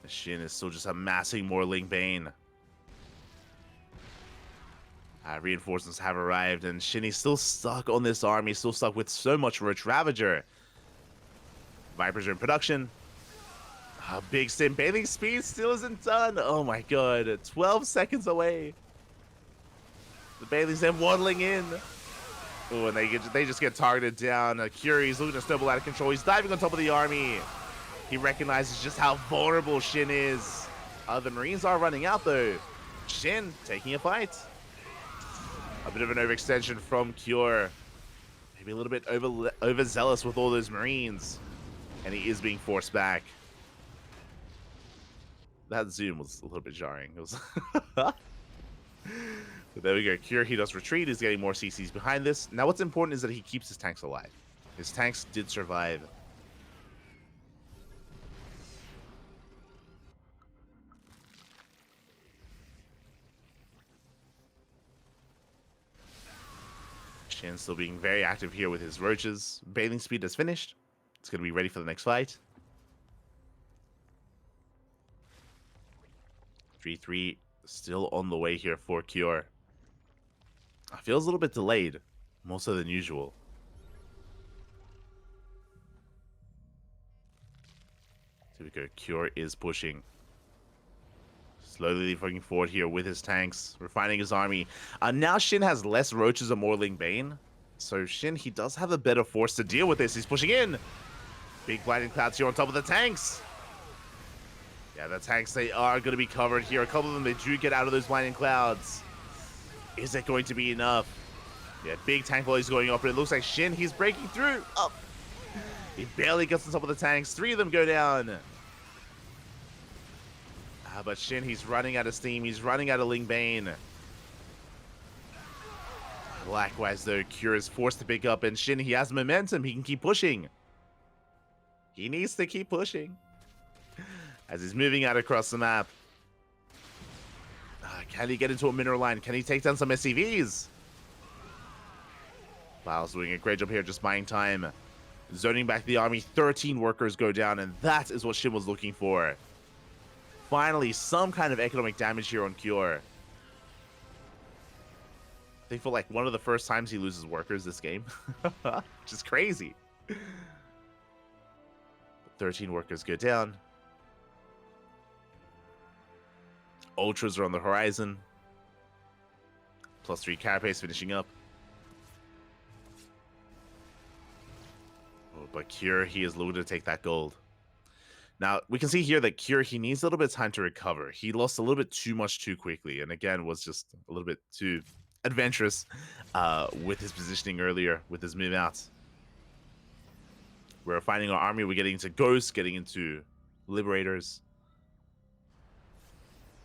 The Shin is still just amassing more Ling Bane. Reinforcements have arrived, and Shin is still stuck on this army, still stuck with so much Roach Ravager. Vipers are in production. Big Stim. Bailing Speed still isn't done. Oh my god. 12 seconds away. The Bailing Stim waddling in. Oh, and they just get targeted down. Curie's looking to snowball out of control. He's diving on top of the army. He recognizes just how vulnerable Shin is. The Marines are running out though. Shin taking a fight. A bit of an overextension from Cure. Maybe a little bit overzealous with all those Marines. And he is being forced back. That zoom was a little bit jarring. It was but there we go. Cure, he does retreat. He's getting more CCs behind this. Now what's important is that he keeps his tanks alive. His tanks did survive. Shin still being very active here with his roaches. Bailing Speed is finished. It's going to be ready for the next fight. 3-3 still on the way here for Cure. Feels a little bit delayed, more so than usual. Here we go. Cure is pushing. Slowly fucking forward here with his tanks, refining his army. Now Shin has less roaches and more Ling Bane. So Shin, he does have a better force to deal with this. He's pushing in. Big blinding clouds here on top of the tanks. Yeah, the tanks, they are going to be covered here. A couple of them, they do get out of those blinding clouds. Is it going to be enough? Yeah, big tank volleys going up, but it looks like Shin, he's breaking through. Up. He barely gets on top of the tanks. 3 of them go down. But Shin, he's running out of steam. He's running out of Ling Bane. Likewise, though, Cure is forced to pick up, and Shin, he has momentum. He can keep pushing. He needs to keep pushing. As he's moving out across the map. Can he get into a mineral line? Can he take down some SCVs? Lyle's doing a great job here, just buying time. Zoning back the army. 13 workers go down, and that is what Shin was looking for. Finally, some kind of economic damage here on Cure. I think for like one of the first times he loses workers this game. Which is crazy. 13 workers go down. Ultras are on the horizon. +3 carapace finishing up. Oh, But Cure, he is looking to take that gold. Now, we can see here that Cure, he needs a little bit of time to recover. He lost a little bit too much too quickly, and again, was just a little bit too adventurous with his positioning earlier, with his move out. We're finding our army, we're getting into Ghosts, getting into Liberators.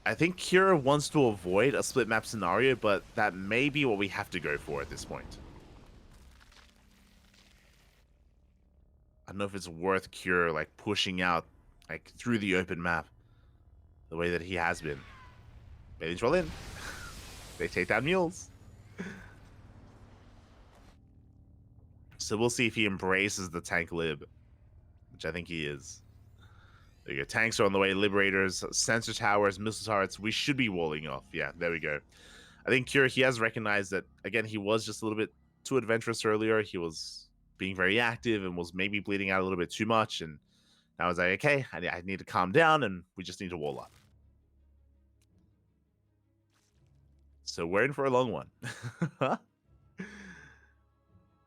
I think Cure wants to avoid a split map scenario, but that may be what we have to go for at this point. I don't know if it's worth Cure like pushing out like through the open map the way that he has been. Bailey's roll in. They take down mules. So we'll see if he embraces the tank lib, which I think he is. There you go. Tanks are on the way. Liberators, sensor towers, missile turrets. We should be walling off. Yeah, there we go. I think Cure, he has recognized that, again, he was just a little bit too adventurous earlier. He was being very active and was maybe bleeding out a little bit too much. And now I was like, okay, I need to calm down and we just need to wall up. So we're in for a long one.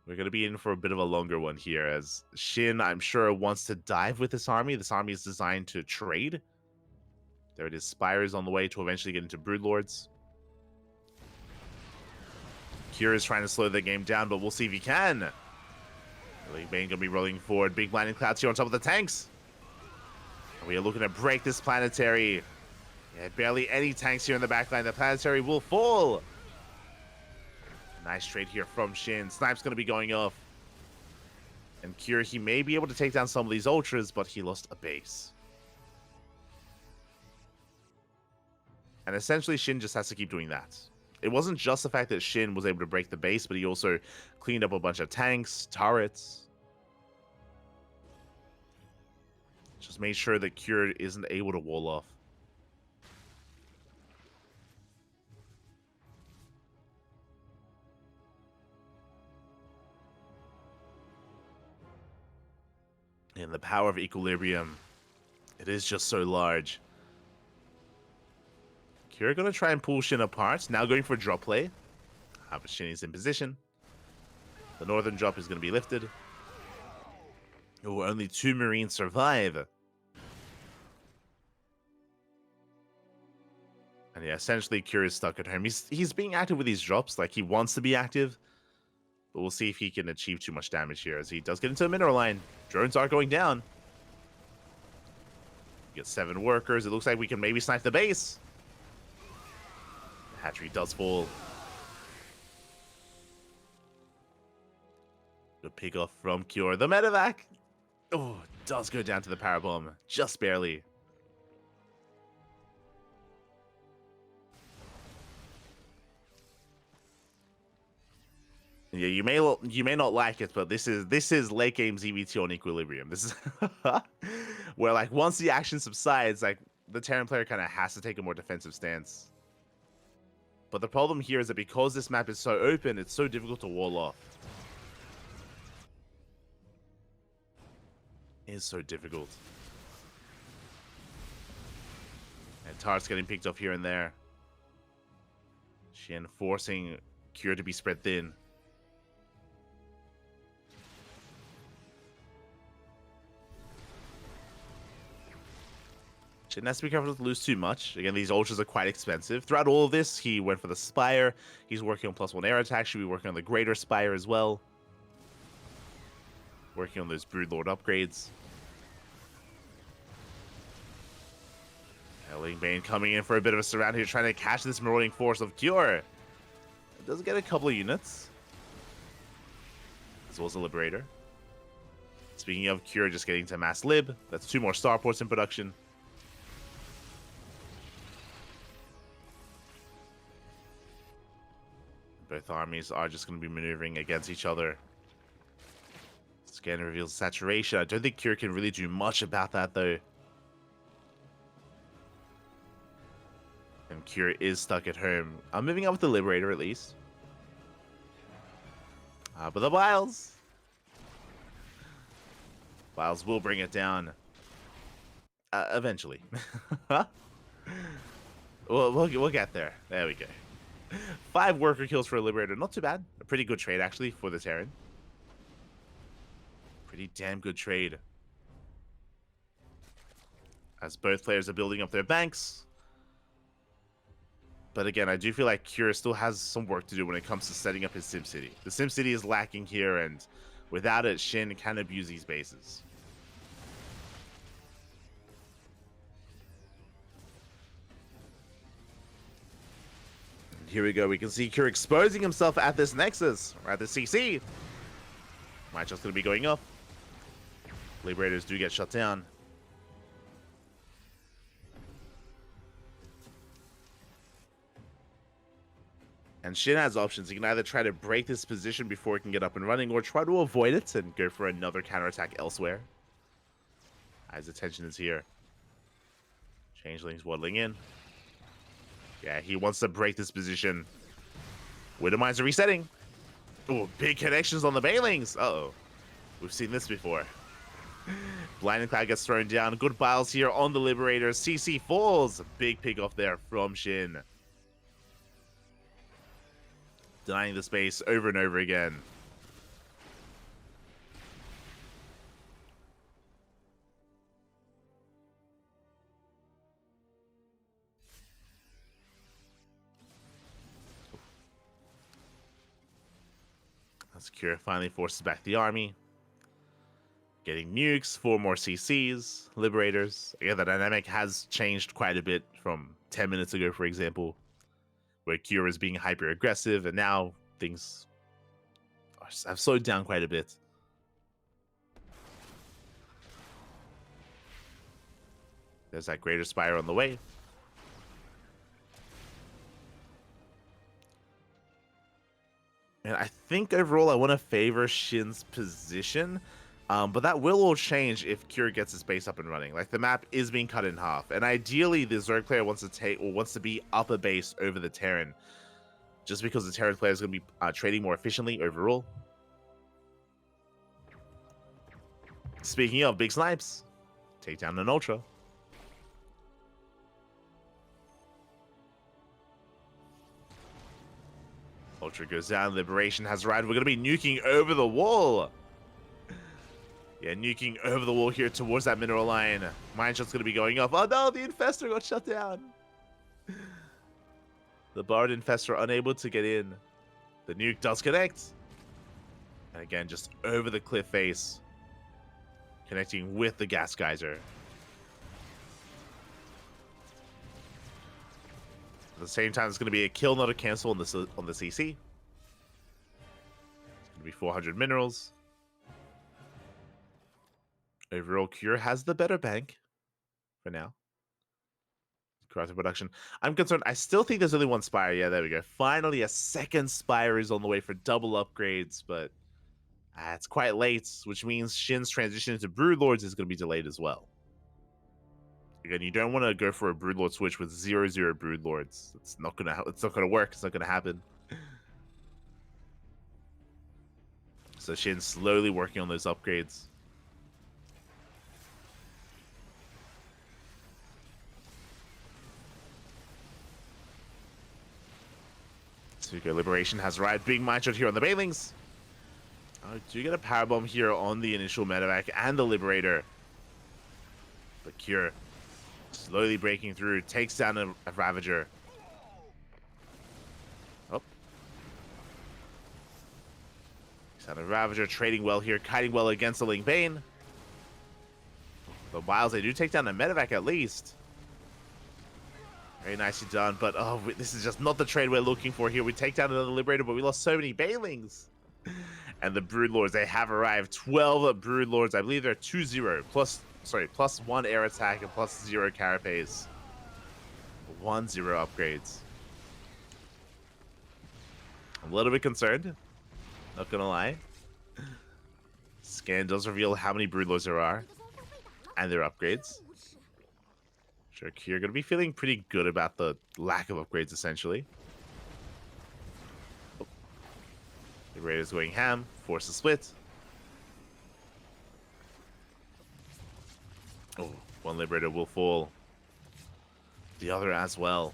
We're going to be in for a bit of a longer one here, as SHIN, I'm sure, wants to dive with this army. This army is designed to trade. There it is. Spires on the way to eventually get into Broodlords. Cure is trying to slow the game down, but we'll see if he can. Bane going to be rolling forward. Big blinding clouds here on top of the tanks. And we are looking to break this planetary. Yeah, barely any tanks here in the backline. The planetary will fall. Nice trade here from SHIN. Snipe's going to be going off. And Cure, he may be able to take down some of these ultras, but he lost a base. And essentially, SHIN just has to keep doing that. It wasn't just the fact that SHIN was able to break the base, but he also cleaned up a bunch of tanks, turrets. Just made sure that Cure isn't able to wall off. And the power of equilibrium, it is just so large. Cure going to try and pull SHIN apart. Now going for a drop play. But SHIN is in position. The northern drop is going to be lifted. Oh, only 2 Marines survive. And yeah, essentially Cure is stuck at home. He's being active with these drops, like he wants to be active. But we'll see if he can achieve too much damage here, as he does get into a mineral line. Drones are going down. We get 7 workers. It looks like we can maybe snipe the base. The hatchery does fall. Good pick off from Cure. The medevac. Oh, does go down to the power bomb. Just barely. Yeah, you may not like it, but this is late game ZVT on equilibrium. This is where, like, once the action subsides, like, the Terran player kind of has to take a more defensive stance. But the problem here is that because this map is so open, it's so difficult to wall off. It is so difficult. And Tar's getting picked off here and there. SHIN forcing Cure to be spread thin. SHIN has to be careful not to lose too much. Again, these ultras are quite expensive. Throughout all of this, he went for the Spire. He's working on +1 air attack. Should be working on the Greater Spire as well. Working on those Broodlord upgrades. Bane coming in for a bit of a surround here, trying to catch this marauding force of Cure. It does get a couple of units. As well as a Liberator. Speaking of Cure, just getting to mass lib. That's 2 more starports in production. Both armies are just going to be maneuvering against each other. Scan reveals saturation. I don't think Cure can really do much about that, though. And Cure is stuck at home. I'm moving up with the Liberator, at least. But the Biles. Biles will bring it down. Eventually. We'll get there. There we go. 5 worker kills for a Liberator. Not too bad. A pretty good trade, actually, for the Terran. Pretty damn good trade. As both players are building up their banks. But again, I do feel like Cure still has some work to do when it comes to setting up his SimCity. The SimCity is lacking here, and without it, SHIN can abuse these bases. And here we go. We can see Cure exposing himself at this Nexus, or at the CC. Matchup's going to be going up. Liberators do get shut down. And SHIN has options. He can either try to break this position before it can get up and running, or try to avoid it and go for another counterattack elsewhere. As attention is here. Changeling's waddling in. Yeah, he wants to break this position. Widowmines are resetting. Oh, big connections on the Banelings. Uh-oh. We've seen this before. Blinding Cloud gets thrown down. Good biles here on the Liberators. CC falls. Big pick off there from SHIN. Denying the space over and over again. As Cure finally forces back the army. Getting nukes, 4 more CCs, Liberators. Again, the dynamic has changed quite a bit from 10 minutes ago, for example, where Cure is being hyper-aggressive, and now things have slowed down quite a bit. There's that Greater Spire on the way. And I think overall I want to favor SHIN's position, but that will all change if Cure gets his base up and running. Like, the map is being cut in half, and ideally the Zerg player wants to be up a base over the Terran, just because the Terran player is going to be trading more efficiently overall. Speaking of big snipes, take down an Ultra. Ultra goes down, Liberation has arrived. We're going to be nuking over the wall. Yeah, nuking over the wall here towards that mineral line. Mine shot's going to be going off. Oh no, the Infestor got shut down. The Bard Infestor unable to get in. The nuke does connect. And again, just over the cliff face. Connecting with the gas geyser. At the same time, it's going to be a kill, not a cancel on the CC. It's going to be 400 minerals. Overall, Cure has the better bank for now. Corrupted production. I'm concerned. I still think there's only one Spire. Yeah, there we go. Finally, a second Spire is on the way for double upgrades, but it's quite late, which means Shin's transition into Broodlords is going to be delayed as well. Again, you don't want to go for a Broodlord switch with 0/0 Broodlords. It's not gonna work. It's not gonna happen. So Shin's slowly working on those upgrades. So you go, Liberation has arrived. Big mindshot here on the Banelings. Oh, do you get a powerbomb here on the initial medevac and the Liberator? But Cure slowly breaking through, takes down a Ravager. Oh. Takes down a Ravager, trading well here, kiting well against the Ling Bane. The Wiles, they do take down a medevac at least. Very nicely done, but oh, this is just not the trade we're looking for here. We take down another Liberator, but we lost so many Banelings. And the Broodlords, they have arrived. 12 Broodlords. I believe they're 2-0 plus 1 air attack and plus 0 carapace. 1-0 upgrades. I'm a little bit concerned, not gonna lie. Scan does reveal how many Broodlords there are and their upgrades. Sure, you're gonna be feeling pretty good about the lack of upgrades, essentially. Oh. The Raiders going ham, force a split. Oh, one Liberator will fall. The other as well.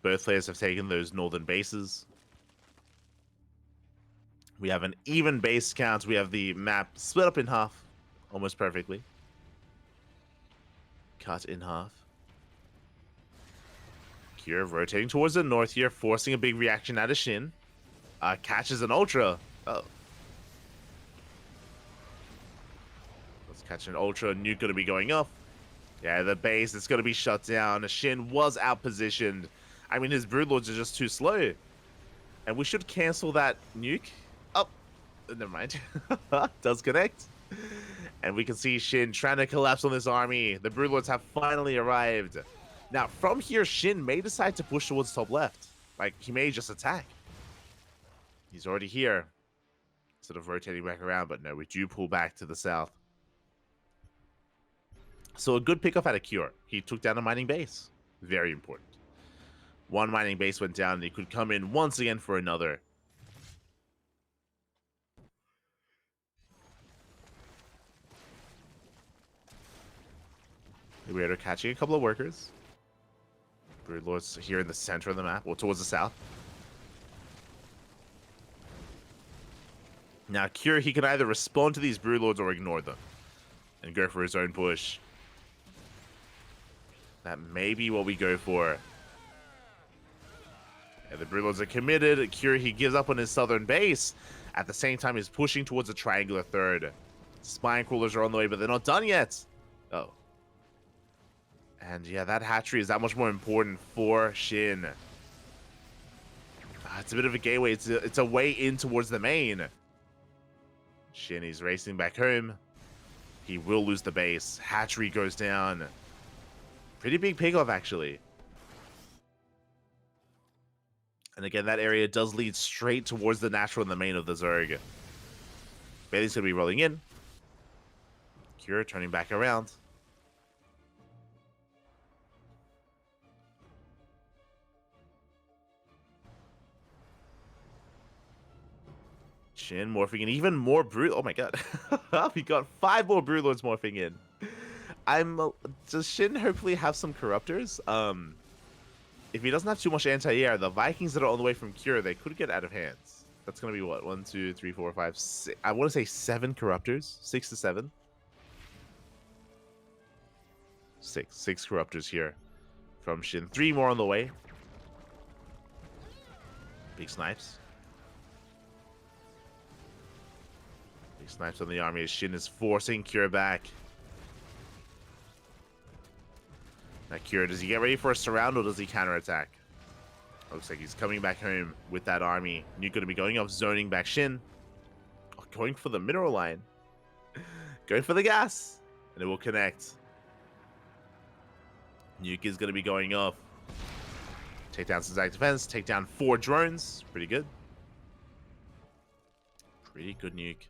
Both players have taken those northern bases. We have an even base count. We have the map split up in half almost perfectly. Cut in half. Cure rotating towards the north here, forcing a big reaction out of SHIN. Catches an Ultra. Oh. Let's catch an Ultra. Nuke going to be going off. Yeah, the base is going to be shut down. SHIN was outpositioned. I mean, his Broodlords are just too slow. And we should cancel that nuke. Oh, never mind. Does connect. And we can see SHIN trying to collapse on this army. The Broodlords have finally arrived. Now, from here, SHIN may decide to push towards top left. Like, he may just attack. He's already here. Sort of rotating back around, but no, we do pull back to the south. So a good pickup out of Cure. He took down a mining base. Very important. One mining base went down, and he could come in once again for another. We are catching a couple of workers. Broodlords here in the center of the map, or towards the south. Now, Cure, he can either respond to these Broodlords or ignore them and go for his own push. That may be what we go for. Yeah, the Broodlords are committed. Cure, he gives up on his southern base. At the same time, he's pushing towards a triangular third. Spine crawlers are on the way, but they're not done yet. Oh. And yeah, that hatchery is that much more important for SHIN. It's a bit of a gateway. It's a way in towards the main. SHIN is racing back home. He will lose the base. Hatchery goes down. Pretty big pickoff, actually. And again, that area does lead straight towards the natural and the main of the Zerg. Bailey's going to be rolling in. Cure turning back around. SHIN morphing in even more Brood. Oh my god. We got 5 more Broodlords morphing in. Does SHIN hopefully have some corruptors? If he doesn't have too much anti-air, the Vikings that are on the way from Cure, they could get out of hands. That's gonna be what? 1, 2, 3, 4, 5, 6. I want to say 7 corruptors. 6 to 7. 6 corruptors here from SHIN. 3 more on the way. Big snipes. Big snipes on the army as SHIN is forcing Cure back. Now Cure, does he get ready for a surround or does he counterattack? Looks like he's coming back home with that army. Nuke going to be going off, zoning back SHIN. Oh, going for the mineral line. Going for the gas. And it will connect. Nuke is going to be going off. Take down some Zag defense. Take down 4 drones. Pretty good. Pretty good nuke.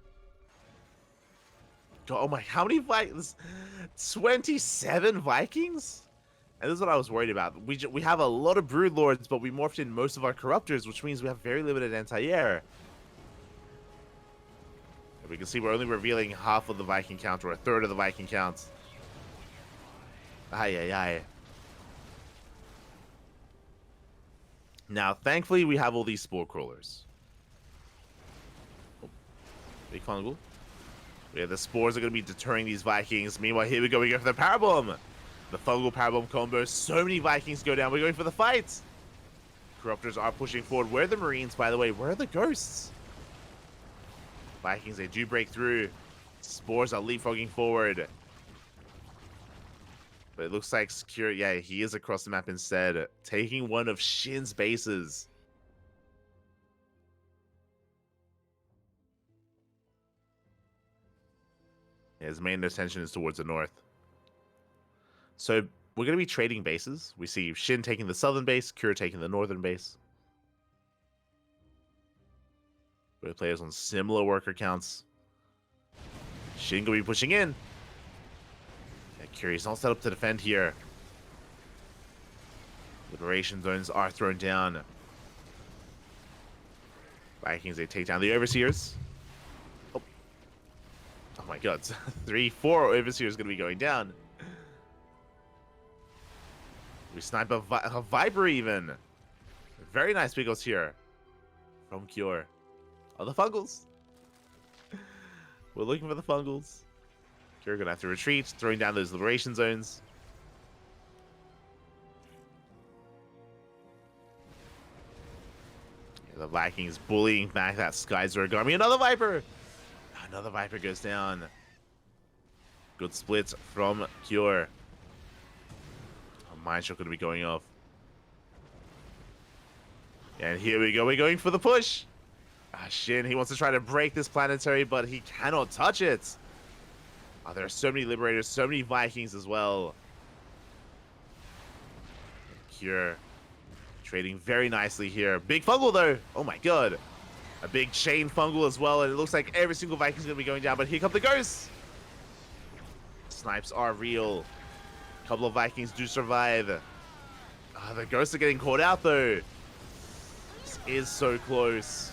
Oh my, how many Vikings? 27 Vikings? And this is what I was worried about. We have a lot of Broodlords, but we morphed in most of our Corruptors, which means we have very limited anti-air. We can see we're only revealing half of the Viking count, or a third of the Viking count. Aye, aye, aye. Now, thankfully, we have all these Spore Crawlers. Oh, big fungal. Yeah, the Spores are going to be deterring these Vikings. Meanwhile, here we go for the Parabomb. The Fungal Parabomb combo. So many Vikings go down. We're going for the fight. Corruptors are pushing forward. Where are the Marines, by the way? Where are the Ghosts? Vikings, they do break through. Spores are leapfrogging forward. But it looks like Secure, yeah, he is across the map instead. Taking one of SHIN's bases. Yeah, his main attention is towards the north. So we're going to be trading bases. We see SHIN taking the southern base, Cure taking the northern base. Both players on similar worker counts. SHIN going to be pushing in. Yeah, Cure is not set up to defend here. Liberation zones are thrown down. Vikings, they take down the Overseers. Oh my god. 3, 4 Overseers going to be going down. We snipe a Viper even. Very nice pickles here from Cure. Oh, the Fungals. We're looking for the Fungals. You're going to have to retreat, throwing down those liberation zones. The Vikings bullying back that Skysword Army. Another Viper! Another Viper goes down. Good split from Cure. Mine shot going to be going off. And here we go. We're going for the push. SHIN, he wants to try to break this planetary, but he cannot touch it. Oh, there are so many Liberators, so many Vikings as well. Cure trading very nicely here. Big Fungal, though. Oh, my God. A big chain Fungal as well, and it looks like every single Viking's going to be going down, but here come the Ghosts. Snipes are real. A couple of Vikings do survive. The Ghosts are getting caught out, though. This is so close.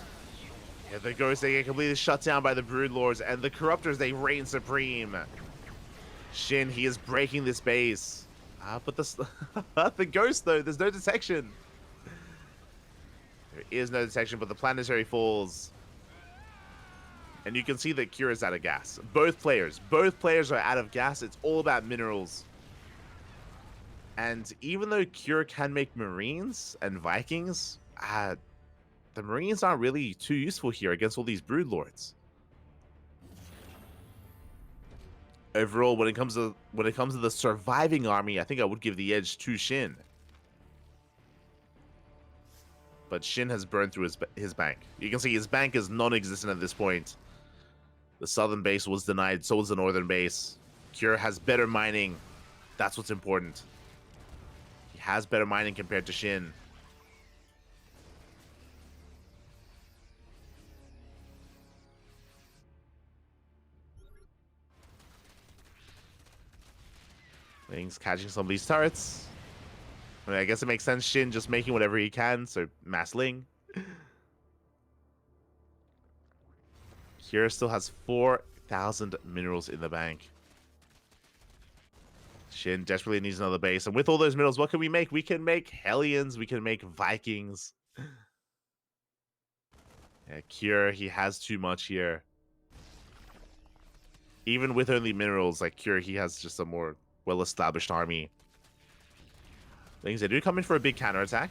Yeah, the Ghosts, they get completely shut down by the Broodlords, and the Corruptors, they reign supreme. SHIN, he is breaking this base. But the Ghost, though, there's no detection. There is no detection, but the planetary falls. And you can see that Cure is out of gas. Both players are out of gas. It's all about minerals. And even though Cure can make Marines and Vikings, the Marines aren't really too useful here against all these Broodlords. Overall, when it comes to the surviving army, I think I would give the edge to SHIN. But SHIN has burned through his bank. You can see his bank is non-existent at this point. The southern base was denied, so was the northern base. Cure has better mining. That's what's important. He has better mining compared to SHIN. Wings catching some of these turrets. I mean, I guess it makes sense. SHIN just making whatever he can, so mass Ling. Here still has 4,000 minerals in the bank. SHIN desperately needs another base, and with all those minerals, what can we make? We can make Hellions, we can make Vikings. Yeah, Cure, he has too much here. Even with only minerals, like Cure, he has just a more well-established army. Things they do come in for a big counterattack.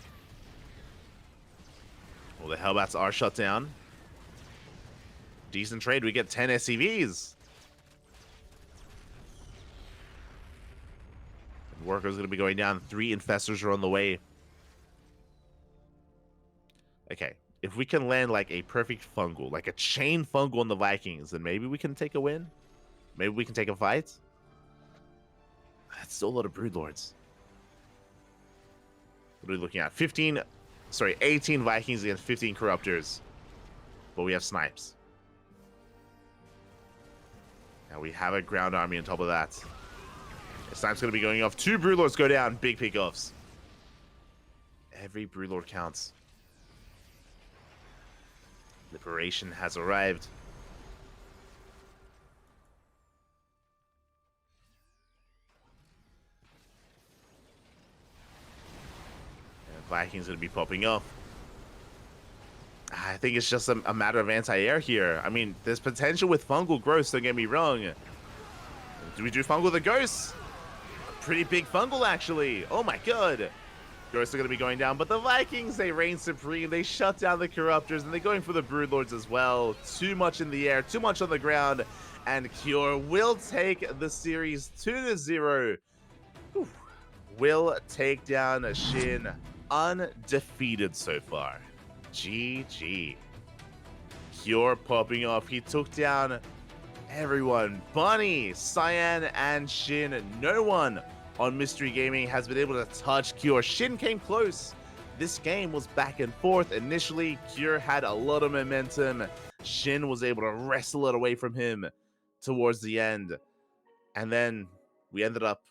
Well, the Hellbats are shut down. Decent trade. We get 10 SCVs. Workers going to be going down. 3 Infestors are on the way. Okay. If we can land like a perfect Fungal, like a chain Fungal on the Vikings, then maybe we can take a win. Maybe we can take a fight. That's still a lot of Broodlords. What are we looking at? 18 Vikings against 15 Corruptors. But we have Snipes. Now we have a ground army on top of that. Snipes going to be going off. 2 Broodlords go down. Big pickoffs. Every Broodlord counts. Liberation has arrived. Vikings going to be popping up. I think it's just a matter of anti-air here. I mean, there's potential with Fungal growth, don't get me wrong. Do we do Fungal the Ghosts? A pretty big Fungal, actually. Oh my god. Ghosts are going to be going down, but the Vikings, they reign supreme. They shut down the Corruptors, and they're going for the Broodlords as well. Too much in the air, too much on the ground, and Cure will take the series 2-0. Will take down SHIN. Undefeated so far. GG. Cure popping off. He took down everyone. Bunny, Cyan, and SHIN. No one on Mystery Gaming has been able to touch Cure. SHIN came close. This game was back and forth. Initially, Cure had a lot of momentum. SHIN was able to wrestle it away from him towards the end. And then we ended up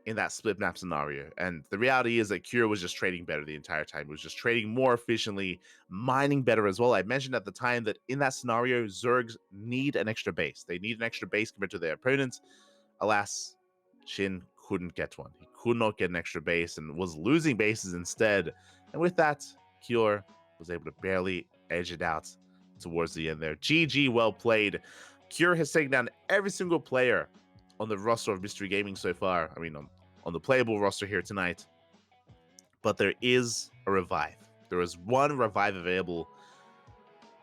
in that split map scenario. And the reality is that Cure was just trading better the entire time. It was just trading more efficiently, mining better as well. I mentioned at the time that in that scenario, Zergs need an extra base. They need an extra base compared to their opponents. Alas, SHIN couldn't get one. He could not get an extra base and was losing bases instead. And with that, Cure was able to barely edge it out towards the end there. GG, well played. Cure has taken down every single player on the roster of Mystery Gaming so far. I mean, on the playable roster here tonight. But there is a revive. There is one revive available.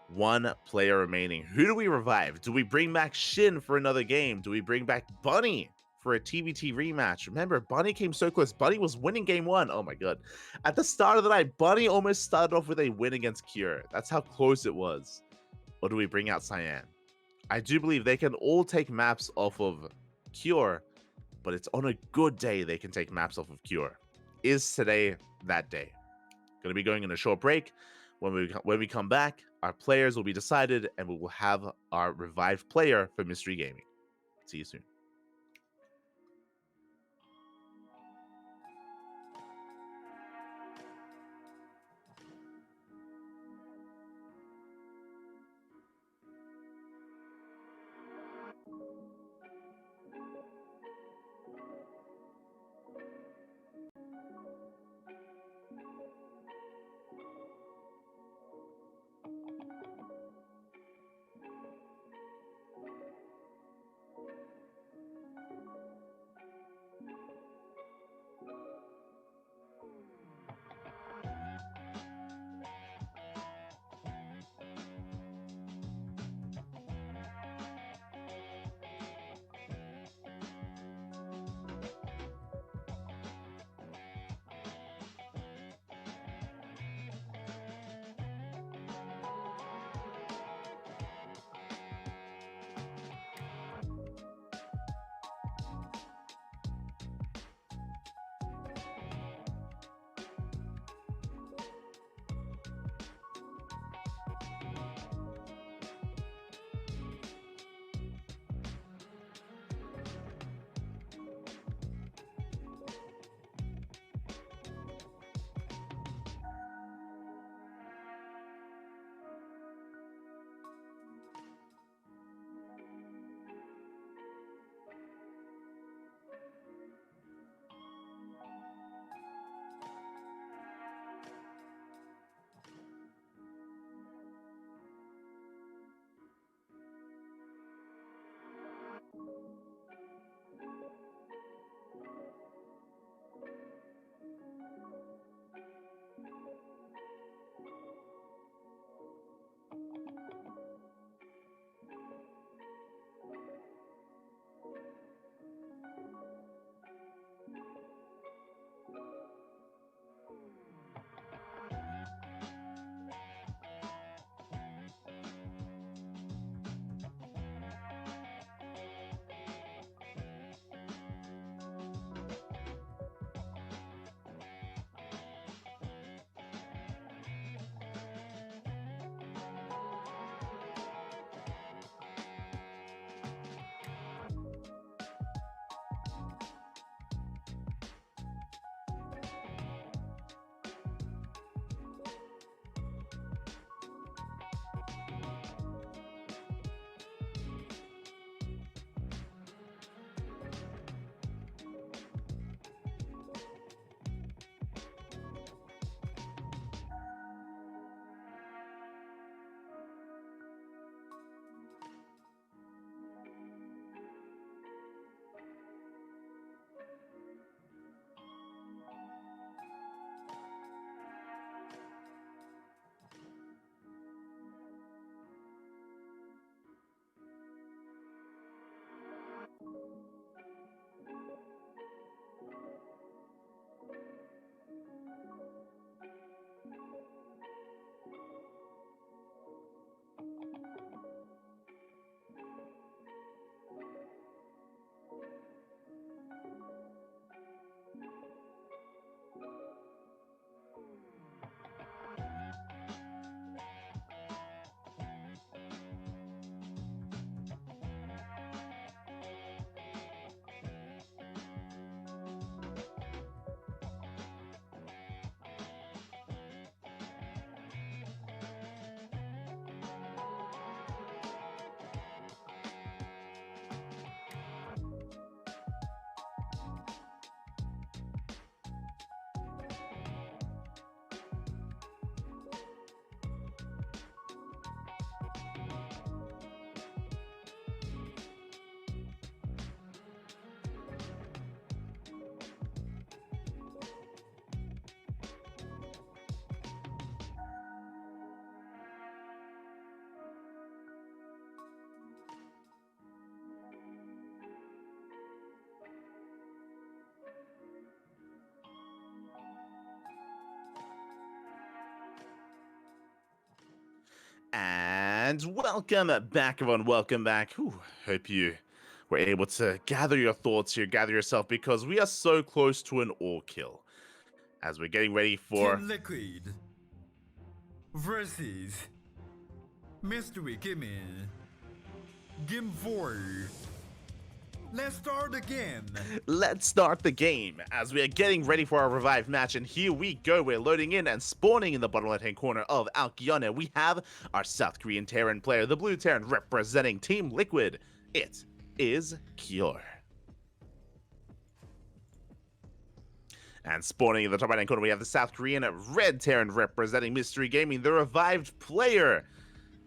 One player remaining. Who do we revive? Do we bring back SHIN for another game? Do we bring back Bunny for a TBT rematch? Remember, Bunny came so close. Bunny was winning game 1. Oh my god. At the start of the night, Bunny almost started off with a win against Cure. That's how close it was. Or do we bring out Cyan? I do believe they can all take maps off of Cure, but it's on a good day they can take maps off of Cure. Is today that day? Going to be going in a short break. When we come back, our players will be decided, and we will have our revived player for Mystery Gaming. See you soon. And welcome back, everyone. Welcome back. Whew, hope you were able to gather your thoughts here, gather yourself, because we are so close to an all kill. As we're getting ready for Team Liquid versus Mystery Gaming. Game 4. Let's start the game. Let's start the game as we are getting ready for our revived match, and here we go. We're loading in and spawning in the bottom left-hand corner of Alkione. We have our South Korean Terran player, the blue Terran representing Team Liquid. It is Kyor. And spawning in the top right-hand corner, we have the South Korean red Terran representing Mystery Gaming, the revived player.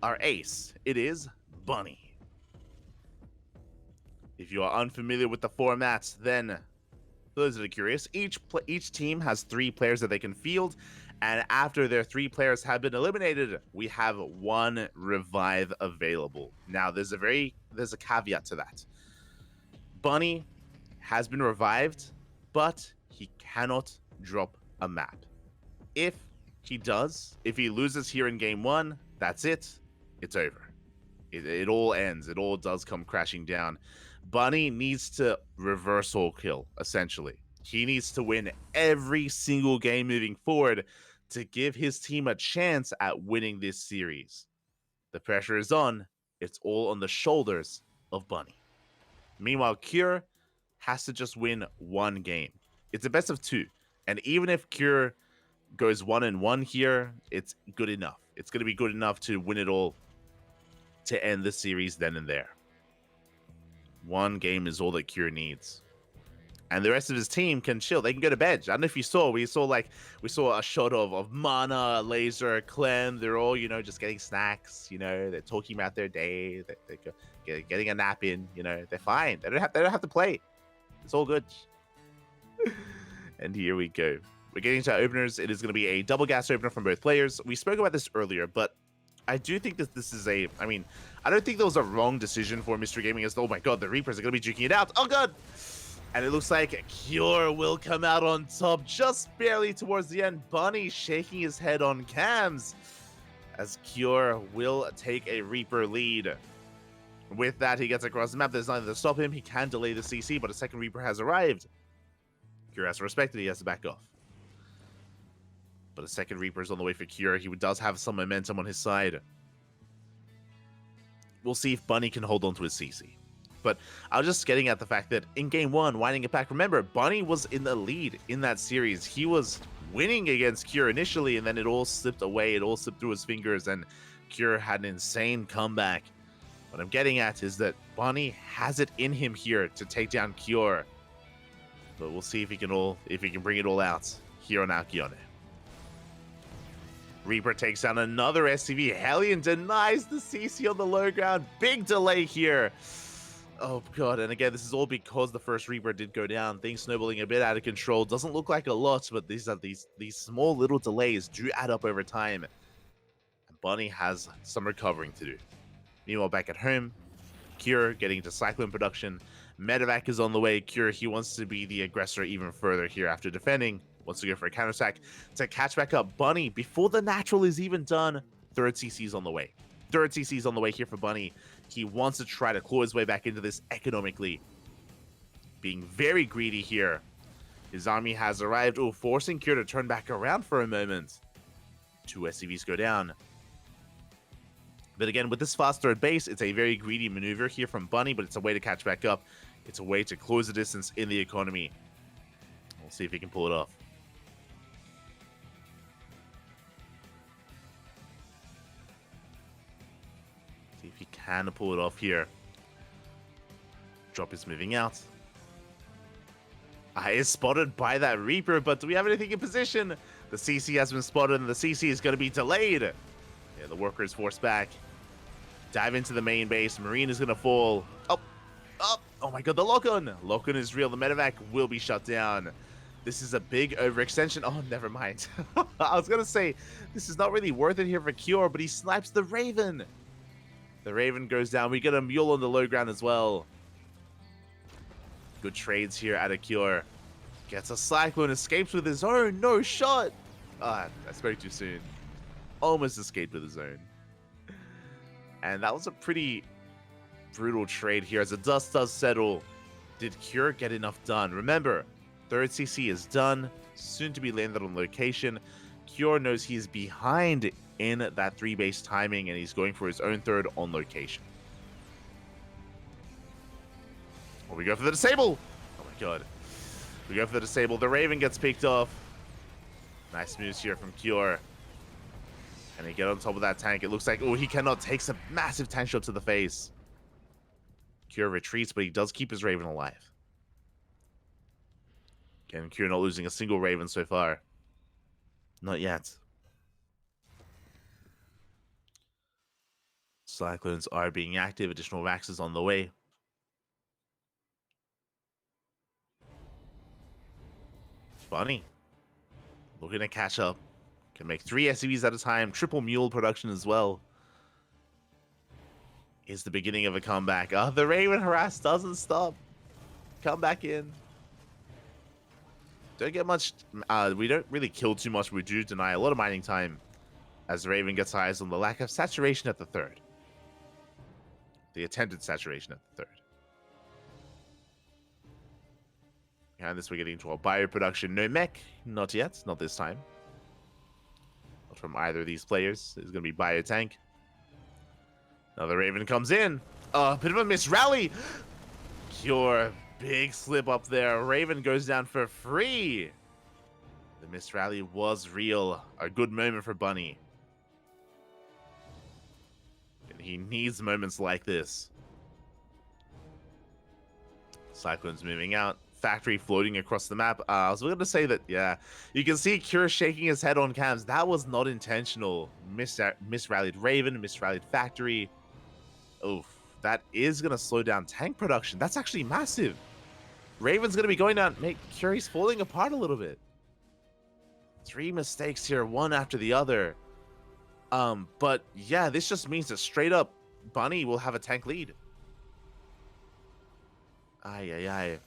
Our ace, it is Bunny. If you are unfamiliar with the formats, then for those that are curious, each team has 3 players that they can field, and after their 3 players have been eliminated, we have 1 revive available. Now, there's a caveat to that. Bunny has been revived, but he cannot drop a map. If he does, if he loses here in game 1, that's it. It's over. It all ends. It all does come crashing down. Bunny needs to reverse all kill, essentially. He needs to win every single game moving forward to give his team a chance at winning this series. The pressure is on. It's all on the shoulders of Bunny. Meanwhile, Kyor has to just win 1 game. It's a best of 2. And even if Kyor goes 1-1 here, it's good enough. It's going to be good enough to win it all, to end the series then and there. 1 game is all that Kyor needs. And the rest of his team can chill. They can go to bed. I don't know if you saw. We saw a shot of Mana, Laser, Clem. They're all, just getting snacks. They're talking about their day. They're getting a nap in. They're fine. They don't have to play. It's all good. And here we go. We're getting to our openers. It is going to be a double gas opener from both players. We spoke about this earlier, but I do think that this is I don't think that was a wrong decision for Mystery Gaming as, oh my god, the Reapers are going to be juking it out. Oh god! And it looks like Kyor will come out on top just barely towards the end. Bunny shaking his head on cams as Kyor will take a Reaper lead. With that, he gets across the map. There's nothing to stop him. He can delay the CC, but a second Reaper has arrived. Kyor has to respect it. He has to back off. But a second Reaper is on the way for Kyor. He does have some momentum on his side. We'll see if Bunny can hold on to his CC. But I was just getting at the fact that in game 1, winding it back, remember, Bunny was in the lead in that series. He was winning against Kyor initially, and then it all slipped away. It all slipped through his fingers, and Kyor had an insane comeback. What I'm getting at is that Bunny has it in him here to take down Kyor. But we'll see if he can bring it all out here on Alkione. Reaper takes down another SCV. Hellion denies the CC on the low ground. Big delay here. Oh god, and again, this is all because the first Reaper did go down. Things snowballing a bit out of control. Doesn't look like a lot, but these small little delays do add up over time. And Bunny has some recovering to do. Meanwhile, back at home, Kyor getting into Cyclone production. Medevac is on the way. Kyor, he wants to be the aggressor even further here after defending. Wants to go for a counterattack to catch back up Bunny before the natural is even done. Third CC's on the way. Third CC's on the way here for Bunny. He wants to try to claw his way back into this economically. Being very greedy here. His army has arrived, forcing Kyor to turn back around for a moment. 2 SCVs go down. But again, with this fast third base, it's a very greedy maneuver here from Bunny, but it's a way to catch back up. It's a way to close the distance in the economy. We'll see if he can pull it off. See if he can pull it off here. Drop is moving out. Is spotted by that Reaper, but do we have anything in position? The CC has been spotted, and the CC is going to be delayed. Yeah, the worker is forced back. Dive into the main base. Marine is going to fall. Oh my god, the lock-on. Lock-on is real. The medevac will be shut down. This is a big overextension. Oh, never mind. I was going to say, this is not really worth it here for Kyor, but he snipes the Raven. The Raven goes down. We get a Mule on the low ground as well. Good trades here out of Kyor. Gets a Cyclone, escapes with his own. No shot. I spoke too soon. Almost escaped with his own. And that was a pretty brutal trade here as the dust does settle. Did Cure get enough done? Remember, third CC is done, soon to be landed on location. Cure knows he's behind in that 3-base timing, and he's going for his own third on location. Well, we go for the disable. Oh my god. We go for the disable. The Raven gets picked off. Nice moves here from Cure. Can he get on top of that tank? It looks like, oh, he cannot. Takes a massive tank shot to the face. Cure retreats, but he does keep his Raven alive. Again, Cure not losing a single Raven so far. Not yet. Cyclones are being active. Additional Raxes on the way. Bunny looking to catch up. Can make 3 SCVs at a time. Triple mule production as well. Is the beginning of a comeback. Oh, the Raven harass doesn't stop. Come back in. Don't get much. We don't really kill too much. We do deny a lot of mining time as the Raven gets eyes on the lack of saturation at the third. The attempted saturation at the third. And this we're getting into a bio production. No mech. Not yet. Not this time. Not from either of these players. It's going to be bio tank. Now the Raven comes in. A bit of a miss rally. Cure. Big slip up there. Raven goes down for free. The miss rally was real. A good moment for Bunny. And he needs moments like this. Cyclone's moving out. Factory floating across the map. I was going to say that, yeah, you can see Cure shaking his head on cams. That was not intentional. Misrallied Raven, misrallied Factory. Oof, that is going to slow down tank production. That's actually massive. Raven's going to be going down. Mate, Cure's falling apart a little bit. 3 mistakes here, one after the other. But yeah, this just means that straight up Bunny will have a tank lead. Ay, ay, ay.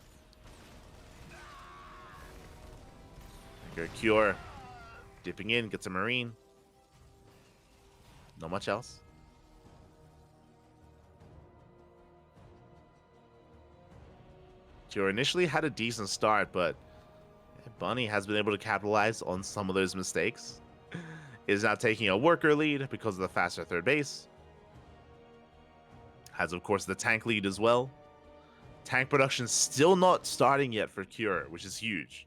Go Cure. Dipping in, gets a Marine. Not much else. Cure initially had a decent start, but Bunny has been able to capitalize on some of those mistakes. Is now taking a worker lead because of the faster third base. Has, of course, the tank lead as well. Tank production still not starting yet for Cure, which is huge.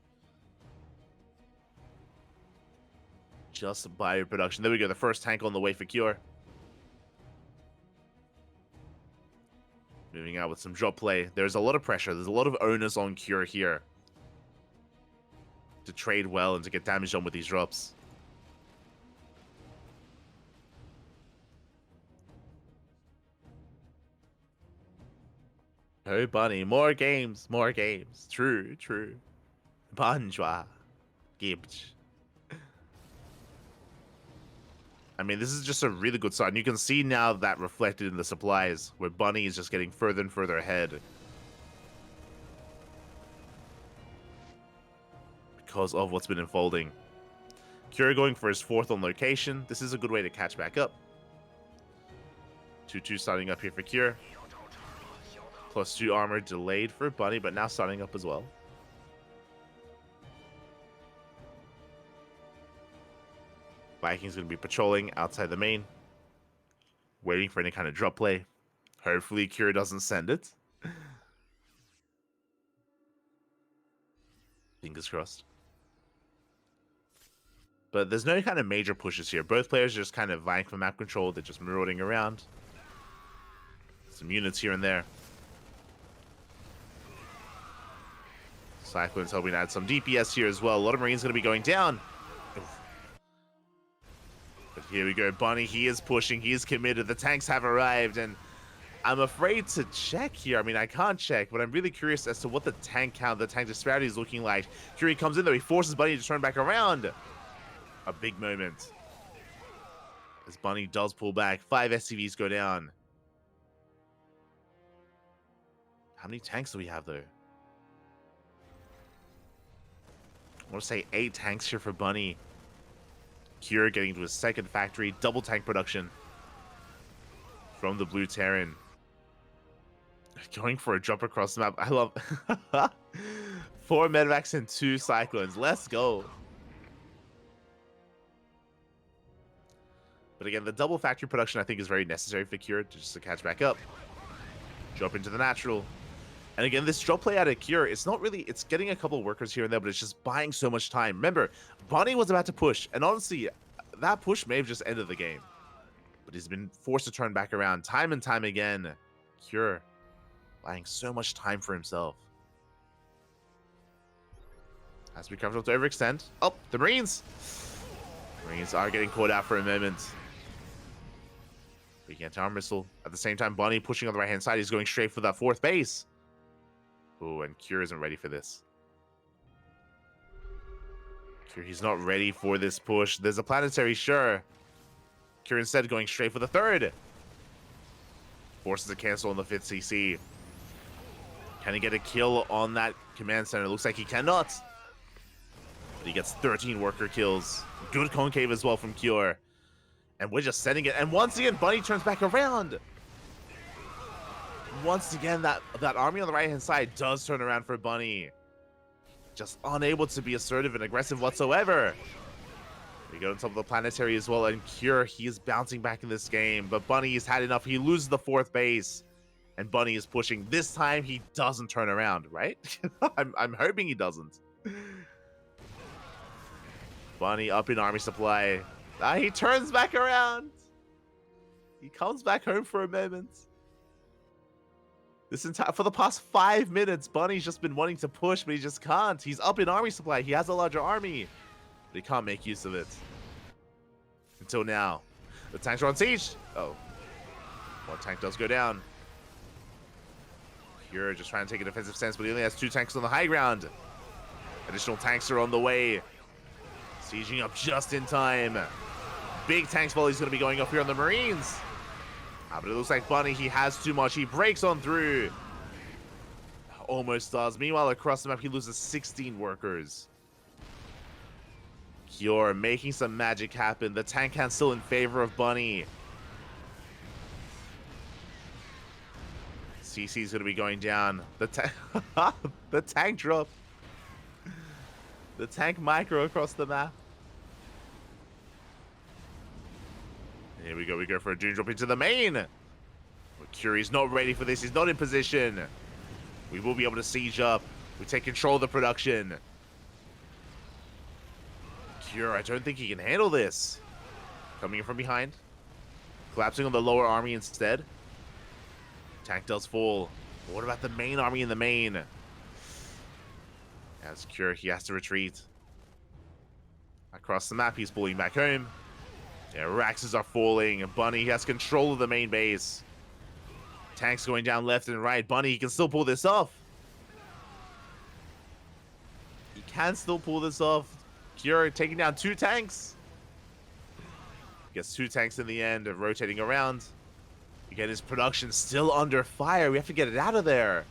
Just bio production. There we go. The first tank on the way for Cure. Moving out with some drop play. There's a lot of pressure. There's a lot of onus on Cure here to trade well and to get damage done with these drops. Oh, Bunny. More games. More games. True, true. Banjwa. Gibj. I mean, this is just a really good sign. You can see now that reflected in the supplies, where Bunny is just getting further and further ahead. Because of what's been unfolding. Cure going for his 4th on location. This is a good way to catch back up. 2-2 starting up here for Cure. +2 armor delayed for Bunny, but now starting up as well. Viking's going to be patrolling outside the main. Waiting for any kind of drop play. Hopefully Cure doesn't send it. Fingers crossed. But there's no kind of major pushes here. Both players are just kind of vying for map control. They're just marauding around. Some units here and there. Cyclone's hoping to add some DPS here as well. A lot of Marines going to be going down. But here we go, Bunny, he is pushing, he is committed, the tanks have arrived, and I'm afraid to check here. I mean, I can't check, but I'm really curious as to what the tank count, the tank disparity is looking like. Here he comes in, though, he forces Bunny to turn back around. A big moment. As Bunny does pull back, 5 SCVs go down. How many tanks do we have, though? I want to say 8 tanks here for Bunny. Cure getting to his 2nd factory, double tank production. from the blue Terran. Going for a jump across the map. I love 4 medvacs and 2 cyclones. Let's go. But again, the double factory production I think is very necessary for Cure just to catch back up. Drop into the natural. And again, this drop play out of Cure, it's not really, it's getting a couple of workers here and there, but it's just buying so much time. Remember, Bonnie was about to push, and honestly, that push may have just ended the game. But he's been forced to turn back around time and time again. Cure buying so much time for himself. Has to be careful to overextend. Oh, the Marines! Marines are getting caught out for a moment. Big anti-armor missile. At the same time, Bonnie pushing on the right-hand side. He's going straight for that 4th base. Oh, and Cure isn't ready for this. Cure, he's not ready for this push. There's a planetary, sure. Cure instead going straight for the 3rd. Forces a cancel on the 5th CC. Can he get a kill on that command center? Looks like he cannot. But he gets 13 worker kills. Good concave as well from Cure. And we're just setting it. And once again, Bunny turns back around. Once again, that army on the right-hand side does turn around for Bunny. Just unable to be assertive and aggressive whatsoever. We go on top of the planetary as well. And Cure, he is bouncing back in this game. But Bunny has had enough. He loses the 4th base. And Bunny is pushing. This time, he doesn't turn around, right? I'm hoping he doesn't. Bunny up in army supply. He turns back around. He comes back home for a moment. For the past 5 minutes, Bunny's just been wanting to push, but he just can't. He's up in army supply. He has a larger army, but he can't make use of it. Until now. The tanks are on siege. Oh. One tank does go down. Cure just trying to take a defensive stance, but he only has 2 tanks on the high ground. Additional tanks are on the way. Sieging up just in time. Big tanks volley is going to be going up here on the Marines. But it looks like Bunny, he has too much. He breaks on through. Almost does. Meanwhile, across the map, he loses 16 workers. Cure making some magic happen. The tank can still in favor of Bunny. CC is going to be going down. The tank drop. The tank micro across the map. Here we go. We go for a dune drop into the main. But Curie's not ready for this. He's not in position. We will be able to siege up. We take control of the production. Cure, I don't think he can handle this. Coming in from behind. Collapsing on the lower army instead. Tank does fall. But what about the main army in the main? As Cure, he has to retreat. Across the map, he's pulling back home. Yeah, Raxes are falling. Bunny has control of the main base. Tanks going down left and right. Bunny, he can still pull this off. He can still pull this off. Cure taking down 2 tanks. Gets 2 tanks in the end, rotating around. Again, his production still under fire. We have to get it out of there.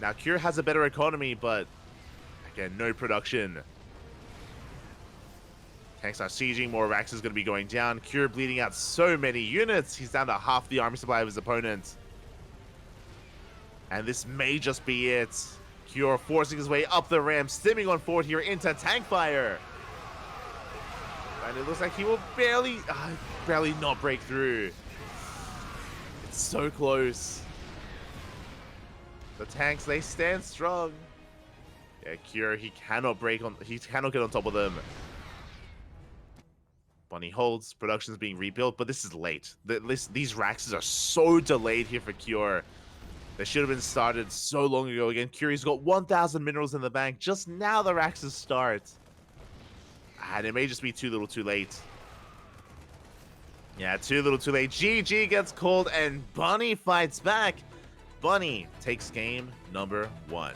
Now, Cure has a better economy, but again, no production. Tanks are sieging. More Rax is going to be going down. Cure bleeding out so many units. He's down to half the army supply of his opponent. And this may just be it. Cure forcing his way up the ramp, stimming on forward here into tank fire. And it looks like he will barely not break through. It's so close. The tanks, they stand strong. Yeah, Cure, he cannot get on top of them. Bunny holds, production's being rebuilt, but this is late. These Raxes are so delayed here for Cure. They should have been started so long ago. Again, Cure's got 1,000 minerals in the bank. Just now the Raxes start. And it may just be too little too late. Yeah, too little too late. GG gets called and Bunny fights back. Bunny takes game number 1.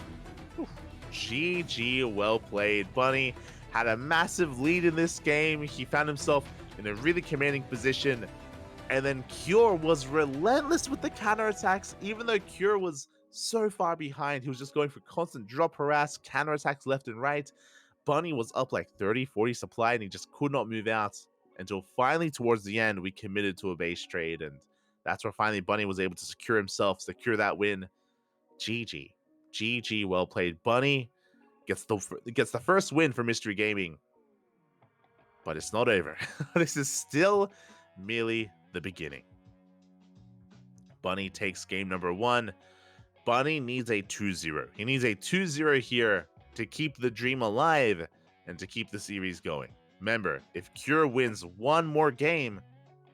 Whew. GG, well played. Bunny had a massive lead in this game. He found himself in a really commanding position. And then Cure was relentless with the counterattacks. Even though Cure was so far behind, he was just going for constant drop harass, counterattacks left and right. Bunny was up like 30, 40 supply, and he just could not move out. until finally towards the end we committed to a base trade, and that's where finally Bunny was able to secure that win. GG, well played. Bunny gets the first win for Mystery Gaming, but it's not over. This is still merely the beginning. Bunny takes game number 1. Bunny needs a 2-0. He needs a 2-0 here to keep the dream alive and to keep the series going. Remember, if Cure wins one more game,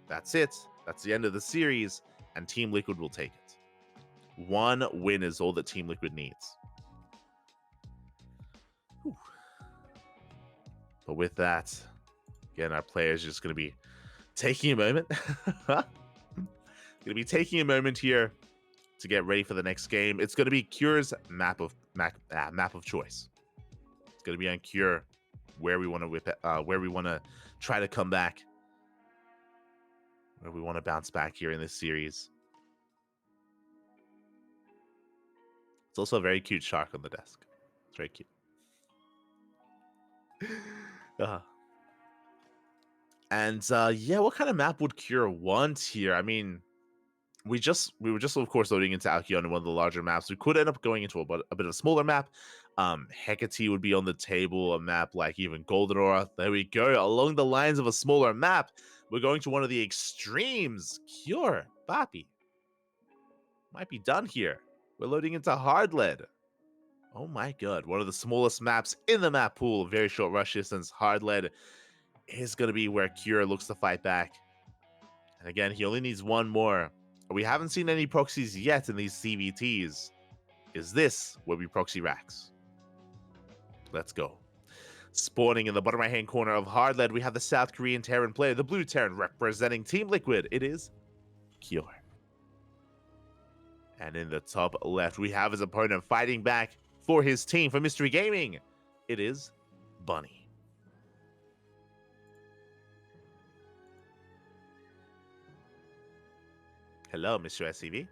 that's it. That's the end of the series, and Team Liquid will take it. One win is all that Team Liquid needs. Whew. But with that, again, our players are just going to be taking a moment. Going to be taking a moment here to get ready for the next game. It's going to be Cure's map of choice. It's going to be on Cure where we want to try to come back, where we want to bounce back here in this series. It's also a very cute shark on the desk. It's very cute. And yeah, what kind of map would Cure want here? I mean, we were just of course loading into Alkion, one of the larger maps. We could end up going into a bit of a smaller map. Hecate would be on the table, a map like even Goldenora. There we go. Along the lines of a smaller map, we're going to one of the extremes. Cure, Papi. Might be done here. We're loading into Hard Lead. Oh my god, one of the smallest maps in the map pool. Very short rush distance. Hard Lead is going to be where Cure looks to fight back. And again, he only needs one more. We haven't seen any proxies yet in these CVTs. Is this where we proxy racks? Let's go. Spawning in the bottom right hand corner of Hard Lead, we have the South Korean Terran player, the blue Terran representing Team Liquid. It is Cure. And in the top left, we have his opponent fighting back for his team, for Mystery Gaming. It is Bunny. Hello, Mr. SCV.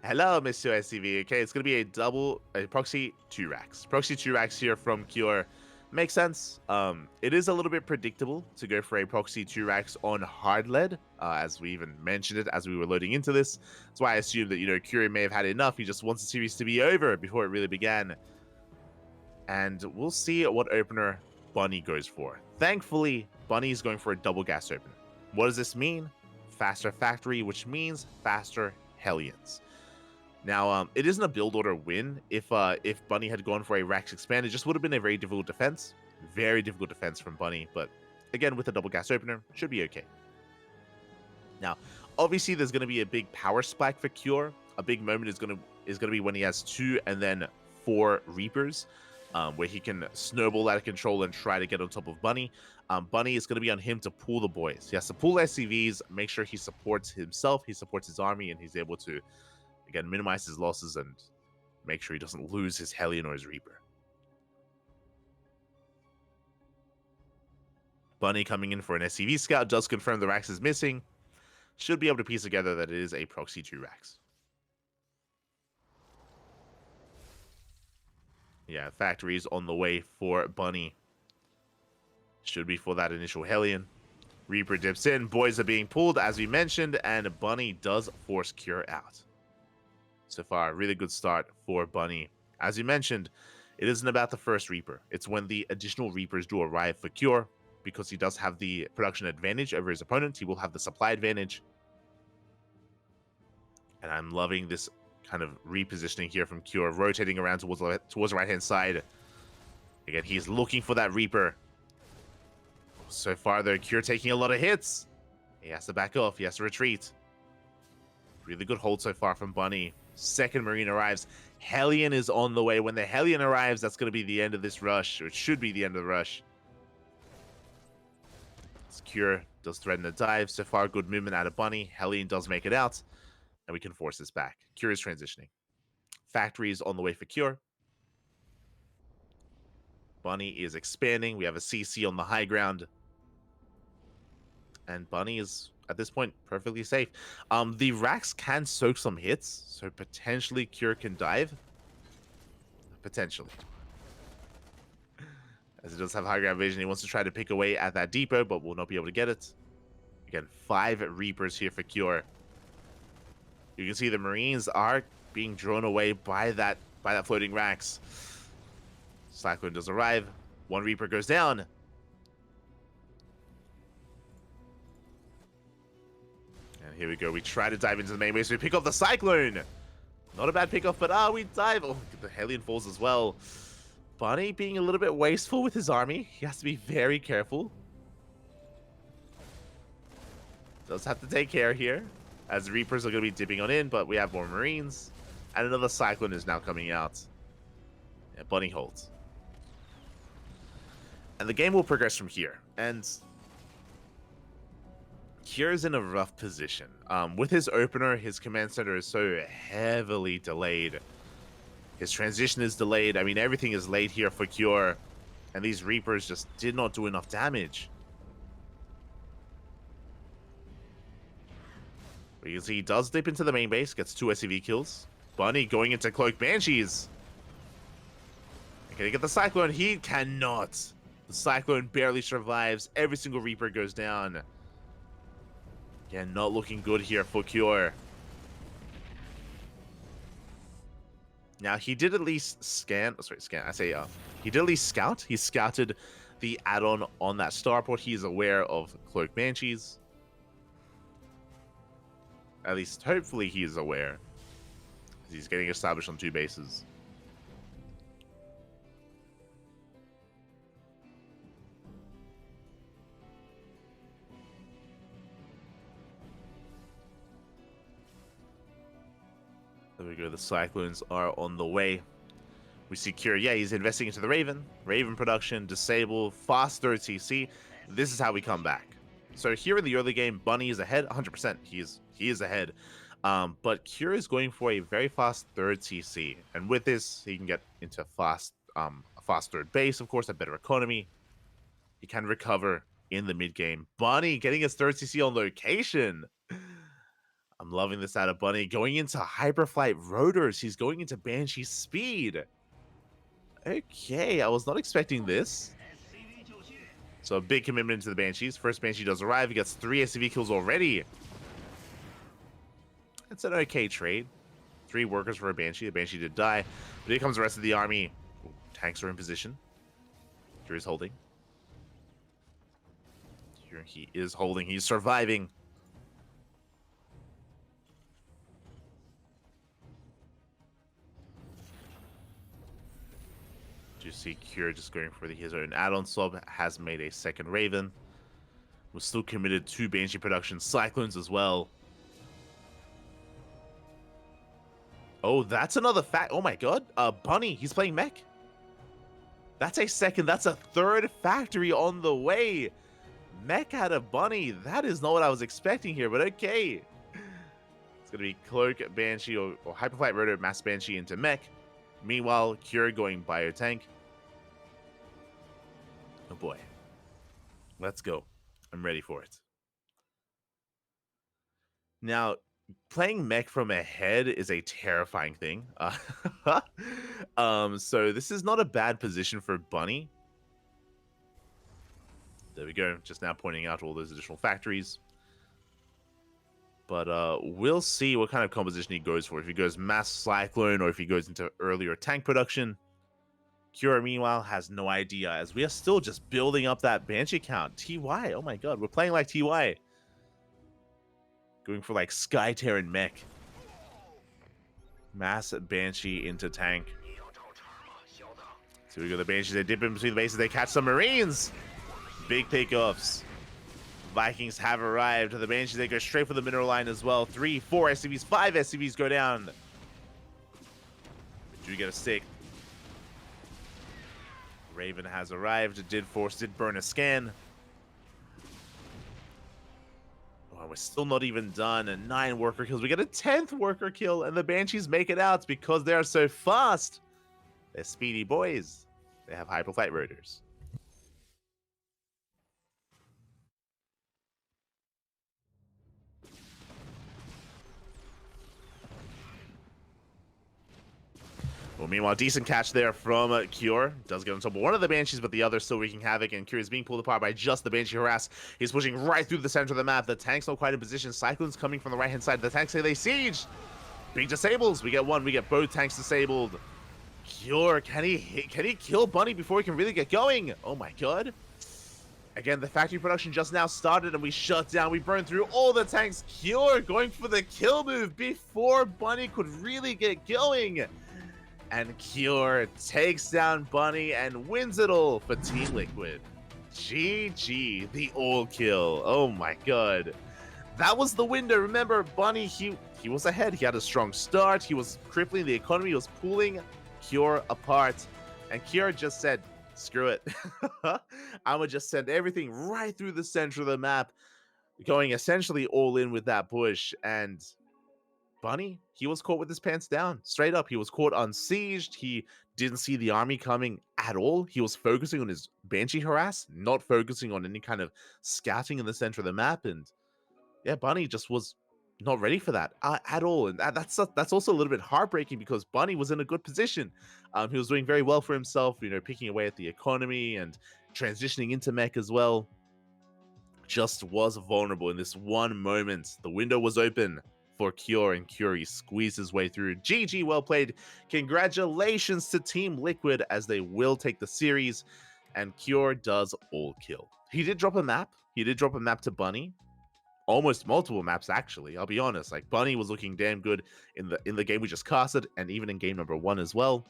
Hello, Mr. SCV. Okay, it's going to be a proxy 2 racks. Proxy 2 racks here from Cure. Makes sense. It is a little bit predictable to go for a proxy 2 racks on Hard Lead, as we even mentioned it as we were loading into this. That's why I assumed that, Cure may have had enough. He just wants the series to be over before it really began. And we'll see what opener Bunny goes for. Thankfully, Bunny is going for a double gas opener. What does this mean? Faster factory, which means faster Hellions. Now, it isn't a build order win. If Bunny had gone for a Rax expand, it just would have been a very difficult defense. Very difficult defense from Bunny, but again, with a double gas opener, should be okay. Now, obviously, there's going to be a big power spike for Cure. A big moment is going to be when he has 2 and then 4 Reapers, where he can snowball out of control and try to get on top of Bunny. Bunny is going to be on him to pull the boys. He has to pull SCVs, make sure he supports himself, he supports his army, and he's able to, again, minimize his losses and make sure he doesn't lose his Hellion or his Reaper. Bunny coming in for an SCV scout does confirm the Rax is missing. Should be able to piece together that it is a proxy 2 Rax. Yeah, factories on the way for Bunny. Should be for that initial Hellion. Reaper dips in. Boys are being pulled, as we mentioned, and Bunny does force Cure out. So far, really good start for Bunny. As you mentioned, it isn't about the first Reaper. It's when the additional Reapers do arrive for Cure, because he does have the production advantage over his opponent. He will have the supply advantage. And I'm loving this kind of repositioning here from Cure, rotating around towards the right-hand side. Again, he's looking for that Reaper. So far, though, Cure taking a lot of hits. He has to back off. He has to retreat. Really good hold so far from Bunny. Second Marine arrives. Hellion is on the way. When the Hellion arrives, that's going to be the end of this rush. Or it should be the end of the rush. As Cure does threaten a dive. So far, good movement out of Bunny. Hellion does make it out. And we can force this back. Cure is transitioning. Factory is on the way for Cure. Bunny is expanding. We have a CC on the high ground. And Bunny is, at this point, perfectly safe. The Rax can soak some hits, so potentially Cure can dive. Potentially. as he does have high ground vision. He wants to try to pick away at that depot, but will not be able to get it. Again, 5 Reapers here for Cure. You can see the Marines are being drawn away by that floating Rax. Cyclone does arrive. 1 Reaper goes down. And here we go. We try to dive into the main base. We pick off the Cyclone. Not a bad pickoff, but we dive. Oh, the Hellion falls as well. Bunny being a little bit wasteful with his army. He has to be very careful. Does have to take care here, as the Reapers are going to be dipping on in, but we have more Marines. And another Cyclone is now coming out. Yeah, Bunny holds. And the game will progress from here. And Cure's in a rough position. With his opener, his command center is so heavily delayed. His transition is delayed. I mean, everything is late here for Cure. And these Reapers just did not do enough damage. But you can see he does dip into the main base, gets 2 SCV kills. Bunny going into Cloak Banshees. Can he get the Cyclone? He cannot. The Cyclone barely survives. Every single Reaper goes down. Again, not looking good here for Cure. Now, he did at least scan. He did at least scout. He scouted the add-on on that starport. He is aware of Cloak Banshees. At least, hopefully, he is aware. He's getting established on 2 bases. There we go. The Cyclones are on the way. We see Cure. Yeah, he's investing into the Raven. Raven production, disable, fast 3rd CC. This is how we come back. So here in the early game, Bunny is ahead 100%. He is ahead. But Cure is going for a very fast 3rd CC. And with this, he can get into a fast 3rd base, of course, a better economy. He can recover in the mid game. Bunny getting his 3rd CC on location. I'm loving this out of Bunny. Going into Hyperflight Rotors. He's going into Banshee Speed. Okay, I was not expecting this. So a big commitment into the Banshees. First Banshee does arrive. He gets 3 SCV kills already. It's an okay trade. 3 workers for a Banshee. The Banshee did die. But here comes the rest of the army. Ooh, tanks are in position. Here he's holding. Here he is holding. He's surviving. You see Cure just going for his own add-on swap, has made a 2nd Raven. Was still committed to Banshee production, Cyclones as well. Oh, that's another fact. Oh my god, Bunny, he's playing mech. That's a 2nd, that's a 3rd factory on the way. Mech out of Bunny, that is not what I was expecting here, but okay. It's gonna be Cloak, Banshee, or Hyperflight Rotor, Mass Banshee into mech. Meanwhile, Cure going Biotank. Oh boy. Let's go. I'm ready for it. Now, playing mech from ahead is a terrifying thing. So this is not a bad position for Bunny. There we go. Just now pointing out all those additional factories. But we'll see what kind of composition he goes for. If he goes Mass Cyclone or if he goes into earlier tank production. Cure, meanwhile, has no idea, as we are still just building up that Banshee count. TY, oh my god, we're playing like TY. Going for like Sky Terran mech. Mass Banshee into tank. So we go the Banshees, they dip in between the bases, they catch some Marines. Big pickoffs. Vikings have arrived. The Banshees, they go straight for the mineral line as well. 3, 4 SCVs, 5 SCVs go down. We do get a 6. Raven has arrived. Did burn a scan. Oh, we're still not even done. And 9 worker kills. We get a 10th worker kill, and the Banshees make it out because they are so fast. They're speedy boys. They have Hyperflight Rotors. Well, meanwhile, decent catch there from Cure. Does get on top of one of the Banshees, but the other still wreaking havoc, and Cure is being pulled apart by just the Banshee harass. He's pushing right through the center of the map. The tank's not quite in position. Cyclone's coming from the right-hand side. The tanks say they siege. Big disables. We get one. We get both tanks disabled. Cure, can he kill Bunny before he can really get going? Oh my god. Again, the factory production just now started and we shut down. We burned through all the tanks. Cure going for the kill move before Bunny could really get going. And Cure takes down Bunny and wins it all for Team Liquid. GG, the all kill. Oh my god. That was the window. Remember, Bunny, he was ahead. He had a strong start. He was crippling the economy. He was pulling Cure apart. And Cure just said, screw it. I'ma just send everything right through the center of the map, going essentially all in with that push. And Bunny, he was caught with his pants down. Straight up, he was caught unsieged. He didn't see the army coming at all. He was focusing on his Banshee harass, not focusing on any kind of scouting in the center of the map. And yeah, Bunny just was not ready for that at all. And that's also a little bit heartbreaking because Bunny was in a good position. He was doing very well for himself, you know, picking away at the economy and transitioning into mech as well. Just was vulnerable in this one moment. The window was open for Cure, and Cure squeezed his way through. GG, well played. Congratulations to Team Liquid as they will take the series, and Cure does all kill. He did drop a map. He did drop a map to Bunny. Almost multiple maps, actually. I'll be honest. Like, Bunny was looking damn good in the game we just casted, and even in game number 1 as well.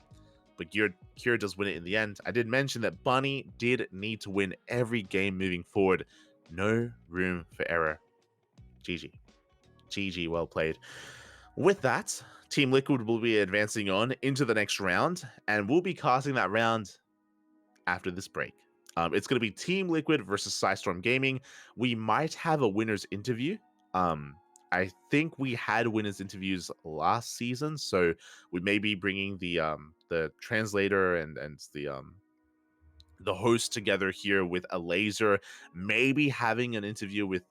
But Cure does win it in the end. I did mention that Bunny did need to win every game moving forward. No room for error. GG. GG, well played. With that, Team Liquid will be advancing on into the next round, and we'll be casting that round after this break. It's going to be Team Liquid versus Psystorm Gaming. We might have a winner's interview. I think we had winners interviews last season, so we may be bringing the translator and the host together here with a laser. Maybe having an interview with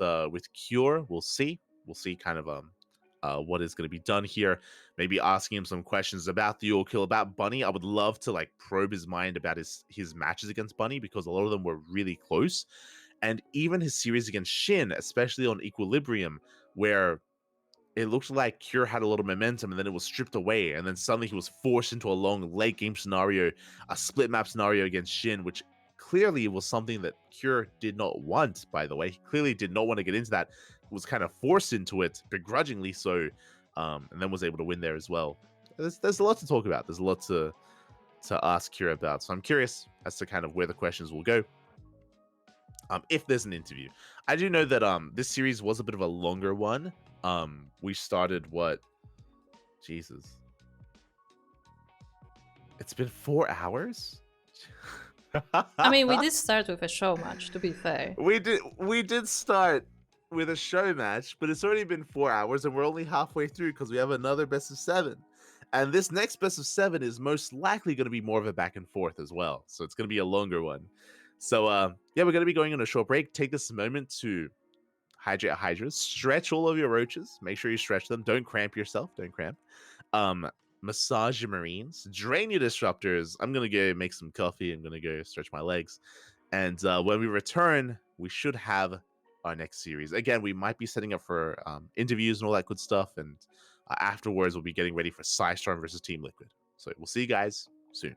Cure. We'll see. We'll see kind of what is going to be done here. Maybe asking him some questions about the all kill, about Bunny. I would love to like probe his mind about his matches against Bunny, because a lot of them were really close. And even his series against SHIN, especially on Equilibrium, where it looked like Cure had a lot of momentum and then it was stripped away, and then suddenly he was forced into a long late game scenario, a split map scenario against SHIN, which clearly was something that Cure did not want, by the way. He clearly did not want to get into that. He was kind of forced into it, begrudgingly so, and then was able to win there as well. There's a lot to talk about. There's a lot to ask Cure about. So I'm curious as to kind of where the questions will go. If there's an interview. I do know that this series was a bit of a longer one. We started what? Jesus. It's been 4 hours? I mean, we did start with a show match, to be fair. We did start with a show match, but it's already been 4 hours and we're only halfway through because we have another best of 7. And this next best of 7 is most likely going to be more of a back and forth as well. So it's going to be a longer one. So yeah, we're going to be going on a short break. Take this moment to hydrate your hydras, stretch all of your roaches. Make sure you stretch them. Don't cramp yourself. Don't cramp. Massage your marines. Drain your disruptors. I'm going to go make some coffee. I'm going to go stretch my legs. And when we return, we should have our next series. Again, we might be setting up for interviews and all that good stuff. And afterwards, we'll be getting ready for Psystorm versus Team Liquid. So we'll see you guys soon.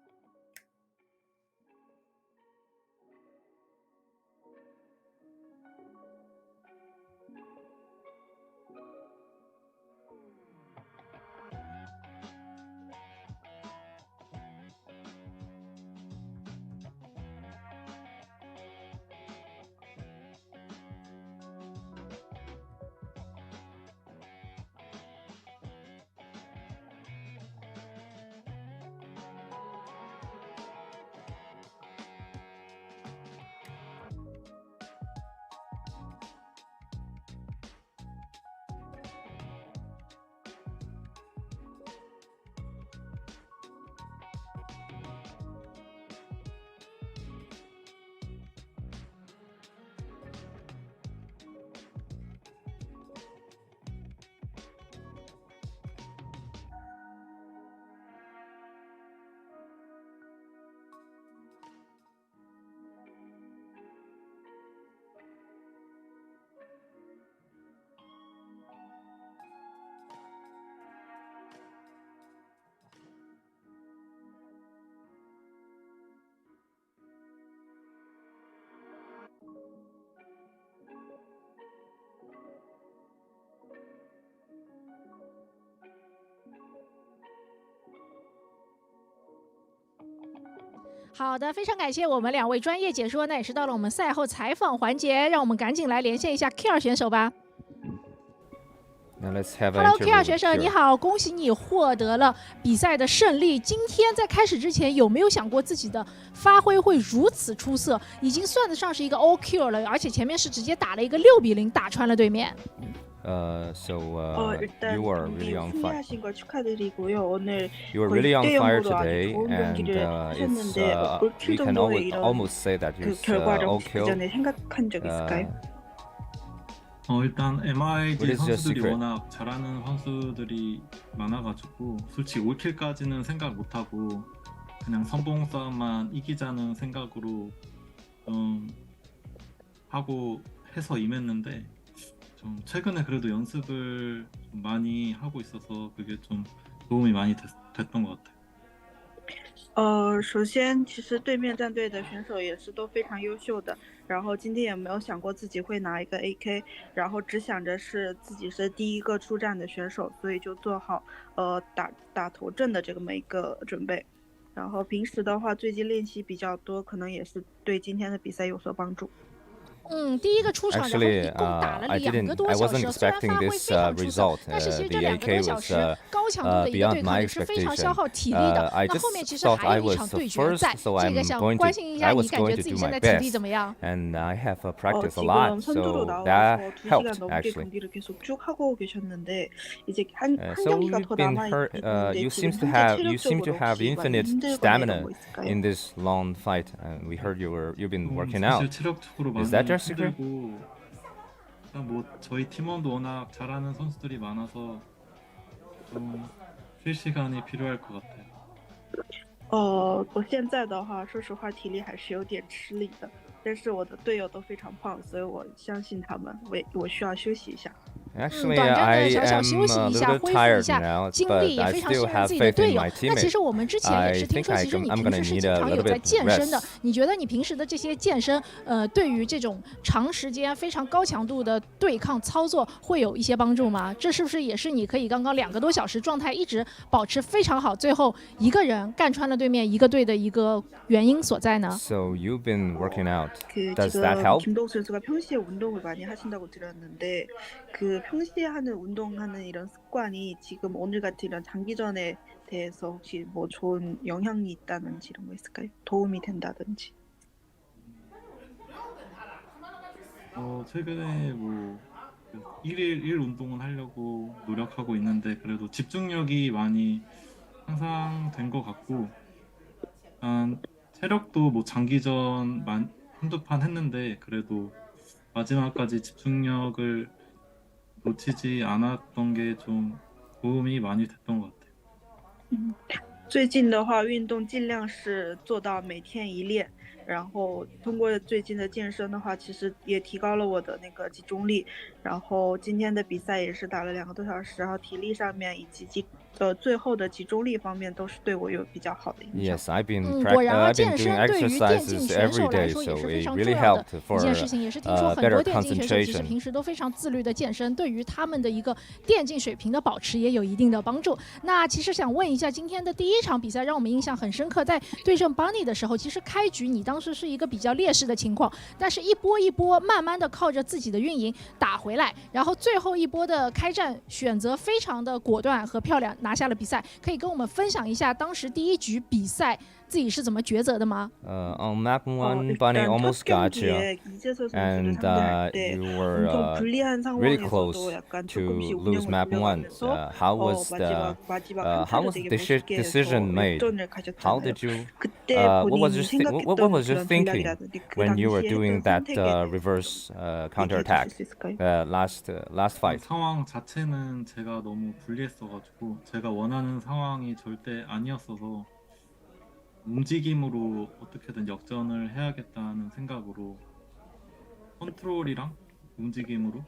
好的，非常感谢我们2位专业解说，那也是到了我们赛后采访环节，让我们赶紧来连线一下 Kyer 选手吧。Hello Kyer 选手，你好，恭喜你获得了比赛的胜利。今天在开始之前，有没有想过自己的发挥会如此出色？已经算得上是一个 all Kyer 了，而且前面是直接打了一个6-0打穿了对面。You were really on fire. 승리하신 걸 축하드리고요. 오늘 You were really on fire 아주 today, 좋은 and 경기를 하셨는데 we can almost say that 그 it's 결과를 all 혹시 kill. 전에 생각한 적 있을까요? 일단 MIG 선수들이 secret? 워낙 잘하는 선수들이 많아가지고 솔직히 올킬까지는 생각 못하고 그냥 선봉 싸움만 이기자는 생각으로 하고 해서 임했는데 좀 최근에 그래도 연습을 좀 많이 하고 있어서 그게 좀 도움이 많이 됐던 것 같아요. 首先，其实对面战队的选手也是都非常优秀的。然后今天也没有想过自己会拿一个 AK， 然后只想着是自己是第一个出战的选手，所以就做好打头阵的这么一个准备。然后平时的话，最近练习比较多，可能也是对今天的比赛有所帮助。第一个出场，然后一共打了2个多小时，虽然发挥非常出色，但是其实这2个多小时高强度的一个对抗也是非常消耗体力的。那后面其实还有一场对决在，这个想关心一下你，感觉自己现在体力怎么样？ And I have practiced a lot, so that helped actually. So you've been hurt. You seem to have infinite stamina in this long fight, and we heard you've been working out. Is that your secret? 그리고 뭐 저희 팀원도 워낙 잘하는 선수들이 많아서 좀 쉴 시간이 필요할 것 같아요. 我现在的话，说实话体力还是有点吃力的，但是我的队友都非常胖，所以我相信他们，我需要休息一下。Actually, I am a little bit tired now, but I still have faith in my teammates. 那其实我们之前也是听说，其实你平时是经常有在健身的。你觉得你平时的这些健身，对于这种长时间非常高强度的对抗操作会有一些帮助吗？这是不是也是你可以刚刚2个多小时状态一直保持非常好，最后一个人干穿了对面一个队的一个原因所在呢？ So you've been working out. Does that help? 김도우 선수가 평소에 운동을 많이 하신다고 들었는데 그 평소에 하는 운동하는 이런 습관이 지금 오늘 같은 이런 장기전에 대해서 혹시 뭐 좋은 영향이 있다든지 이런 거 있을까요? 도움이 된다든지. 최근에 뭐 일 운동은 하려고 노력하고 있는데 그래도 집중력이 많이 향상된 것 같고 체력도 뭐 장기전 한두 판 했는데 그래도 마지막까지 집중력을 놓치지 않았던 게 좀 도움이 많이 됐던 것 같아요. 最近的话，运动尽量是做到每天一练，然后通过最近的健身的话，其实也提高了我的那个集中力。然后今天的比赛也是打了2个多小时，然后体力上面以及最后的集中力方面都是对我有比较好的影响。 Yes, I've been doing exercises every day, so it really helped for better concentration. 平时都非常自律的健身，对于他们的一个电竞水平的保持也有一定的帮助。那其实想问一下，今天的第一场比赛让我们印象很深刻，在对阵 Bunny 的时候，其实开局你当时是一个比较劣势的情况，但是一波一波慢慢的靠着自己的运营打回来，然后最后一波的开战选择非常的果断和漂亮，拿下了比赛。可以跟我们分享一下当时第一局比赛自己是怎么抉择的吗？On map 1, Bunny almost got you, and you were really close to lose map 1. How was the decision made? How did you? What was your thinking when you were doing that reverse counterattack last fight? 상황 자체는 제가 너무 불리했어가지고 제가 원하는 상황이 절대 아니었어서. 움직임으로 어떻게든 역전을 해야겠다는 생각으로 컨트롤이랑 움직임으로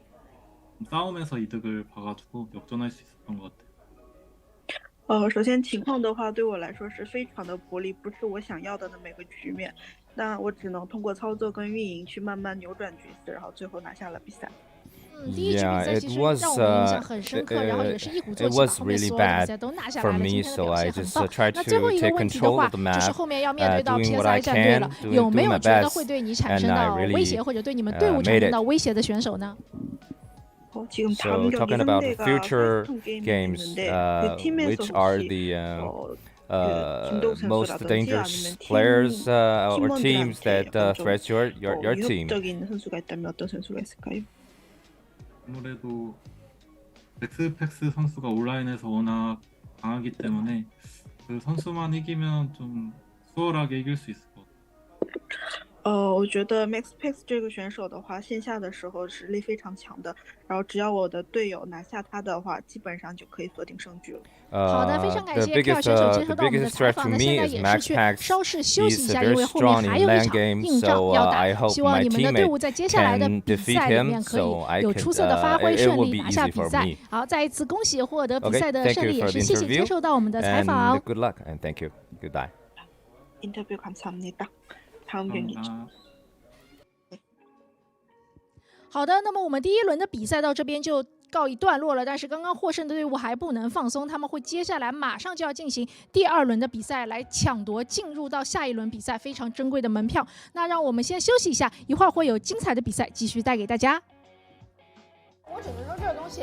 싸움에서 이득을 봐가지고 역전할 수 있었던 것 같아요. 首先情况的话对我来说是非常的不利，不是我想要的那么一个局面，那我只能通过操作跟运营去慢慢扭转局势，然后最后拿下了比赛。Yeah, it was really bad for me, so I just tried to take control of the map, doing what I can, doing my best, and I really made it. So talking about future games, which are the most dangerous players or teams that threat your team? 아무래도 잭스팩스 선수가 온라인에서 워낙 강하기 때문에 그 선수만 이기면 좀 수월하게 이길 수 있을 것 같아요. 我觉得 MaxPax 这个选手的话，线下的时候实力非常强的，然后只要我的队友拿下他的话，基本上就可以锁定胜局了。好的，非常感谢 Q 选手接受到我们的采访。那现在也是去稍事休息一下，因为后面还有一场硬仗要打。希望你们的队伍在接下来的比赛里面可以有出色的发挥，顺利拿下比赛。好，再一次恭喜获得比赛的胜利，也是谢谢接受到我们的采访。 Good luck and thank you. Goodbye. 인터뷰 감사합니다. 다음 경기죠. 好的，那么我们第一轮的比赛到这边就告一段落了，但是刚刚获胜的队伍还不能放松，他们会接下来马上就要进行第2轮的比赛，来抢夺进入到下一轮比赛非常珍贵的门票。那让我们先休息一下，一会儿会有精彩的比赛继续带给大家。我只能说这个东西